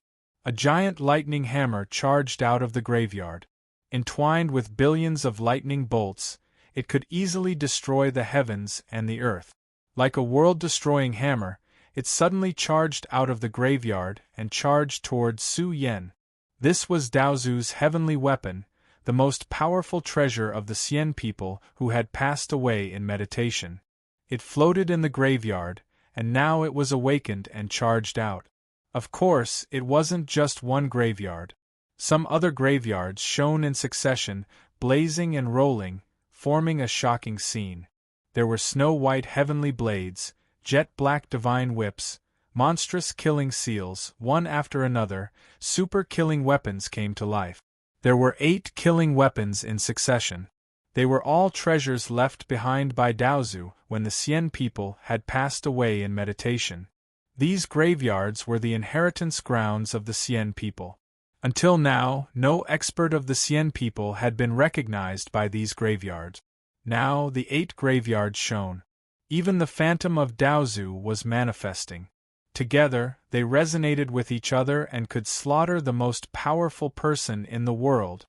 A giant lightning hammer charged out of the graveyard. Entwined with billions of lightning bolts, it could easily destroy the heavens and the earth. Like a world-destroying hammer, it suddenly charged out of the graveyard and charged towards Su Yan. This was Daozu's heavenly weapon, the most powerful treasure of the Xian people who had passed away in meditation. It floated in the graveyard, and now it was awakened and charged out. Of course, it wasn't just one graveyard. Some other graveyards shone in succession, blazing and rolling, forming a shocking scene. There were snow-white heavenly blades, jet-black divine whips, monstrous killing seals, one after another, super-killing weapons came to life. There were 8 killing weapons in succession. They were all treasures left behind by Daozu when the Xian people had passed away in meditation. These graveyards were the inheritance grounds of the Xian people. Until now, no expert of the Xian people had been recognized by these graveyards. Now the 8 graveyards shone. Even the phantom of Daozu was manifesting. Together, they resonated with each other and could slaughter the most powerful person in the world.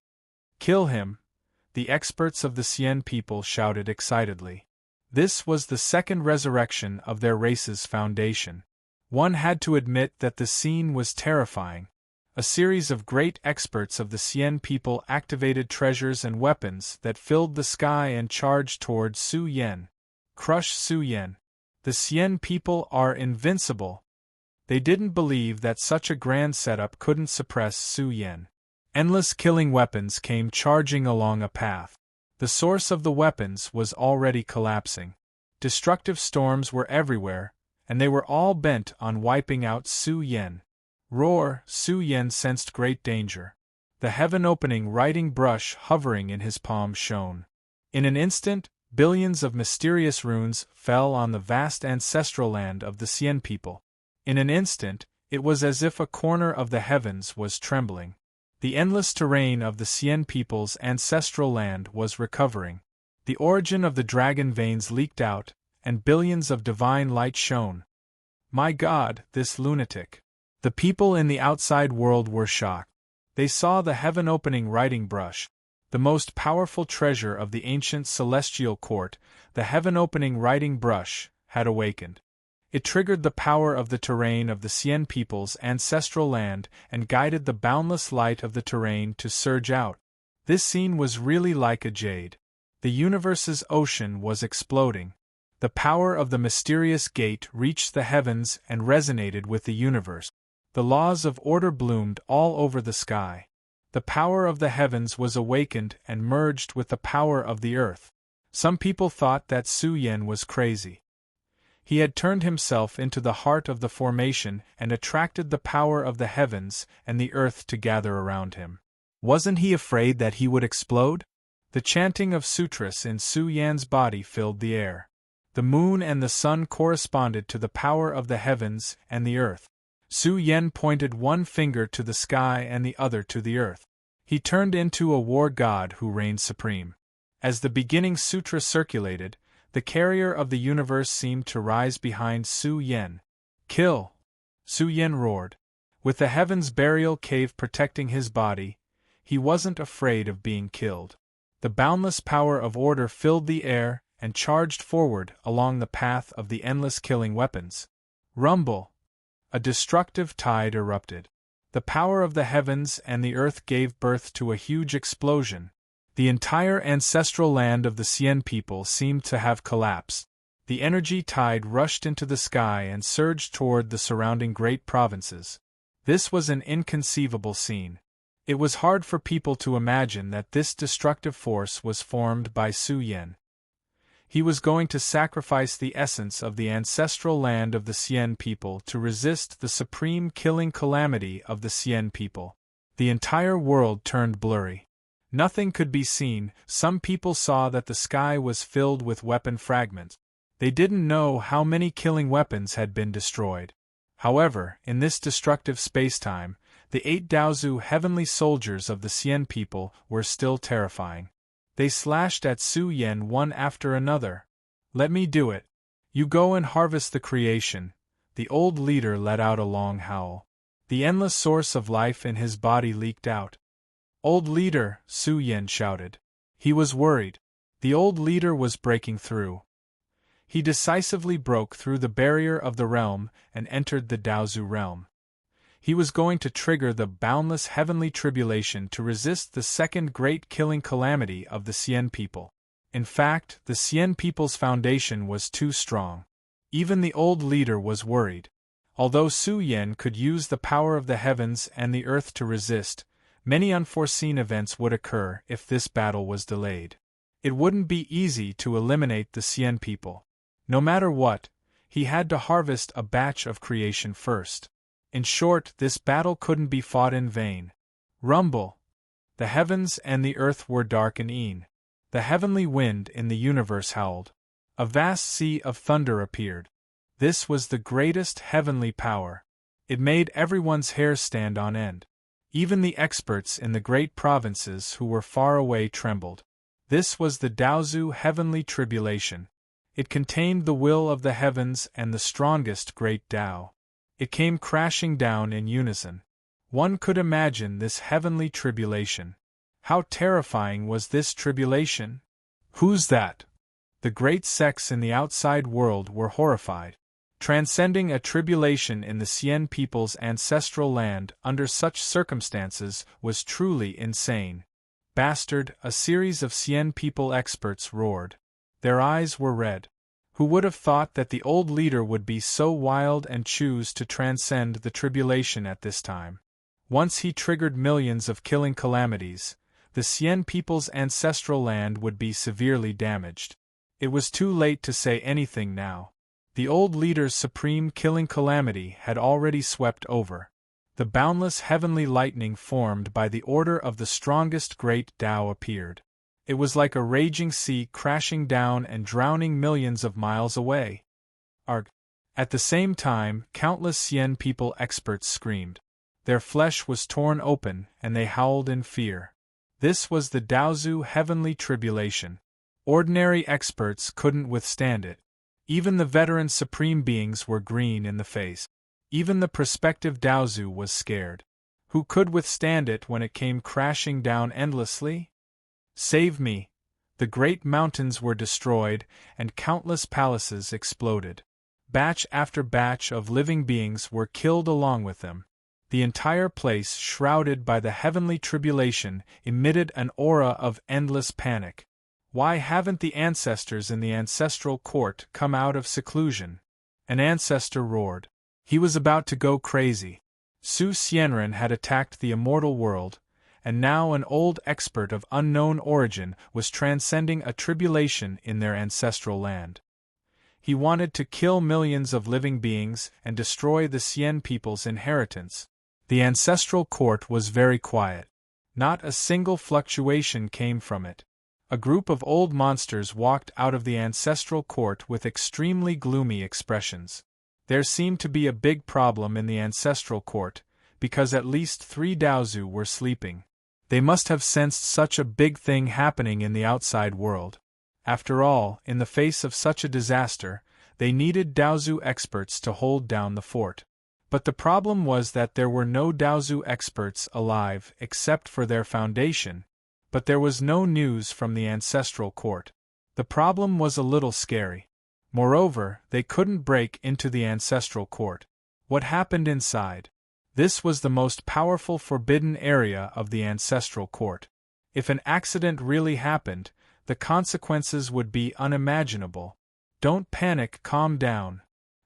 "Kill him!" the experts of the Xian people shouted excitedly. This was the second resurrection of their race's foundation. One had to admit that the scene was terrifying. A series of great experts of the Xian people activated treasures and weapons that filled the sky and charged toward Su Yan. Crush Su Yan. The Xian people are invincible. They didn't believe that such a grand setup couldn't suppress Su Yan. Endless killing weapons came charging along a path. The source of the weapons was already collapsing. Destructive storms were everywhere, and they were all bent on wiping out Su Yan. Roar! Su Yan sensed great danger. The heaven-opening writing brush hovering in his palm shone. In an instant, billions of mysterious runes fell on the vast ancestral land of the Xian people. In an instant, it was as if a corner of the heavens was trembling. The endless terrain of the Xian people's ancestral land was recovering. The origin of the dragon veins leaked out, and billions of divine light shone. My God, this lunatic! The people in the outside world were shocked. They saw the heaven-opening writing brush, the most powerful treasure of the ancient celestial court. The heaven-opening writing brush had awakened. It triggered the power of the terrain of the Xian people's ancestral land and guided the boundless light of the terrain to surge out. This scene was really like a jade. The universe's ocean was exploding. The power of the mysterious gate reached the heavens and resonated with the universe. The laws of order bloomed all over the sky. The power of the heavens was awakened and merged with the power of the earth. Some people thought that Su Yan was crazy. He had turned himself into the heart of the formation and attracted the power of the heavens and the earth to gather around him. Wasn't he afraid that he would explode? The chanting of sutras in Su Yan's body filled the air. The moon and the sun corresponded to the power of the heavens and the earth. Su Yan pointed one finger to the sky and the other to the earth. He turned into a war god who reigned supreme. As the beginning sutra circulated, the carrier of the universe seemed to rise behind Su Yan. "Kill!" Su Yan roared. With the heaven's burial cave protecting his body, he wasn't afraid of being killed. The boundless power of order filled the air, and charged forward along the path of the endless killing weapons. Rumble! A destructive tide erupted. The power of the heavens and the earth gave birth to a huge explosion. The entire ancestral land of the Cien people seemed to have collapsed. The energy tide rushed into the sky and surged toward the surrounding great provinces. This was an inconceivable scene. It was hard for people to imagine that this destructive force was formed by Su Yen. He was going to sacrifice the essence of the ancestral land of the Cien people to resist the supreme killing calamity of the Cien people. The entire world turned blurry. Nothing could be seen. Some people saw that the sky was filled with weapon fragments. They didn't know how many killing weapons had been destroyed. However, in this destructive spacetime, the 8 Daozu heavenly soldiers of the Cien people were still terrifying. They slashed at Su Yen one after another. "Let me do it. You go and harvest the creation." The old leader let out a long howl. The endless source of life in his body leaked out. "Old leader," Su Yen shouted. He was worried. The old leader was breaking through. He decisively broke through the barrier of the realm and entered the Daozu realm. He was going to trigger the boundless heavenly tribulation to resist the second great killing calamity of the Cien people. In fact, the Cien people's foundation was too strong. Even the old leader was worried. Although Su Yen could use the power of the heavens and the earth to resist, many unforeseen events would occur if this battle was delayed. It wouldn't be easy to eliminate the Cien people. No matter what, he had to harvest a batch of creation first. In short, this battle couldn't be fought in vain. Rumble! The heavens and the earth were dark and een. The heavenly wind in the universe howled. A vast sea of thunder appeared. This was the greatest heavenly power. It made everyone's hair stand on end. Even the experts in the great provinces who were far away trembled. This was the Daozu heavenly tribulation. It contained the will of the heavens and the strongest great Tao. It came crashing down in unison. One could imagine this heavenly tribulation. How terrifying was this tribulation? "Who's that?" The great sects in the outside world were horrified. Transcending a tribulation in the Cien people's ancestral land under such circumstances was truly insane. "Bastard!" a series of Cien people experts roared. Their eyes were red. Who would have thought that the old leader would be so wild and choose to transcend the tribulation at this time? Once he triggered millions of killing calamities, the Cien people's ancestral land would be severely damaged. It was too late to say anything now. The old leader's supreme killing calamity had already swept over. The boundless heavenly lightning formed by the order of the strongest great Tao appeared. It was like a raging sea crashing down and drowning millions of miles away. Arg! At the same time, countless Cien people experts screamed. Their flesh was torn open, and they howled in fear. This was the Daozu heavenly tribulation. Ordinary experts couldn't withstand it. Even the veteran supreme beings were green in the face. Even the prospective Daozu was scared. Who could withstand it when it came crashing down endlessly? "Save me!" The great mountains were destroyed, and countless palaces exploded. Batch after batch of living beings were killed along with them. The entire place, shrouded by the heavenly tribulation, emitted an aura of endless panic. Why haven't the ancestors in the ancestral court come out of seclusion? An ancestor roared. He was about to go crazy. Su Xianren had attacked the immortal world, and now an old expert of unknown origin was transcending a tribulation in their ancestral land. He wanted to kill millions of living beings and destroy the Cien people's inheritance. The ancestral court was very quiet. Not a single fluctuation came from it. A group of old monsters walked out of the ancestral court with extremely gloomy expressions. There seemed to be a big problem in the ancestral court, because at least 3 Daozu were sleeping. They must have sensed such a big thing happening in the outside world. After all, in the face of such a disaster, they needed Daozu experts to hold down the fort. But the problem was that there were no Daozu experts alive except for their foundation, but there was no news from the ancestral court. The problem was a little scary. Moreover, they couldn't break into the ancestral court. What happened inside? This was the most powerful forbidden area of the ancestral court. If an accident really happened, the consequences would be unimaginable. Don't panic, calm down.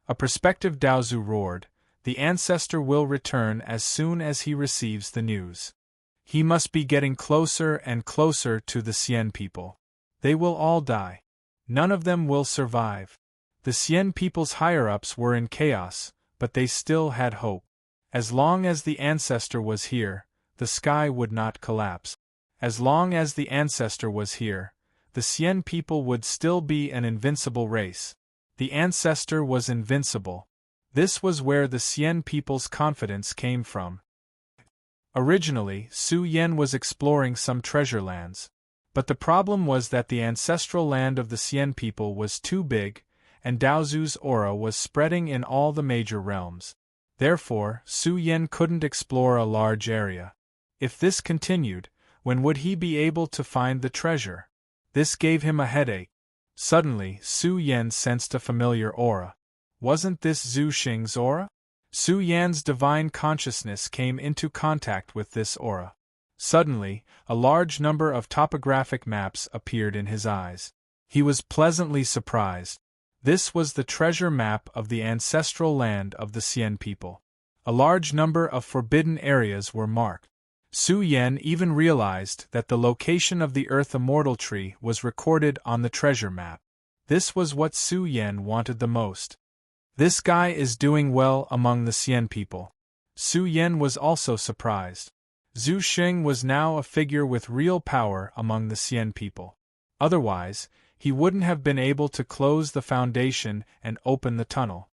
A prospective Daozu roared. The ancestor will return as soon as he receives the news. He must be getting closer and closer to the Xian people. They will all die. None of them will survive. The Xian people's higher-ups were in chaos, but they still had hope. As long as the ancestor was here, the sky would not collapse. As long as the ancestor was here, the Xian people would still be an invincible race. The ancestor was invincible. This was where the Xian people's confidence came from. Originally, Su Yan was exploring some treasure lands. But the problem was that the ancestral land of the Xian people was too big, and Daozu's aura was spreading in all the major realms. Therefore, Su Yan couldn't explore a large area. If this continued, when would he be able to find the treasure? This gave him a headache. Suddenly, Su Yan sensed a familiar aura. Wasn't this Zhu Xing's aura? Su Yan's divine consciousness came into contact with this aura. Suddenly, a large number of topographic maps appeared in his eyes. He was pleasantly surprised. This was the treasure map of the ancestral land of the Xian people. A large number of forbidden areas were marked. Su Yan even realized that the location of the Earth Immortal Tree was recorded on the treasure map. This was what Su Yan wanted the most. This guy is doing well among the Xian people. Su Yan was also surprised. Zhu Xing was now a figure with real power among the Xian people. Otherwise, he wouldn't have been able to close the foundation and open the tunnel.